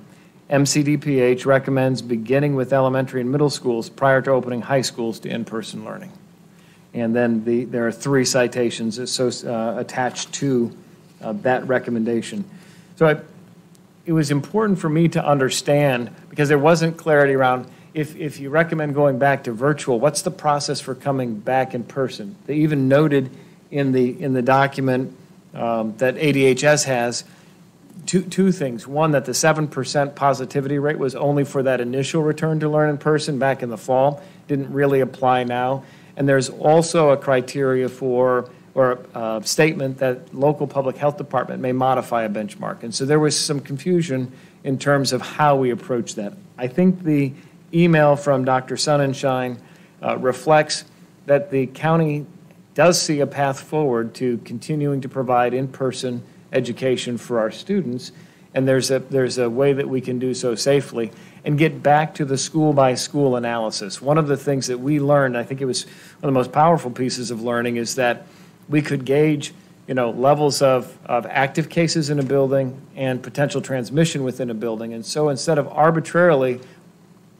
MCDPH recommends beginning with elementary and middle schools prior to opening high schools to in-person learning. And then there are 3 citations attached to that recommendation. So it was important for me to understand, because there wasn't clarity around if you recommend going back to virtual, what's the process for coming back in person? They even noted in the document that ADHS has two things. One, that the 7% positivity rate was only for that initial return to learn in person back in the fall, didn't really apply now. And there's also a criteria for, or a statement that local public health department may modify a benchmark. And so there was some confusion in terms of how we approach that. I think the email from Dr. Sonnenschein reflects that the county does see a path forward to continuing to provide in-person education for our students, and there's a way that we can do so safely and get back to the school-by-school analysis. One of the things that we learned, I think it was one of the most powerful pieces of learning, is that we could gauge levels of active cases in a building and potential transmission within a building. And so instead of arbitrarily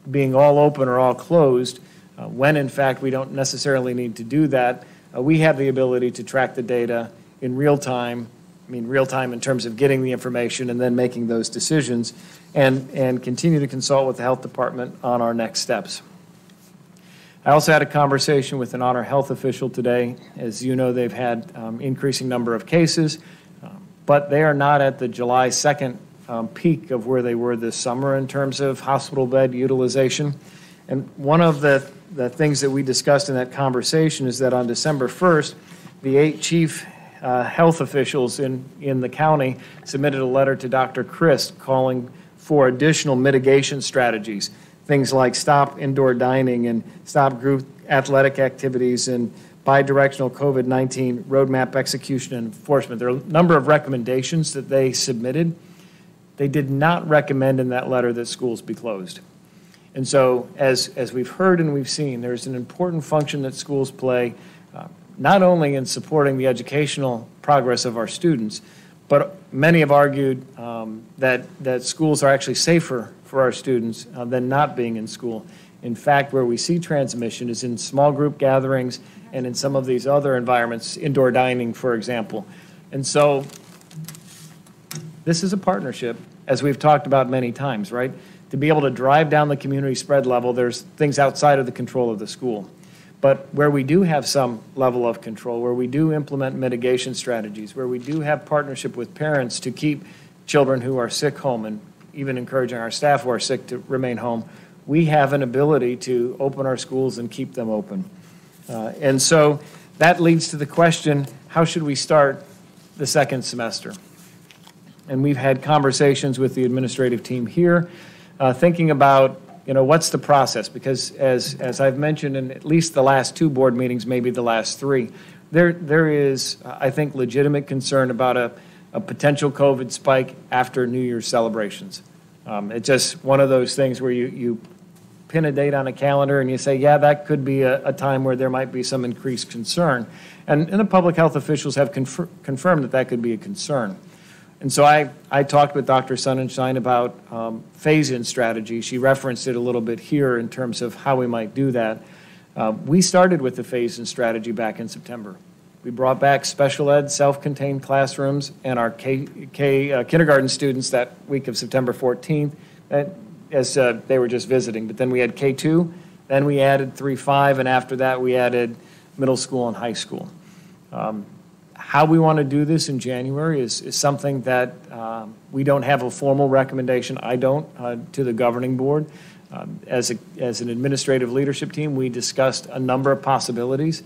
being all open or all closed, when in fact we don't necessarily need to do that, we have the ability to track the data in real time. I mean, real time in terms of getting the information and then making those decisions, and continue to consult with the health department on our next steps. I also had a conversation with an Honor Health official today. As you know, they've had increasing number of cases, but they are not at the July 2nd peak of where they were this summer in terms of hospital bed utilization. And one of the things that we discussed in that conversation is that on December 1st, the 8 chief health officials in the county submitted a letter to Dr. Christ calling for additional mitigation strategies, things like stop indoor dining and stop group athletic activities and bi-directional COVID-19 roadmap execution and enforcement. There are a number of recommendations that they submitted. They did not recommend in that letter that schools be closed. And so, as we've heard and we've seen, there's an important function that schools play, not only in supporting the educational progress of our students, but many have argued that schools are actually safer for our students than not being in school. In fact, where we see transmission is in small group gatherings and in some of these other environments, indoor dining, for example. And so this is a partnership, as we've talked about many times, right? To be able to drive down the community spread level, there's things outside of the control of the school. But where we do have some level of control, where we do implement mitigation strategies, where we do have partnership with parents to keep children who are sick home and even encouraging our staff who are sick to remain home, we have an ability to open our schools and keep them open. And so that leads to the question, how should we start the second semester? And we've had conversations with the administrative team here, thinking about, what's the process? Because as I've mentioned in at least the last 2 board meetings, maybe the last 3, there is, I think, legitimate concern about a potential COVID spike after New Year's celebrations. It's just one of those things where you pin a date on a calendar and you say, yeah, that could be a time where there might be some increased concern. And the public health officials have confirmed that could be a concern. And so I talked with Dr. Sonnenschein about phase-in strategy. She referenced it a little bit here in terms of how we might do that. We started with the phase-in strategy back in September. We brought back special ed, self-contained classrooms, and our kindergarten students that week of September 14th, as they were just visiting. But then we had K2, then we added 3-5, and after that we added middle school and high school. How we want to do this in January is something that we don't have a formal recommendation. I don't, to the governing board. As an administrative leadership team, we discussed a number of possibilities,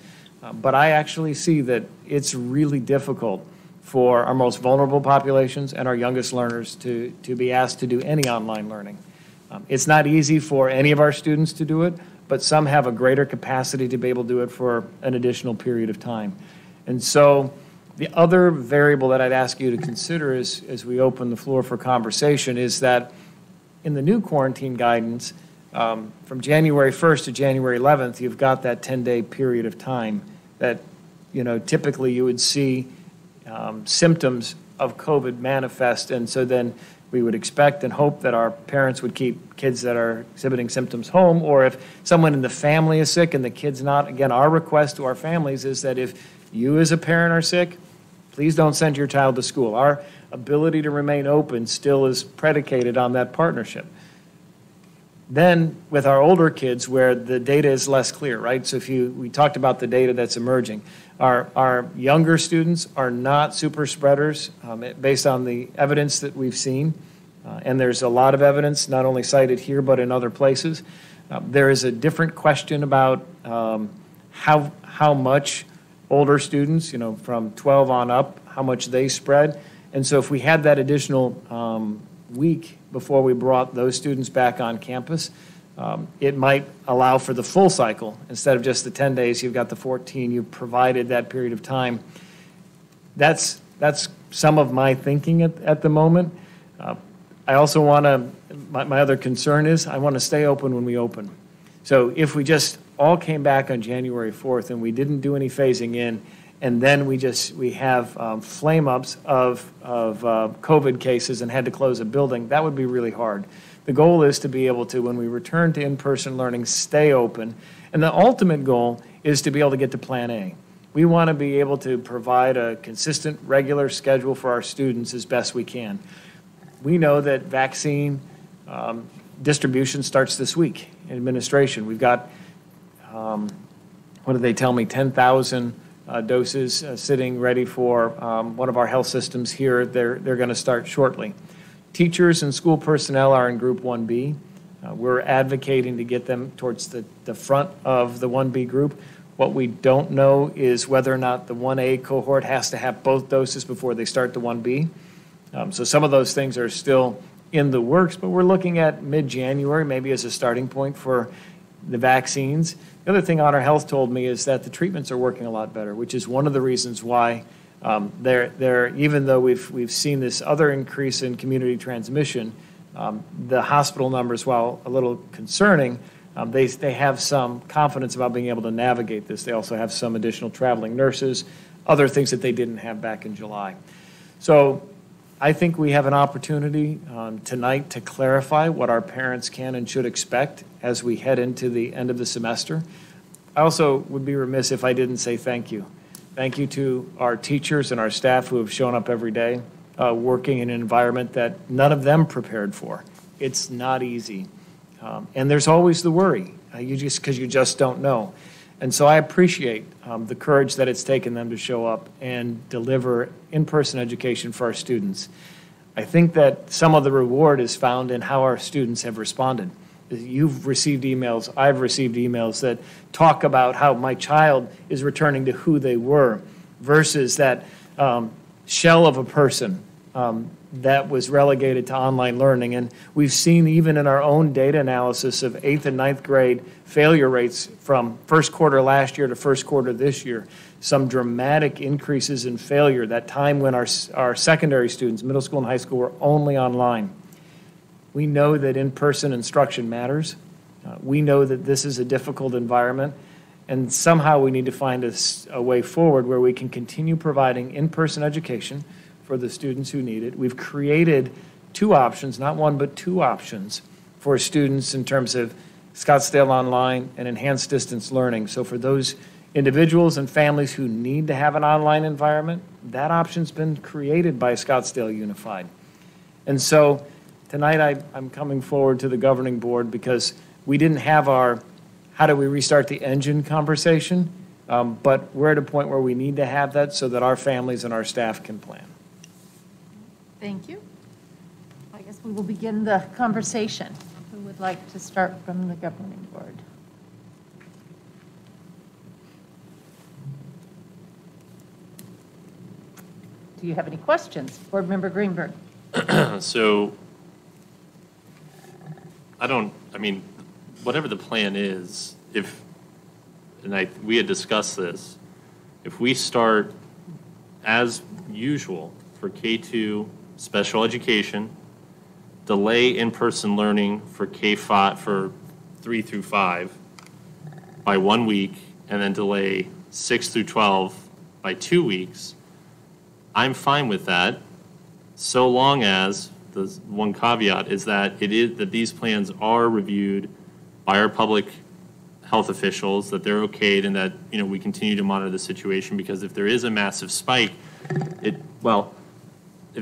but I actually see that it's really difficult for our most vulnerable populations and our youngest learners to be asked to do any online learning. It's not easy for any of our students to do it, but some have a greater capacity to be able to do it for an additional period of time. And so the other variable that I'd ask you to consider as we open the floor for conversation is that in the new quarantine guidance, from January 1st to January 11th, you've got that 10-day period of time that, typically you would see symptoms of COVID manifest. And so then we would expect and hope that our parents would keep kids that are exhibiting symptoms home, or if someone in the family is sick and the kid's not, again, our request to our families is that if you as a parent are sick, please don't send your child to school. Our ability to remain open still is predicated on that partnership. Then with our older kids where the data is less clear, right? So we talked about the data that's emerging. Our younger students are not super spreaders based on the evidence that we've seen. And there's a lot of evidence, not only cited here, but in other places. There is a different question about how much older students, from 12 on up, how much they spread. And so if we had that additional week before we brought those students back on campus, it might allow for the full cycle. Instead of just the 10 days, you've got the 14, you've provided that period of time. That's some of my thinking at the moment. I also want to, my other concern is I want to stay open when we open. So if we just all came back on January 4th and we didn't do any phasing in, and then we have flame-ups of COVID cases and had to close a building, that would be really hard. The goal is to be able to, when we return to in-person learning, stay open. And the ultimate goal is to be able to get to Plan A. We want to be able to provide a consistent, regular schedule for our students as best we can. We know that vaccine distribution starts this week in administration. We've got, what did they tell me, 10,000 doses sitting ready for one of our health systems here. They're going to start shortly. Teachers and school personnel are in Group 1B. We're advocating to get them towards the front of the 1B group. What we don't know is whether or not the 1A cohort has to have both doses before they start the 1B. So some of those things are still in the works, but we're looking at mid-January maybe as a starting point for the vaccines. The other thing Honor Health told me is that the treatments are working a lot better, which is one of the reasons why even though we've seen this other increase in community transmission, the hospital numbers, while a little concerning, they have some confidence about being able to navigate this. They also have some additional traveling nurses, other things that they didn't have back in July. So I think we have an opportunity tonight to clarify what our parents can and should expect as we head into the end of the semester. I also would be remiss if I didn't say thank you. Thank you to our teachers and our staff who have shown up every day, working in an environment that none of them prepared for. It's not easy. And there's always the worry, because you just don't know. And so I appreciate the courage that it's taken them to show up and deliver in-person education for our students. I think that some of the reward is found in how our students have responded. You've received emails, I've received emails that talk about how my child is returning to who they were versus that shell of a person that was relegated to online learning. And we've seen even in our own data analysis of 8th and 9th grade failure rates from first quarter last year to first quarter this year, some dramatic increases in failure, that time when our secondary students, middle school and high school, were only online. We know that in-person instruction matters. We know that this is a difficult environment, and somehow we need to find a way forward where we can continue providing in-person education for the students who need it. We've created two options, not one, but two options for students in terms of Scottsdale Online and enhanced distance learning. So for those individuals and families who need to have an online environment, that option's been created by Scottsdale Unified. And so tonight I'm coming forward to the governing board because we didn't have our how do we restart the engine conversation, but we're at a point where we need to have that so that our families and our staff can plan. Thank you. I guess we will begin the conversation. Who would like to start from the governing board? Do you have any questions? Board Member Greenberg. So, whatever the plan is, we had discussed this, if we start as usual for K2 special education, delay in-person learning for K5 for 3 through 5 by 1 week, and then delay 6 through 12 by 2 weeks, I'm fine with that, so long as the one caveat is that that these plans are reviewed by our public health officials, that they're okayed, and that we continue to monitor the situation, because if there is a massive spike, if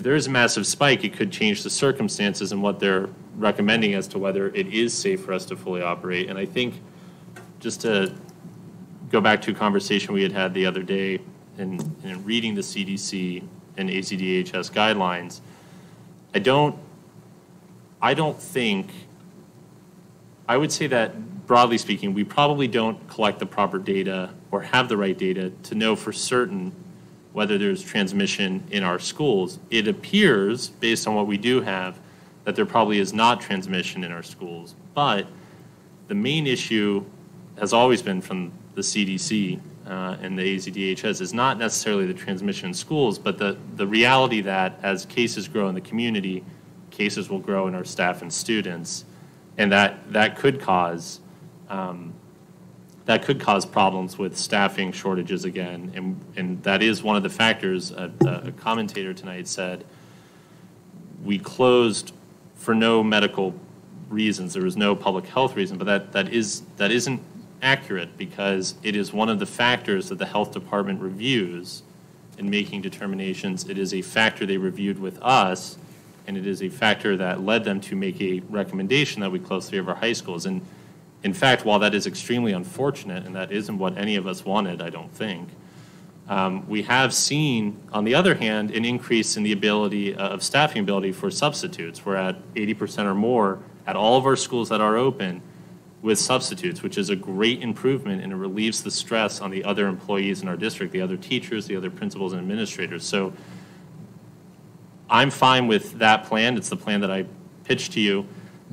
there is a massive spike, it could change the circumstances and what they're recommending as to whether it is safe for us to fully operate. And I think, just to go back to a conversation we had the other day in reading the CDC and ACDHS guidelines, I would say that, broadly speaking, we probably don't collect the proper data or have the right data to know for certain whether there's transmission in our schools. It appears, based on what we do have, that there probably is not transmission in our schools. But the main issue has always been from the CDC and the ACDHS is not necessarily the transmission in schools, but the reality that as cases grow in the community, cases will grow in our staff and students, and that could cause problems with staffing shortages again, and that is one of the factors. A commentator tonight said we closed for no medical reasons. There was no public health reason, but that isn't accurate, because it is one of the factors that the health department reviews in making determinations. It is a factor they reviewed with us, and it is a factor that led them to make a recommendation that we close 3 of our high schools. And in fact, while that is extremely unfortunate, and that isn't what any of us wanted, I don't think, we have seen, on the other hand, an increase in the ability of staffing ability for substitutes. We're at 80% or more at all of our schools that are open with substitutes, which is a great improvement, and it relieves the stress on the other employees in our district, the other teachers, the other principals and administrators. So I'm fine with that plan. It's the plan that I pitch to you,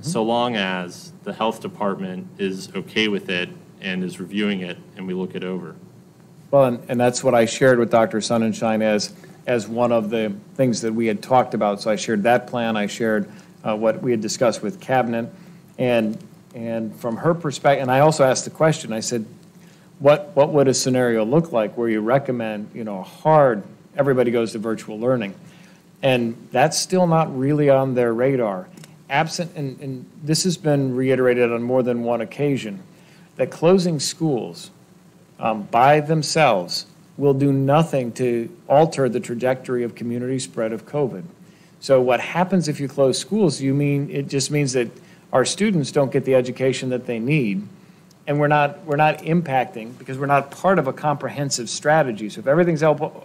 so long as the health department is okay with it and is reviewing it and we look it over. Well, and that's what I shared with Dr. Sonnenschein as one of the things that we had talked about. So I shared that plan. I shared what we had discussed with Cabinet. And from her perspective, and I also asked the question, I said, what would a scenario look like where you recommend, everybody goes to virtual learning? And that's still not really on their radar. Absent, and this has been reiterated on more than one occasion, that closing schools by themselves will do nothing to alter the trajectory of community spread of COVID. So what happens if you close schools, it just means that our students don't get the education that they need, and we're not impacting because we're not part of a comprehensive strategy. So if everything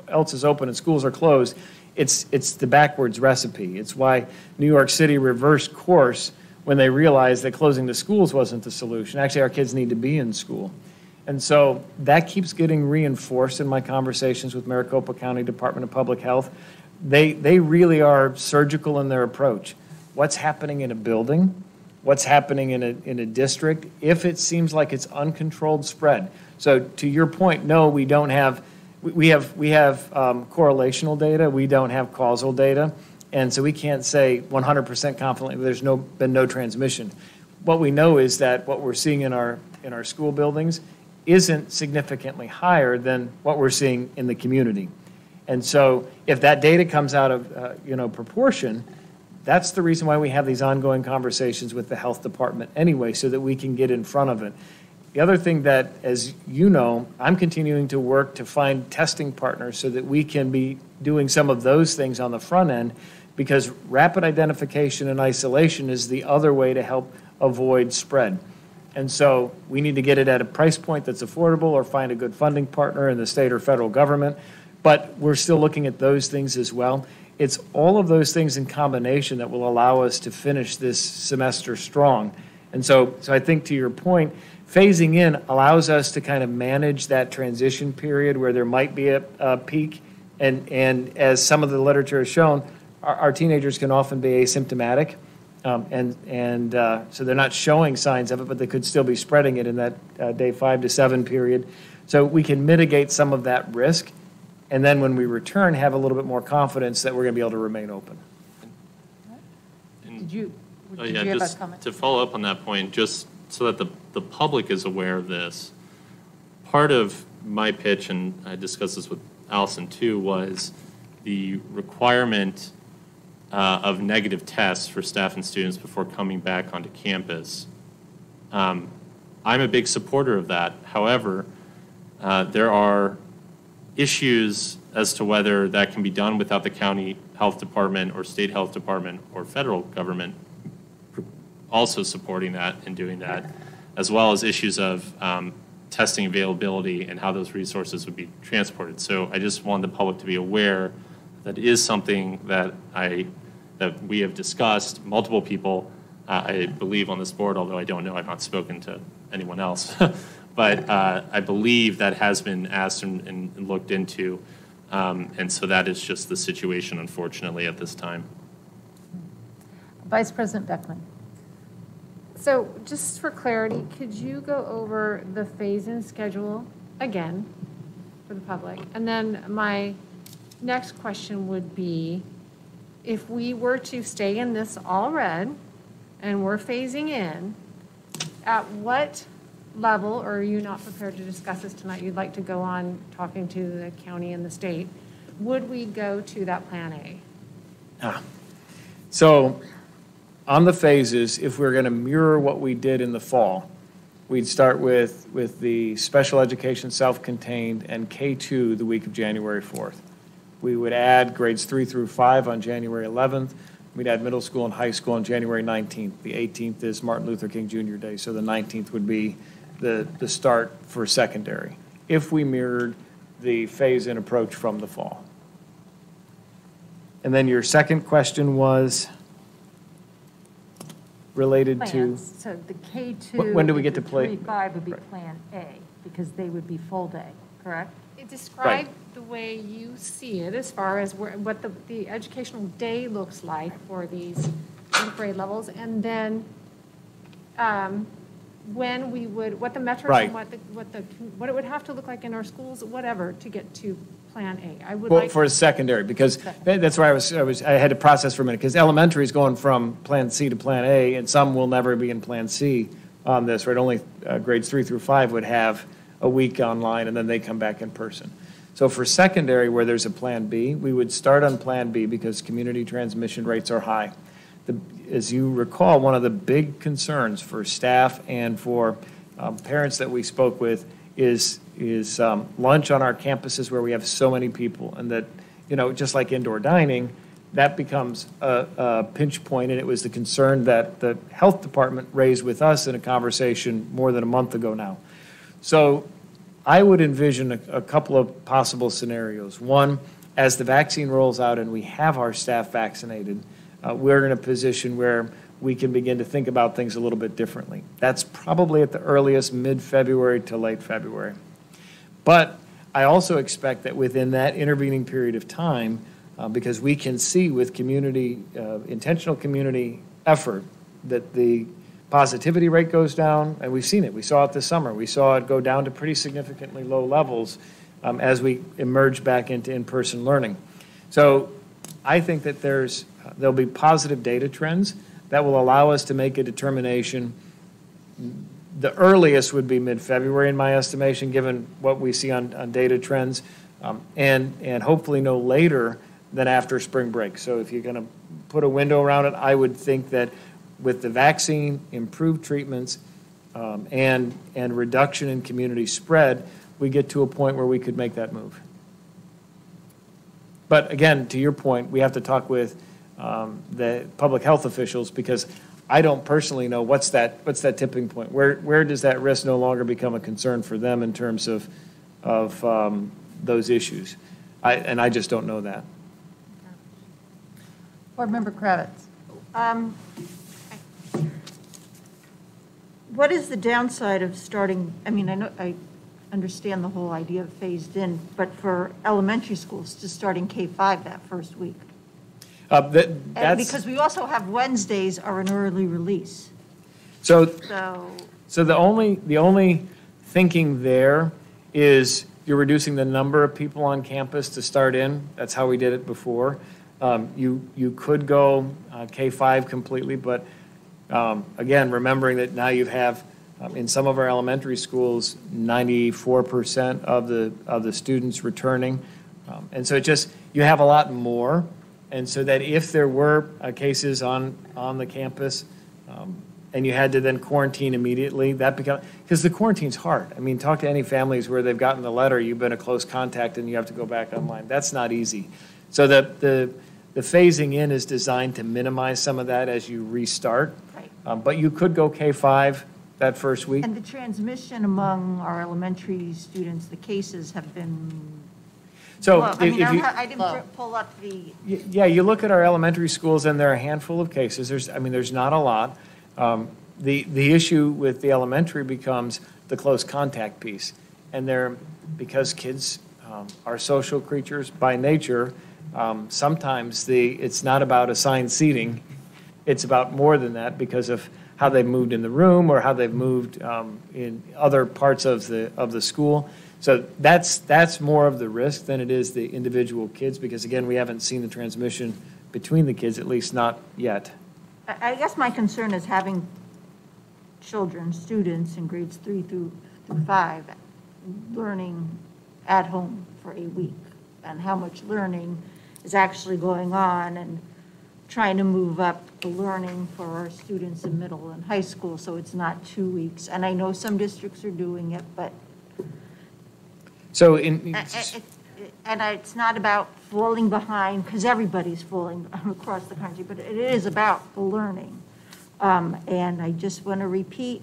else is open and schools are closed, it's the backwards recipe. It's why New York City reversed course when they realized that closing the schools wasn't the solution. Actually, our kids need to be in school. And so that keeps getting reinforced in my conversations with Maricopa County Department of Public Health. They really are surgical in their approach. What's happening in a building? What's happening in a district? If it seems like it's uncontrolled spread. So to your point, no, we don't have. We have correlational data. We don't have causal data, and so we can't say 100% confidently there's been no transmission. What we know is that what we're seeing in our school buildings isn't significantly higher than what we're seeing in the community. And so if that data comes out of proportion, that's the reason why we have these ongoing conversations with the health department anyway, so that we can get in front of it. The other thing that, as you know, I'm continuing to work to find testing partners so that we can be doing some of those things on the front end, because rapid identification and isolation is the other way to help avoid spread. And so we need to get it at a price point that's affordable or find a good funding partner in the state or federal government. But we're still looking at those things as well. It's all of those things in combination that will allow us to finish this semester strong. And so I think to your point, phasing in allows us to kind of manage that transition period where there might be a peak. And as some of the literature has shown, our teenagers can often be asymptomatic. So they're not showing signs of it, but they could still be spreading it in that day 5 to 7 period. So we can mitigate some of that risk. And then when we return, have a little bit more confidence that we're going to be able to remain open. Did you have just a comment? to follow up on that point, just so that the public is aware of this, part of my pitch, and I discussed this with Allison too, was the requirement of negative tests for staff and students before coming back onto campus. I'm a big supporter of that. However, there are issues as to whether that can be done without the county health department or state health department or federal government also supporting that and doing that, as well as issues of testing availability and how those resources would be transported. So I just want the public to be aware that is something that we have discussed, multiple people, I believe, on this board, although I don't know, I've not spoken to anyone else. But I believe that has been asked and looked into. And so that is just the situation, unfortunately, at this time. Vice President Beckman. So just for clarity, could you go over the phase-in schedule again for the public? And then my next question would be, if we were to stay in this all red and we're phasing in, at what level, or are you not prepared to discuss this tonight, you'd like to go on talking to the county and the state, would we go to that plan A? So on the phases, if we're going to mirror what we did in the fall, we'd start with the special education self-contained and K2 the week of January 4th. We would add grades 3 through 5 on January 11th. We'd add middle school and high school on January 19th. The 18th is Martin Luther King Jr. Day, so the 19th would be the start for secondary, if we mirrored the phase-in approach from the fall. And then your second question was related to? So the K2. When do we get to play? 25 would be Plan A, because they would be full day, correct? Describe the way you see it as far as what the educational day looks like for these grade levels, and then when we would, what the metrics Right. and what it would have to look like in our schools, whatever, to get to Plan A. I would Well, like. for a secondary, because that's where I had to process for a minute, because elementary is going from Plan C to Plan A, and some will never be in Plan C on this, right? Only grades 3 through 5 would have a week online, and then they come back in person. So for secondary, where there's a Plan B, we would start on Plan B because community transmission rates are high. As you recall, one of the big concerns for staff and for parents that we spoke with is lunch on our campuses where we have so many people, and that, just like indoor dining, that becomes a pinch point, and it was the concern that the health department raised with us in a conversation more than a month ago now. So I would envision a couple of possible scenarios. One, as the vaccine rolls out and we have our staff vaccinated, we're in a position where we can begin to think about things a little bit differently. That's probably at the earliest mid-February to late February. But I also expect that within that intervening period of time, because we can see with intentional community effort, that the positivity rate goes down, and we've seen it. We saw it this summer. We saw it go down to pretty significantly low levels as we emerge back into in-person learning. So I think that there'll be positive data trends that will allow us to make a determination. The earliest would be mid-February in my estimation, given what we see on data trends, and hopefully no later than after spring break. So if you're going to put a window around it, I would think that with the vaccine, improved treatments, and reduction in community spread, we get to a point where we could make that move. But again, to your point, we have to talk with the public health officials, because I don't personally know what's that tipping point. Where does that risk no longer become a concern for them in terms of those issues? I just don't know that. Board Member Kravitz. What is the downside of starting, I understand the whole idea of phased in, but for elementary schools, just starting K-5 that first week? Because we also have Wednesdays are an early release. So the only thinking there is you're reducing the number of people on campus to start in. That's how we did it before. You could go K-5 completely, but again, remembering that now you have in some of our elementary schools 94% of the students returning, and so you have a lot more. And so that if there were cases on the campus and you had to then quarantine immediately, because the quarantine's hard. Talk to any families where they've gotten the letter, you've been a close contact and you have to go back online. That's not easy. So the phasing in is designed to minimize some of that as you restart. Right. But you could go K-5 that first week. And the transmission among our elementary students, the cases have been... So I didn't pull up the... Yeah, you look at our elementary schools, and there are a handful of cases. There's not a lot. The issue with the elementary becomes the close contact piece. And because kids are social creatures by nature, sometimes it's not about assigned seating. It's about more than that because of how they've moved in the room or how they've moved in other parts of the school. So that's more of the risk than it is the individual kids, because again, we haven't seen the transmission between the kids, at least not yet. I guess my concern is having students in grades 3 through 5 learning at home for a week, and how much learning is actually going on, and trying to move up the learning for our students in middle and high school so it's not 2 weeks. And I know some districts are doing it, but so it's not about falling behind, because everybody's falling across the country, but it is about the learning. And I just want to repeat,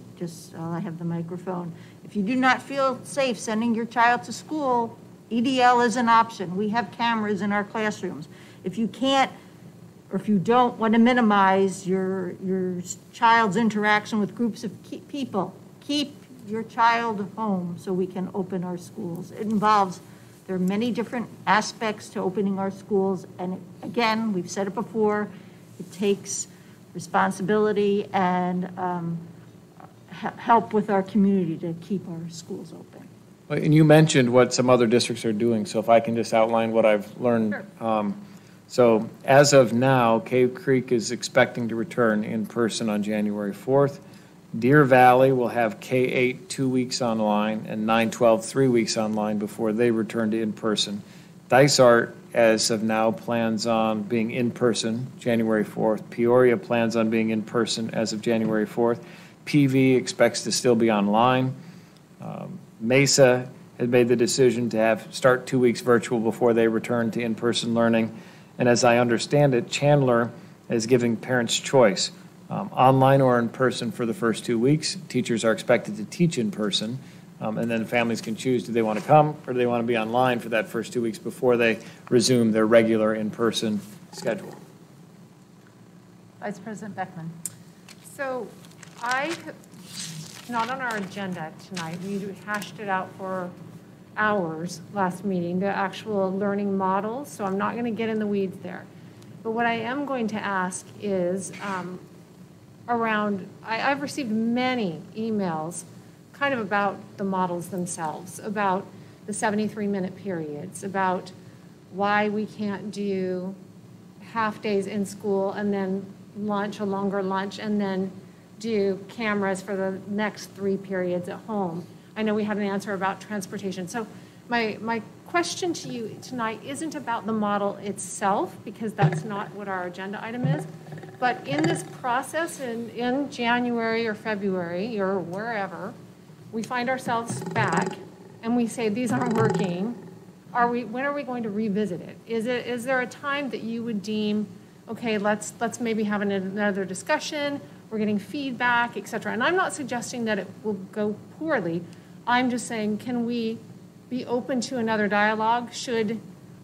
I have the microphone, if you do not feel safe sending your child to school, EDL is an option. We have cameras in our classrooms. If you can't, or if you don't want to minimize your child's interaction with groups of people, keep your child home so we can open our schools. There are many different aspects to opening our schools, and again, we've said it before, it takes responsibility and help with our community to keep our schools open. And you mentioned what some other districts are doing, so if I can just outline what I've learned. Sure. So as of now, Cave Creek is expecting to return in person on January 4th. Deer Valley will have K-8 2 weeks online and 9-12 3 weeks online before they return to in-person. Dysart, as of now, plans on being in-person January 4th. Peoria plans on being in-person as of January 4th. PV expects to still be online. Mesa has made the decision to start 2 weeks virtual before they return to in-person learning. And as I understand it, Chandler is giving parents choice, online or in person for the first 2 weeks. Teachers are expected to teach in person, and then families can choose, do they want to come or do they want to be online for that first 2 weeks before they resume their regular in-person schedule. Vice President Beckman. So not on our agenda tonight. We hashed it out for hours last meeting, the actual learning models, so I'm not going to get in the weeds there. But what I am going to ask is I've received many emails kind of about the models themselves, about the 73-minute periods, about why we can't do half days in school and then lunch, a longer lunch, and then do cameras for the next 3 periods at home. I know we had an answer about transportation. So my question to you tonight isn't about the model itself, because that's not what our agenda item is. But in this process, in January or February or wherever, we find ourselves back and we say, these aren't working. When are we going to revisit it? Is there a time that you would deem, okay, let's maybe have another discussion, we're getting feedback, et cetera. And I'm not suggesting that it will go poorly. I'm just saying, can we be open to another dialogue should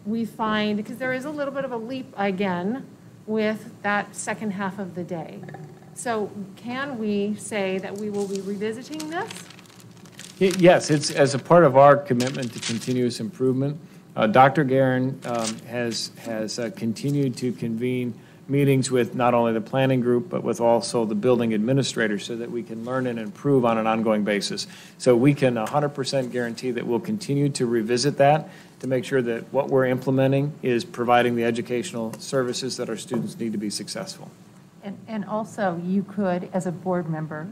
we find, because there is a little bit of a leap again with that second half of the day. So can we say that we will be revisiting this? Yes, it's as a part of our commitment to continuous improvement. Dr. Guerin has continued to convene meetings with not only the planning group, but with also the building administrators so that we can learn and improve on an ongoing basis. So we can 100% guarantee that we'll continue to revisit that to make sure that what we're implementing is providing the educational services that our students need to be successful. And also, you could, as a board member,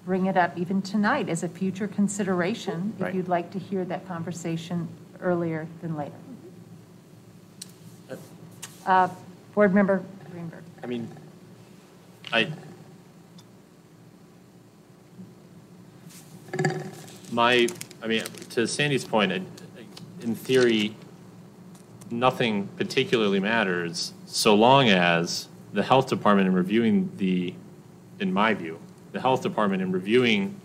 bring it up even tonight as a future consideration if you'd like to hear that conversation earlier than later. Board Member Greenberg. I mean, to Sandy's point, in theory, nothing particularly matters so long as the health department, in my view, the health department in reviewing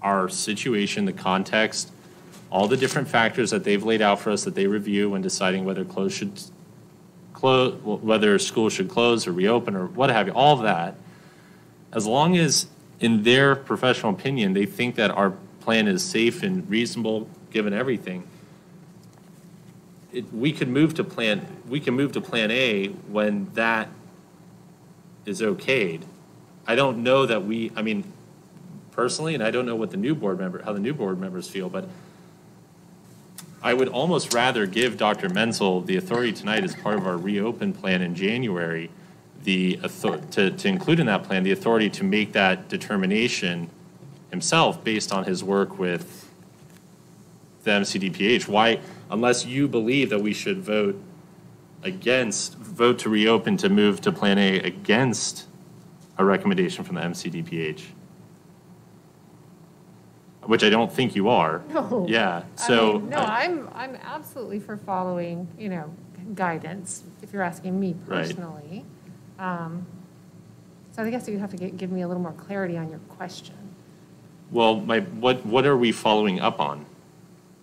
our situation, the context, all the different factors that they've laid out for us that they review when deciding whether whether schools should close or reopen or what have you, all of that, as long as in their professional opinion they think that our plan is safe and reasonable given everything, we can move to plan A when that is okayed. I don't know that personally, and I don't know what how the new board members feel, but I would almost rather give Dr. Menzel the authority tonight as part of our reopen plan in January, to include in that plan the authority to make that determination himself based on his work with the MCDPH. Why, unless you believe that we should vote to reopen to move to plan A against a recommendation from the MCDPH, which I don't think you are. No. Yeah. So I'm absolutely for following, guidance. If you're asking me personally, so I guess you'd have to give me a little more clarity on your question. Well, what are we following up on?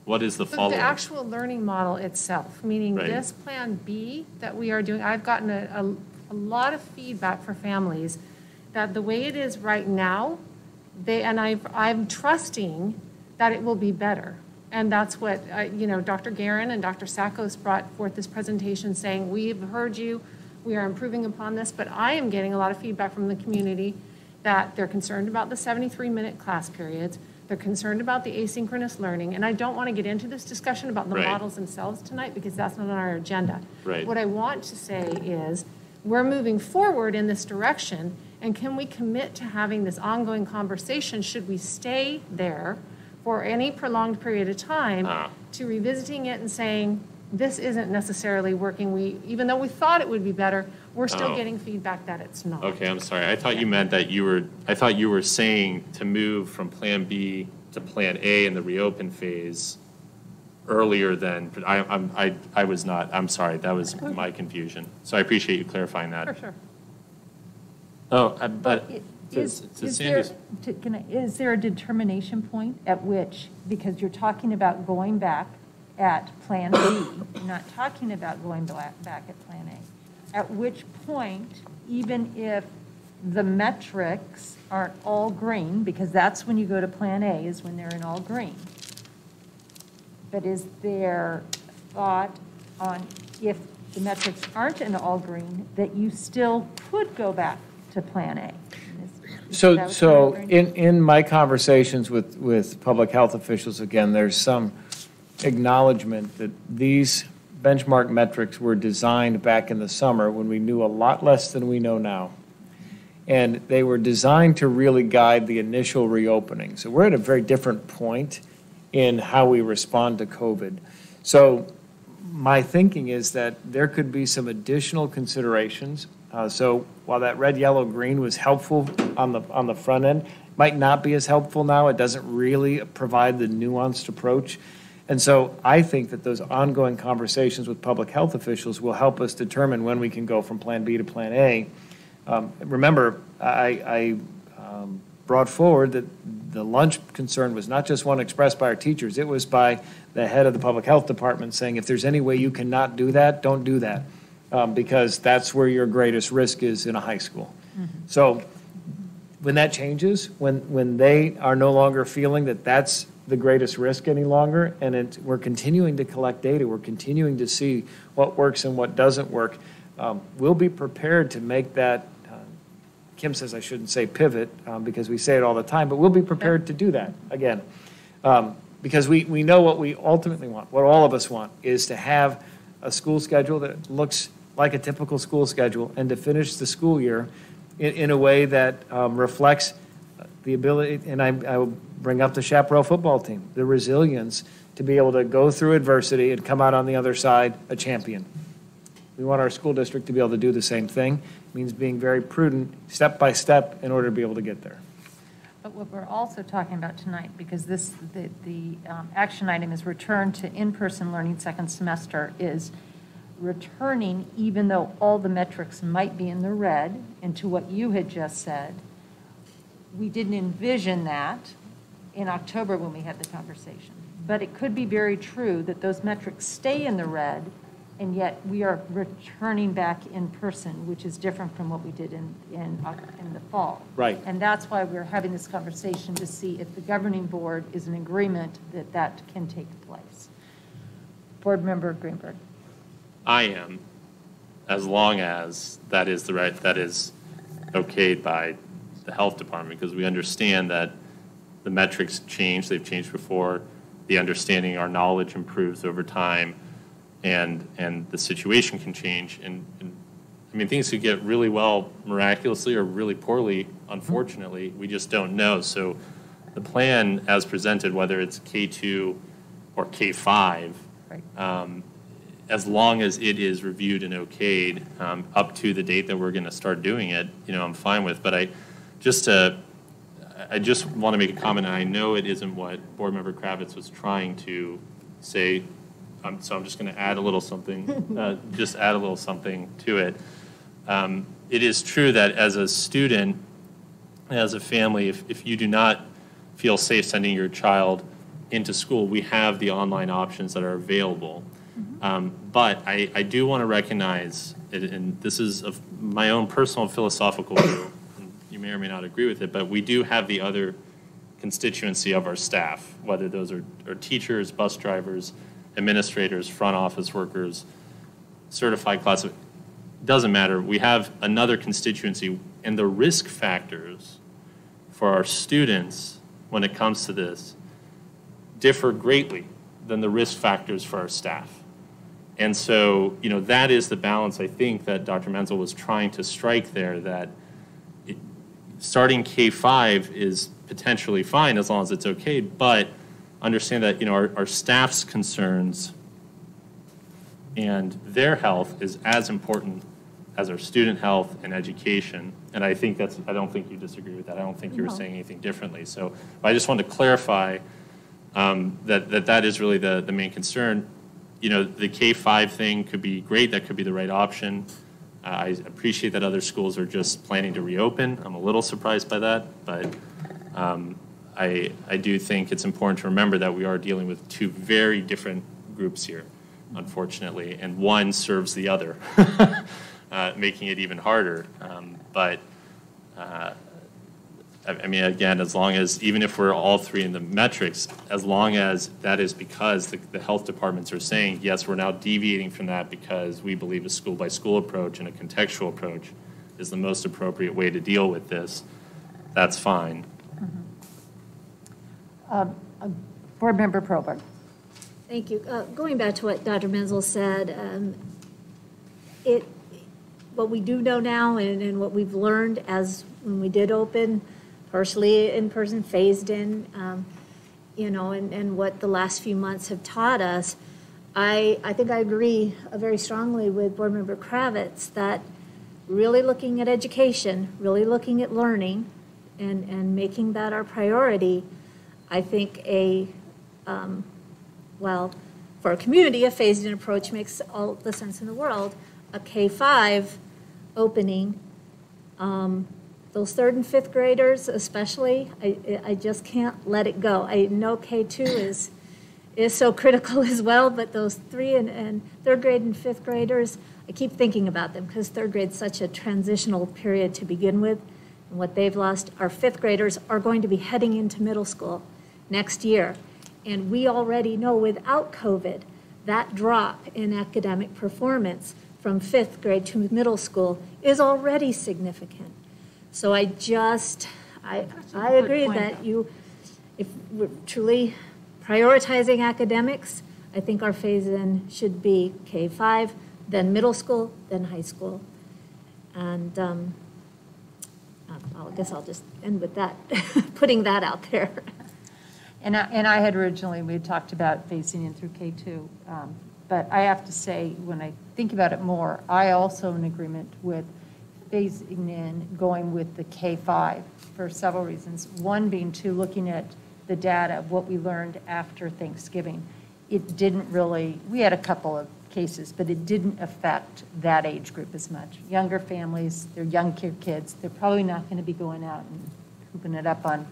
What is the follow-up? The actual learning model itself, meaning this Plan B that we are doing. I've gotten a lot of feedback for families that the way it is right now, I'm trusting that it will be better. And that's what, Dr. Guerin and Dr. Sackos brought forth this presentation saying, we've heard you, We are improving upon this, but I am getting a lot of feedback from the community that they're concerned about the 73-minute class periods. They're concerned about the asynchronous learning, and I don't want to get into this discussion about the Right. models themselves tonight because that's not on our agenda. Right. What I want to say is we're moving forward in this direction, and can we commit to having this ongoing conversation, should we stay there for any prolonged period of time, to revisiting it and saying, this isn't necessarily working. Even though we thought it would be better, we're still getting feedback that it's not. Okay, I'm sorry. I thought you meant that I thought you were saying to move from Plan B to Plan A in the reopen phase earlier than, I was not. I'm sorry. That was my confusion. So I appreciate you clarifying that. For sure. Oh, but Is there a determination point at which, because you're talking about going back at Plan B, you're not talking about going back at Plan A, at which point, even if the metrics aren't all green, because that's when you go to Plan A, is when they're in all green. But is there thought on, if the metrics aren't in all green, that you still could go back to Plan A? So in my conversations with public health officials, again, there's some acknowledgement that these benchmark metrics were designed back in the summer when we knew a lot less than we know now. And they were designed to really guide the initial reopening. So we're at a very different point in how we respond to COVID. So my thinking is that there could be some additional considerations. So while that red, yellow, green was helpful on the front end, might not be as helpful now. It doesn't really provide the nuanced approach. And so I think that those ongoing conversations with public health officials will help us determine when we can go from Plan B to Plan A. Remember, I brought forward that the lunch concern was not just one expressed by our teachers. It was by the head of the public health department saying, if there's any way you cannot do that, don't do that, because that's where your greatest risk is in a high school. Mm-hmm. So when that changes, when they are no longer feeling that that's the greatest risk any longer, and we're continuing to collect data, we're continuing to see what works and what doesn't work, we'll be prepared to make that, Kim says I shouldn't say pivot, because we say it all the time, but we'll be prepared to do that again. Because we know what we ultimately want, what all of us want, is to have a school schedule that looks like a typical school schedule and to finish the school year in a way that reflects the ability, and I will bring up the Chaparral football team, the resilience to be able to go through adversity and come out on the other side a champion. We want our school district to be able to do the same thing. It means being very prudent, step by step, in order to be able to get there. But what we're also talking about tonight, because the action item is return to in-person learning second semester, is returning, even though all the metrics might be in the red, into what you had just said. We didn't envision that in October when we had the conversation. But it could be very true that those metrics stay in the red, and yet we are returning back in person, which is different from what we did in the fall. Right. And that's why we're having this conversation, to see if the governing board is in agreement that that can take place. Board Member Greenberg. I am, as long as that is okayed by the health department, because we understand that the metrics change, they've changed before, the understanding, our knowledge improves over time, and the situation can change. And I mean, things could get really well miraculously or really poorly, unfortunately. We just don't know. So the plan as presented, whether it's K2 or K5, right, as long as it is reviewed and okayed up to the date that we're going to start doing it, I'm fine with. But I just want to make a comment, and I know it isn't what Board Member Kravitz was trying to say, so I'm just going to add a little something, to it. It is true that as a student, as a family, if you do not feel safe sending your child into school, we have the online options that are available. But I do want to recognize, and this is my own personal philosophical view, and you may or may not agree with it, but we do have the other constituency of our staff, whether those are teachers, bus drivers, administrators, front office workers, certified class. doesn't matter. We have another constituency, and the risk factors for our students when it comes to this differ greatly than the risk factors for our staff. And so, that is the balance, I think, that Dr. Menzel was trying to strike there, that starting K-5 is potentially fine as long as it's okay, but understand that, our staff's concerns and their health is as important as our student health and education. And I think I don't think you disagree with that. I don't think you were saying anything differently. So I just wanted to clarify that is really the main concern. The K-5 thing could be great. That could be the right option. I appreciate that other schools are just planning to reopen. I'm a little surprised by that, but I do think it's important to remember that we are dealing with two very different groups here, unfortunately, and one serves the other, making it even harder. I mean, again, as long as, even if we're all three in the metrics, as long as that is because the health departments are saying, yes, we're now deviating from that because we believe a school-by-school approach and a contextual approach is the most appropriate way to deal with this, that's fine. Board Member Probert. Thank you. Going back to what Dr. Menzel said, what we do know now and what we've learned as when we did open, partially in person, phased in, and what the last few months have taught us, I think I agree very strongly with Board Member Kravitz that really looking at education, really looking at learning, and making that our priority, I think for a community, a phased-in approach makes all the sense in the world. A K-5 opening, those third and fifth graders especially, I just can't let it go. I know K-2 is so critical as well, but those three and third grade and fifth graders, I keep thinking about them because third grade's such a transitional period to begin with, and what they've lost. Our fifth graders are going to be heading into middle school next year, and we already know without COVID, that drop in academic performance from fifth grade to middle school is already significant. So I agree that if we're truly prioritizing academics, I think our phase-in should be K-5, then middle school, then high school. And I guess I'll just end with that, putting that out there. And I had originally, we had talked about phasing in through K-2, but I have to say, when I think about it more, I also in agreement with phasing in, going with the K-5 for several reasons. One being looking at the data, what we learned after Thanksgiving. It didn't really, we had a couple of cases, but it didn't affect that age group as much. Younger families, they're young kids, they're probably not going to be going out and hooping it up on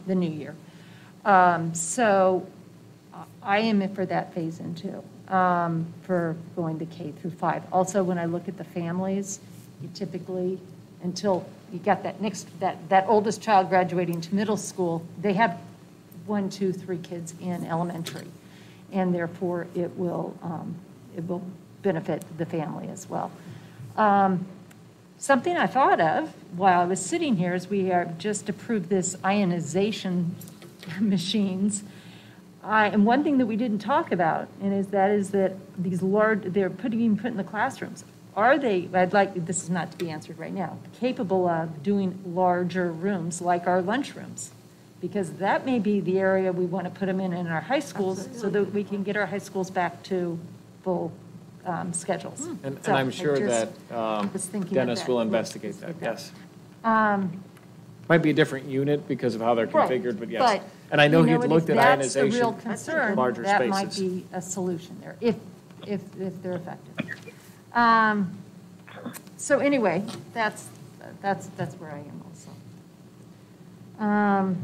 the new year. So I am for that phase in too, for going to K through 5. Also, when I look at the families, you typically, until you got that oldest child graduating to middle school, they have 1, 2, 3 kids in elementary, and therefore it will benefit the family as well. Something I thought of while I was sitting here is we have just approved this ionization machines. And one thing that we didn't talk about, and is that these they're being put in the classrooms. Are they, this is not to be answered right now, capable of doing larger rooms like our lunchrooms? Because that may be the area we want to put them in our high schools so that we can get our high schools back to full schedules. And I'm sure that Dennis will investigate that, yes. Might be a different unit because of how they're configured, but yes. And I know he looked at ionization. That's a real concern. Larger that spaces. Might be a solution there, if they're effective. So anyway, that's where I am also.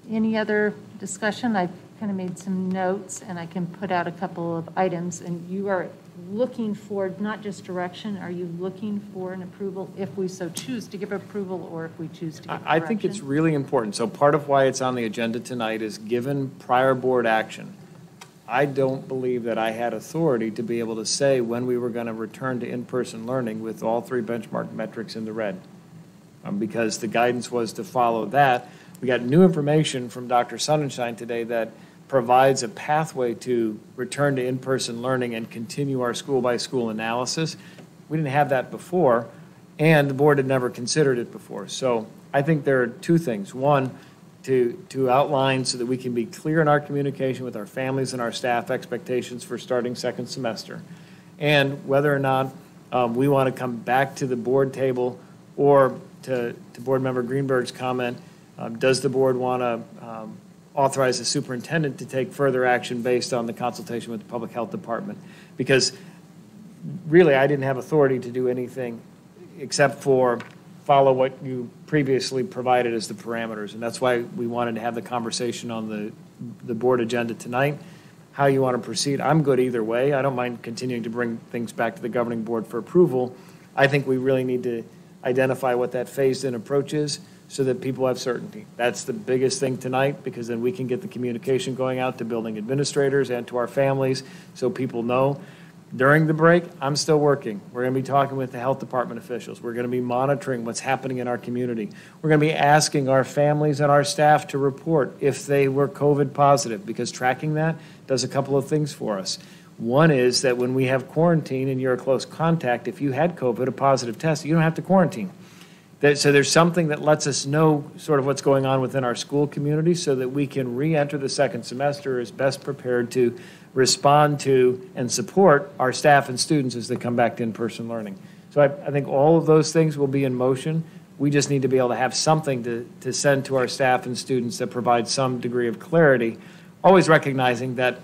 Any other discussion? I've kind of made some notes, and I can put out a couple of items. And you are looking for not just direction. Are you looking for an approval if we so choose to give approval, or if we choose to give direction? I think it's really important. So part of why it's on the agenda tonight is, given prior board action, I don't believe that I had authority to be able to say when we were going to return to in-person learning with all 3 benchmark metrics in the red. Because the guidance was to follow that. We got new information from Dr. Sonnenschein today that provides a pathway to return to in-person learning and continue our school-by-school analysis. We didn't have that before, and the board had never considered it before. So I think there are 2 things. One, to outline so that we can be clear in our communication with our families and our staff expectations for starting second semester, and whether or not we want to come back to the board table, or to Board Member Greenberg's comment, does the board want to authorize the superintendent to take further action based on the consultation with the Public Health Department? Because really, I didn't have authority to do anything except for follow what you previously provided as the parameters. And that's why we wanted to have the conversation on the board agenda tonight. How you want to proceed, I'm good either way. I don't mind continuing to bring things back to the governing board for approval. I think we really need to identify what that phased-in approach is so that people have certainty. That's the biggest thing tonight, because then we can get the communication going out to building administrators and to our families so people know. During the break, I'm still working. We're going to be talking with the health department officials. We're going to be monitoring what's happening in our community. We're going to be asking our families and our staff to report if they were COVID positive, because tracking that does a couple of things for us. One is that when we have quarantine and you're a close contact, if you had COVID, a positive test, you don't have to quarantine. So there's something that lets us know sort of what's going on within our school community so that we can re-enter the second semester as best prepared to respond to and support our staff and students as they come back to in-person learning. So I think all of those things will be in motion. We just need to be able to have something to send to our staff and students that provides some degree of clarity, always recognizing that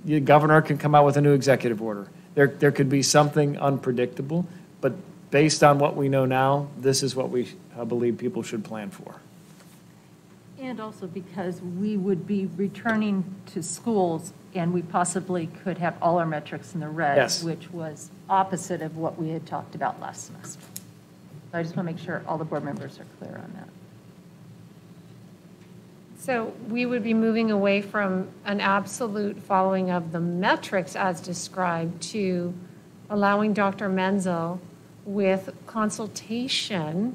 the governor can come out with a new executive order. There could be something unpredictable, but based on what we know now, this is what we believe people should plan for. And also because we would be returning to schools and we possibly could have all our metrics in the red, Yes. which was opposite of what we had talked about last semester. So I just want to make sure all the board members are clear on that. So we would be moving away from an absolute following of the metrics as described to allowing Dr. Menzel with consultation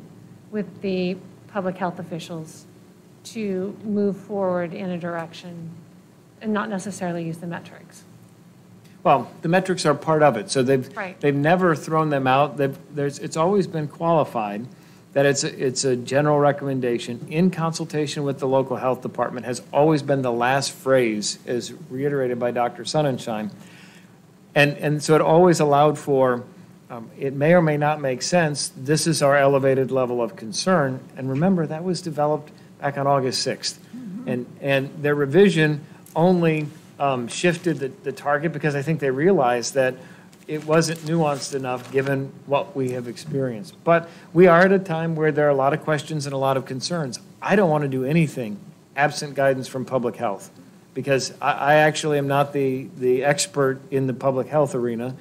with the public health officials to move forward in a direction and not necessarily use the metrics. Well, the metrics are part of it, so they've never thrown them out. It's always been qualified that it's a general recommendation in consultation with the local health department has always been the last phrase, as reiterated by Dr. Sonnenschein. And so it always allowed for, it may or may not make sense, this is our elevated level of concern. And remember, that was developed back on August 6th. And their revision only shifted the target because I think they realized that it wasn't nuanced enough given what we have experienced. But we are at a time where there are a lot of questions and a lot of concerns. I don't want to do anything absent guidance from public health because I actually am not the expert in the public health arena.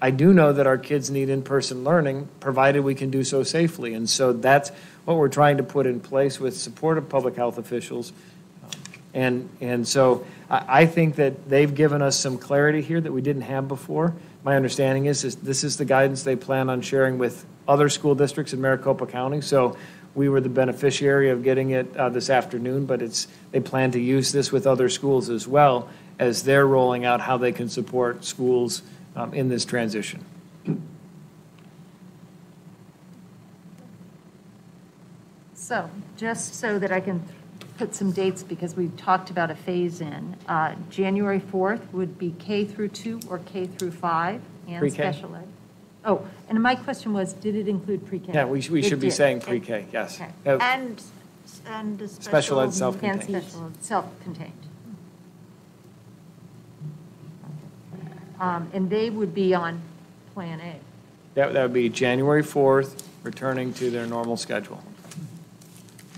I do know that our kids need in-person learning, provided we can do so safely. And so that's what we're trying to put in place with support of public health officials. And so I think that they've given us some clarity here that we didn't have before. My understanding is this is the guidance they plan on sharing with other school districts in Maricopa County. So we were the beneficiary of getting it this afternoon, but they plan to use this with other schools as well as they're rolling out how they can support schools in this transition. So just so that I can put some dates, because we talked about a phase-in, January 4th would be K through 2 or K through 5 and Pre-K. special ed. Oh, and my question was, did it include pre-K? Yeah, we should be saying pre-K, yes. Okay. And the Special ed And self-contained. special ed, self-contained. And they would be on Plan A. That would be January 4th, returning to their normal schedule.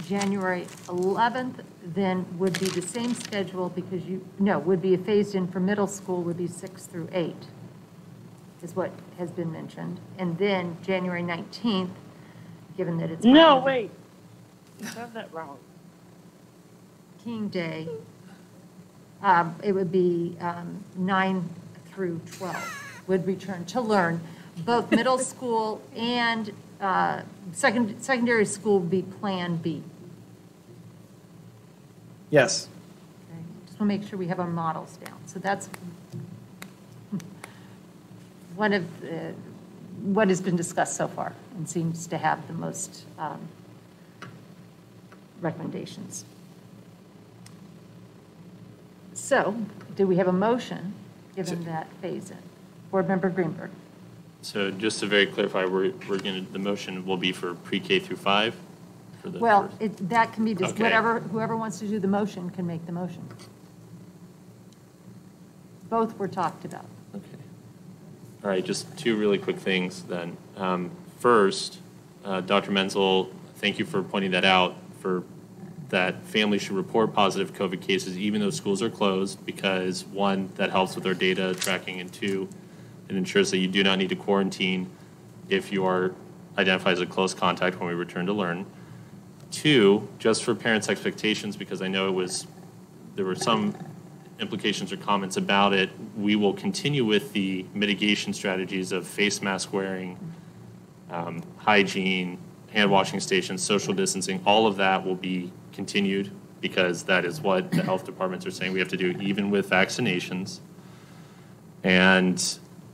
January 11th then would be the same schedule because would be a phased-in for middle school would be 6 through 8 is what has been mentioned. And then January 19th, given that it's... No, wait. You have that wrong. King Day. It would be 9 through 12 would return to learn. Both middle school and secondary school would be Plan B. Yes. Okay. Just want to make sure we have our models down. So that's one of what has been discussed so far and seems to have the most recommendations. So, do we have a motion given that phase-in? Board Member Greenberg. So just to very clarify, the motion will be for pre-K through 5? For the Well, first? that can be just Okay. whoever wants to do the motion can make the motion. Both were talked about. Okay. All right, just two really quick things then. First, Dr. Menzel, thank you for pointing that out, for that families should report positive COVID cases even though schools are closed, because one, that helps with our data tracking, and two, it ensures that you do not need to quarantine if you are identified as a close contact when we return to learn. Two, just for parents' expectations, because I know there were some implications or comments about it, we will continue with the mitigation strategies of face mask wearing, hygiene, hand washing stations, social distancing. All of that will be continued because that is what the health departments are saying we have to do even with vaccinations. And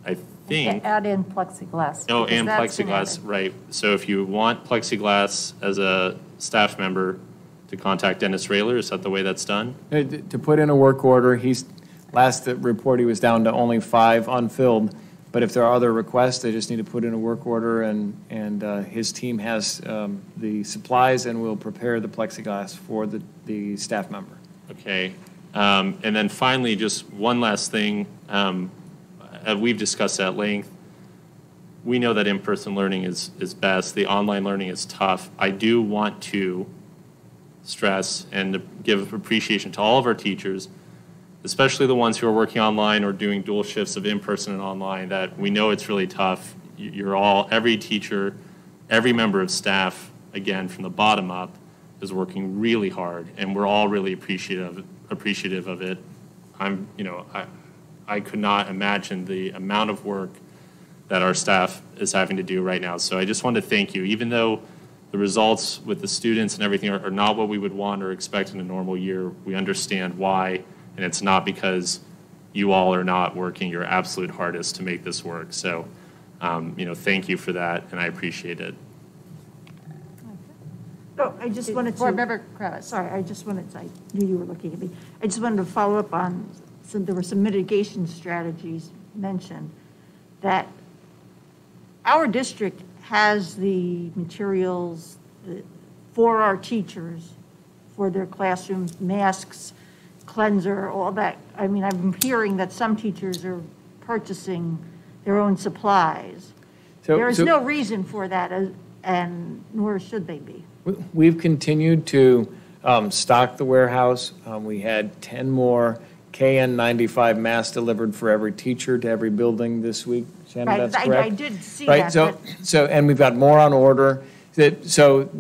I think... Add in plexiglass. Oh, and plexiglass, right. So if you want plexiglass as a staff member, to contact Dennis Rayler, is that the way that's done? To put in a work order, last report, he was down to only 5 unfilled. But if there are other requests, they just need to put in a work order, and his team has the supplies and will prepare the plexiglass for the staff member. Okay. And then finally, just one last thing. We've discussed at length. We know that in-person learning is best. The online learning is tough. I do want to stress and to give appreciation to all of our teachers, especially the ones who are working online or doing dual shifts of in-person and online, that we know it's really tough. Every teacher, every member of staff, again, from the bottom up, is working really hard, and we're all really appreciative of it. I could not imagine the amount of work that our staff is having to do right now. So I just want to thank you, even though the results with the students and everything are not what we would want or expect in a normal year. We understand why, and it's not because you all are not working your absolute hardest to make this work. So, thank you for that, and I appreciate it. No, I just wanted to. Board Member Kravitz. Sorry, I knew you were looking at me. I just wanted to follow up on there were some mitigation strategies mentioned that our district has the materials for our teachers, for their classrooms, masks, cleanser, all that. I mean, I'm hearing that some teachers are purchasing their own supplies. There is no reason for that, and nor should they be. We've continued to stock the warehouse. We had 10 more KN95 masks delivered for every teacher to every building this week. Shannon, Right, that's correct? I did see right, that. And we've got more on order. So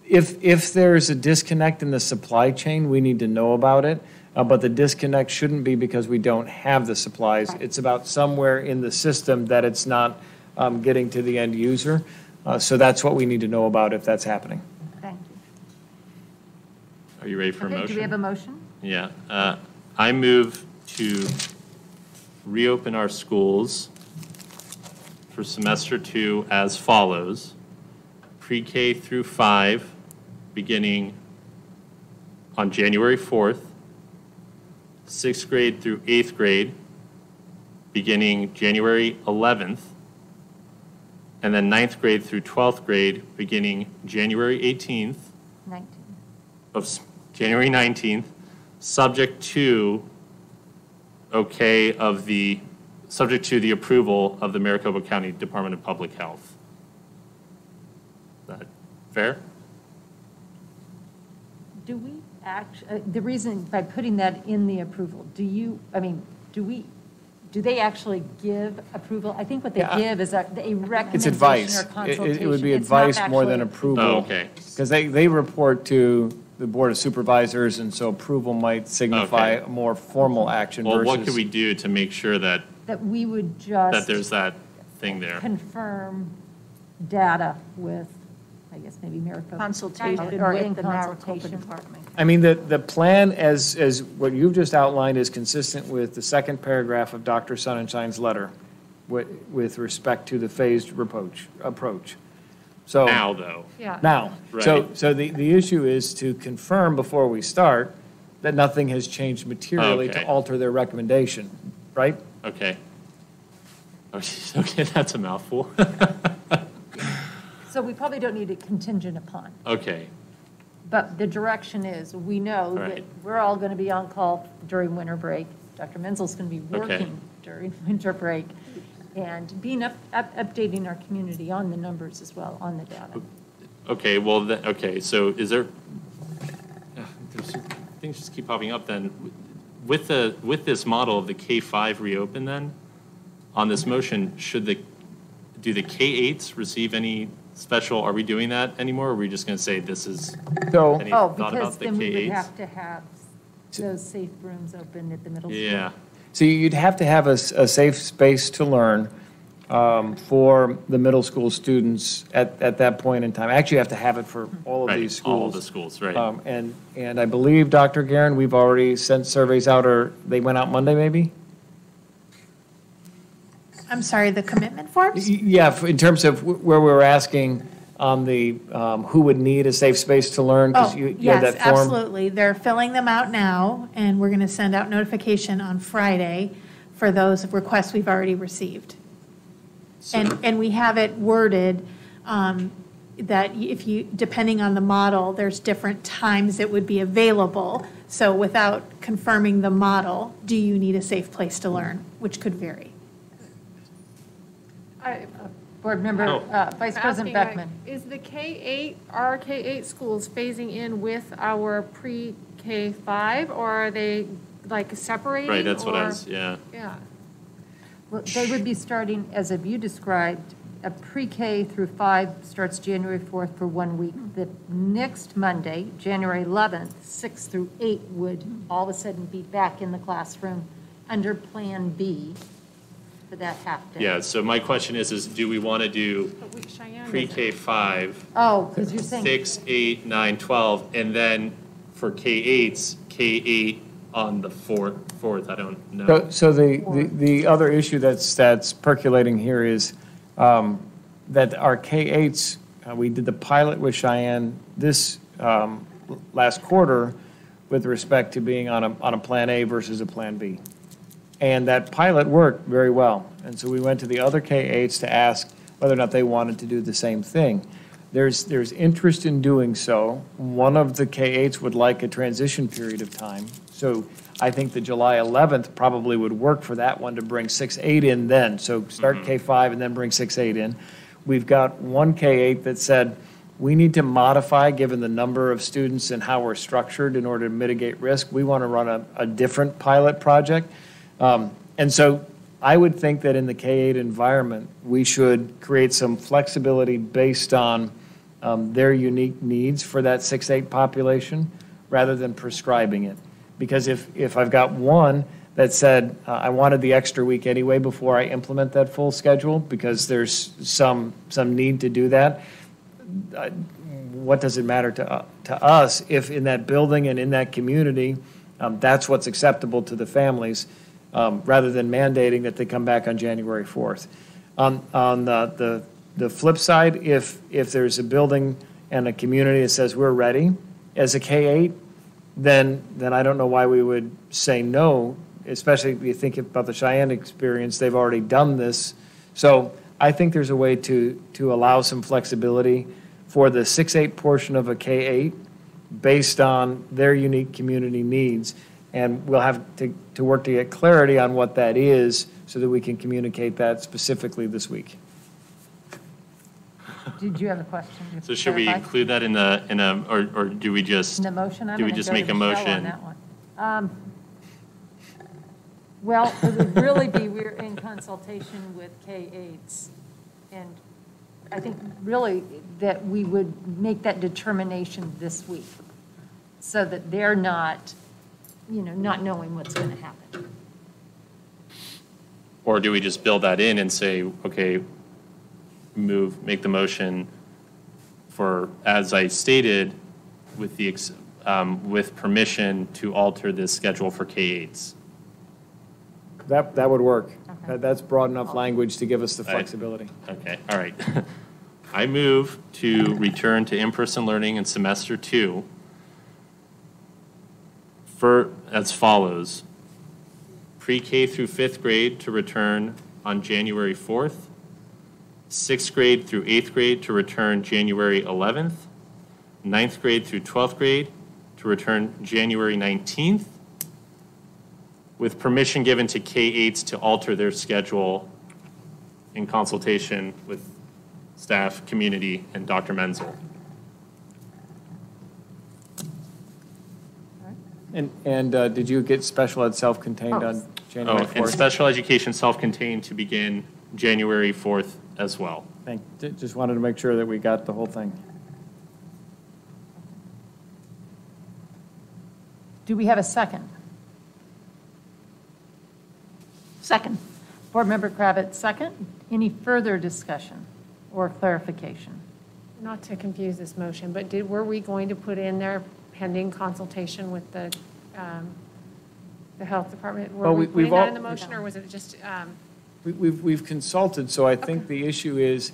if there's a disconnect in the supply chain, we need to know about it. But the disconnect shouldn't be because we don't have the supplies. Right. It's about somewhere in the system that it's not getting to the end user. So that's what we need to know about if that's happening. Thank you. Are you ready for a motion? Do we have a motion? Yeah. I move to reopen our schools for semester 2 as follows. Pre-K through 5, beginning on January 4th. 6th grade through 8th grade, beginning January 11th. And then 9th grade through 12th grade, beginning January 18th. 19. January 19th, subject to the approval of the Maricopa County Department of Public Health. Is that fair? Do we the reason by putting that in the approval, do they actually give approval? I think what they give is a recommendation It's advice. or consultation. It would be It's not advice more than actually- approval. Oh, okay. Because they report to the Board of Supervisors, and so approval might signify Okay. a more formal action Well, versus. what could we do to make sure that, That we would that just there's that thing there? confirm data with, I guess, maybe Maricopa. Consultation Or with in the Maricopa consultation. Department. I mean, the plan as what you've just outlined is consistent with the second paragraph of Dr. Sonnenshine's letter with respect to the phased approach. So. Now, though. Yeah. Now, Right. so the issue is to confirm before we start that nothing has changed materially to Okay. alter their recommendation, right? Okay. Okay, that's a mouthful. So we probably don't need it contingent upon. Okay, But the direction is, we know that Right. we're all going to be on call during winter break. Dr. Menzel's going to be Okay. working during winter break and updating our community on the numbers as well, on the data. okay, well, okay, so is there, there's things just keep popping up then. With this model of the K-5 reopen then, on this motion, do the K-8s receive any special, are we doing that anymore, or are we just going to say this is, So, any Oh, thought because about the then we would K-8s? have to have those safe rooms open at the middle school. Yeah, so you'd have to have a safe space to learn for the middle school students at that point in time. Actually, you have to have it for all of these right, all schools. the schools, right. And I believe, Dr. Guerin, we've already sent surveys out, or they went out Monday, maybe? I'm sorry, the commitment forms? Yeah, in terms of where we were asking on the, who would need a safe space to learn, because Oh, you had yes, that form. absolutely. They're filling them out now, and we're going to send out notification on Friday for those requests we've already received. And we have it worded that if you, depending on the model, there's different times it would be available. So without confirming the model, do you need a safe place to learn, which could vary. Board Member, Oh. Vice President Asking, Beckman. Is the are K-8 schools phasing in with our pre-K-5, or are they like separating? Right, that's what I or- was, yeah. Yeah. Well, they would be starting, as of you described, a pre-K through 5 starts January 4th for 1 week. The next Monday, January 11th, 6 through 8 would all of a sudden be back in the classroom under Plan B for that half day. Yeah, so my question is do we want to do Cheyenne pre-K-5, Oh, because you're saying. 6, 8, 9, 12, and then for K-8s, K-8 on the 4th, I don't know. So the other issue that's percolating here is that our K-8s, we did the pilot with Cheyenne this last quarter with respect to being on a Plan A versus a Plan B. And that pilot worked very well. And so we went to the other K-8s to ask whether or not they wanted to do the same thing. There's interest in doing so. One of the K-8s would like a transition period of time. So I think the July 11th probably would work for that one to bring 6, 8 in then. So start K-5 and then bring 6, 8 in. We've got one K-8 that said, we need to modify, given the number of students and how we're structured in order to mitigate risk. We want to run a different pilot project. And so I would think that in the K-8 environment, we should create some flexibility based on their unique needs for that 6-8 population rather than prescribing it. Because if I've got one that said, I wanted the extra week anyway before I implement that full schedule because there's some need to do that, what does it matter to us if in that building and in that community, that's what's acceptable to the families, rather than mandating that they come back on January 4th. On the flip side, if there's a building and a community that says we're ready as a K-8, then I don't know why we would say no, especially if you think about the Cheyenne experience, they've already done this. So I think there's a way to allow some flexibility for the 6-8 portion of a K-8 based on their unique community needs. And we'll have to work to get clarity on what that is so that we can communicate that specifically this week. Did you have a question? So should we include that in a, or do we just? In the motion? I'm Do we gonna just go to make a Michelle on motion? that one. Well, it would really be, we're in consultation with K-8s. And I think really that we would make that determination this week. so that they're not, not knowing what's going to happen. Or do we just build that in and say, okay, make the motion for, as I stated, with the, with permission to alter this schedule for K-8s? That would work. That's broad enough language to give us the flexibility. Okay, all right. I move to return to in-person learning in semester 2 as follows. Pre-K through 5th grade to return on January 4th. 6th grade through 8th grade to return January 11th. 9th grade through 12th grade to return January 19th. With permission given to K-8s to alter their schedule in consultation with staff, community, and Dr. Menzel. And did you get special ed self-contained on January 4th? And special education self-contained to begin January 4th as well. Just wanted to make sure that we got the whole thing. Do we have a second? Second. Board Member Kravitz, second. Any further discussion or clarification? Not to confuse this motion, but were we going to put in there pending consultation with the health department? Were we putting that in the motion, or was it just? We've consulted, so I think the issue is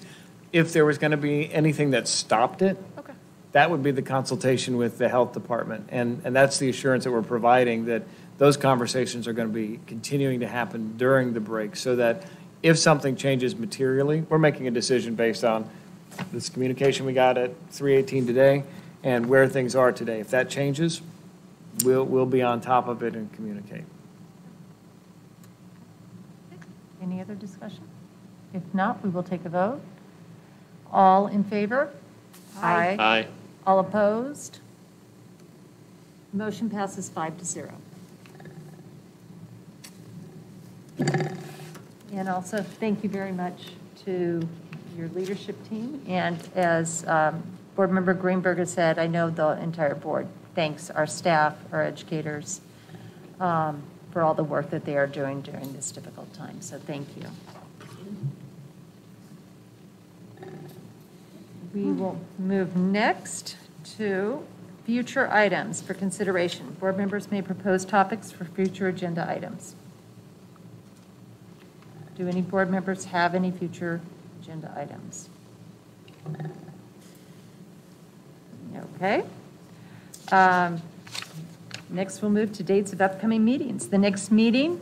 if there was going to be anything that stopped it, that would be the consultation with the health department. And that's the assurance that we're providing, that those conversations are going to be continuing to happen during the break, so that if something changes materially, we're making a decision based on this communication we got at 3:18 today and where things are today. If that changes, we'll be on top of it and communicate. Any other discussion? If not, we will take a vote. All in favor? Aye. Aye. All opposed? Motion passes 5-0. And also, thank you very much to your leadership team. And as Board Member Greenberg has said, I know the entire board thanks our staff, our educators, for all the work that they are doing during this difficult time. So thank you. We will move next to future items for consideration. Board members may propose topics for future agenda items. Do any board members have any future agenda items? Okay. Next, we'll move to dates of upcoming meetings. The next meeting,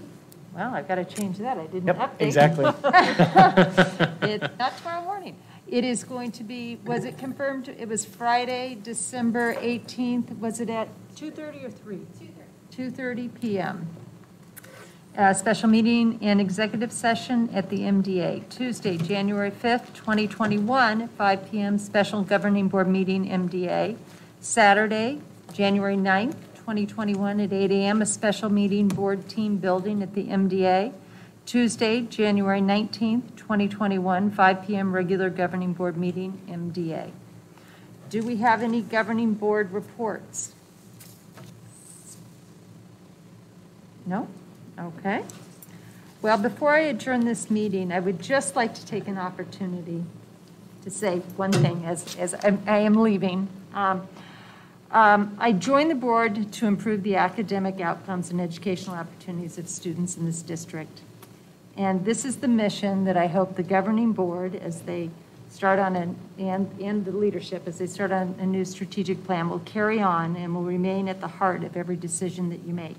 well, I've got to change that. I didn't update. Exactly. It's not tomorrow morning. It is going to be, was it confirmed? It was Friday, December 18th. Was it at 2:30 or 3? 2:30 p.m. Special meeting and executive session at the MDA. Tuesday, January 5th, 2021, at 5 p.m., special governing board meeting, MDA. Saturday, January 9th, 2021, at 8 a.m., a special meeting, board team building at the MDA. Tuesday, January 19th, 2021, 5 p.m., regular governing board meeting, MDA. Do we have any governing board reports? No? Okay. Well, before I adjourn this meeting, I would just like to take an opportunity to say one thing as I am leaving. I joined the board to improve the academic outcomes and educational opportunities of students in this district. And this is the mission that I hope the governing board, as they start on and the leadership, as they start on a new strategic plan, will carry on and will remain at the heart of every decision that you make.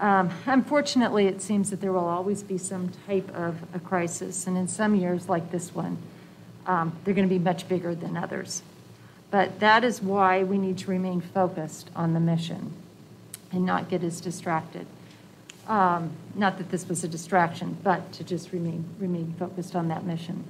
Unfortunately, it seems that there will always be some type of a crisis, and in some years like this one, they're going to be much bigger than others. But that is why we need to remain focused on the mission and not get as distracted. Not that this was a distraction, but to just remain focused on that mission.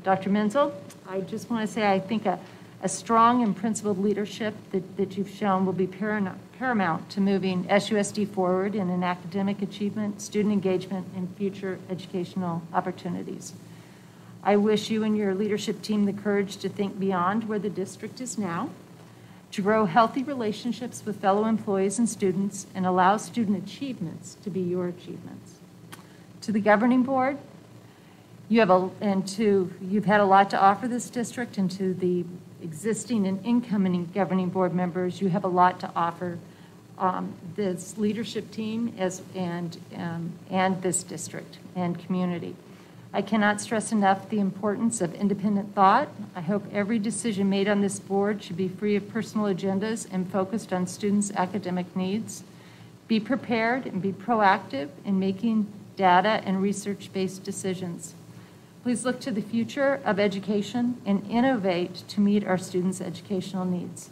Dr. Menzel, I just want to say I think a strong and principled leadership that you've shown will be paramount to moving SUSD forward in an academic achievement, student engagement, and future educational opportunities. I wish you and your leadership team the courage to think beyond where the district is now, to grow healthy relationships with fellow employees and students, and allow student achievements to be your achievements. To the governing board, you've had a lot to offer this district, and to the existing and incoming governing board members, you have a lot to offer this leadership team and this district and community. I cannot stress enough the importance of independent thought. I hope every decision made on this board should be free of personal agendas and focused on students' academic needs. Be prepared and be proactive in making data and research-based decisions. Please look to the future of education and innovate to meet our students' educational needs.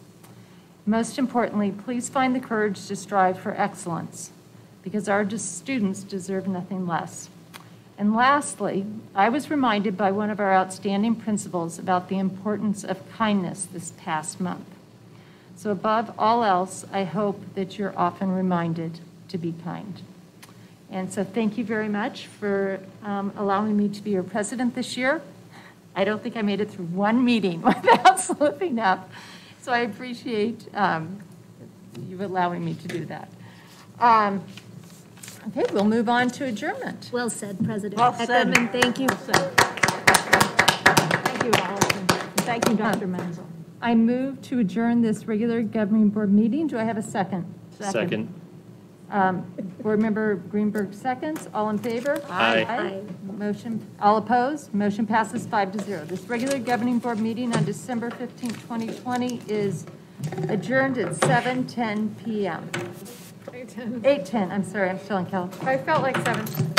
Most importantly, please find the courage to strive for excellence, because our students deserve nothing less. And lastly, I was reminded by one of our outstanding principals about the importance of kindness this past month. So above all else, I hope that you're often reminded to be kind. And so thank you very much for allowing me to be your president this year. I don't think I made it through one meeting without slipping up. So I appreciate you allowing me to do that. Okay, we'll move on to adjournment. Well said, President Well said. Beckham, and thank you. Thank you, Allison. Thank you, Dr. Menzel. I move to adjourn this regular governing board meeting. Do I have a second? Second. Board Member Greenberg seconds. All in favor? Aye. Motion, all opposed? Motion passes 5-0. This regular governing board meeting on December 15, 2020 is adjourned at 7:10 p.m. 8:10, I'm sorry, I'm still in California. I felt like 7.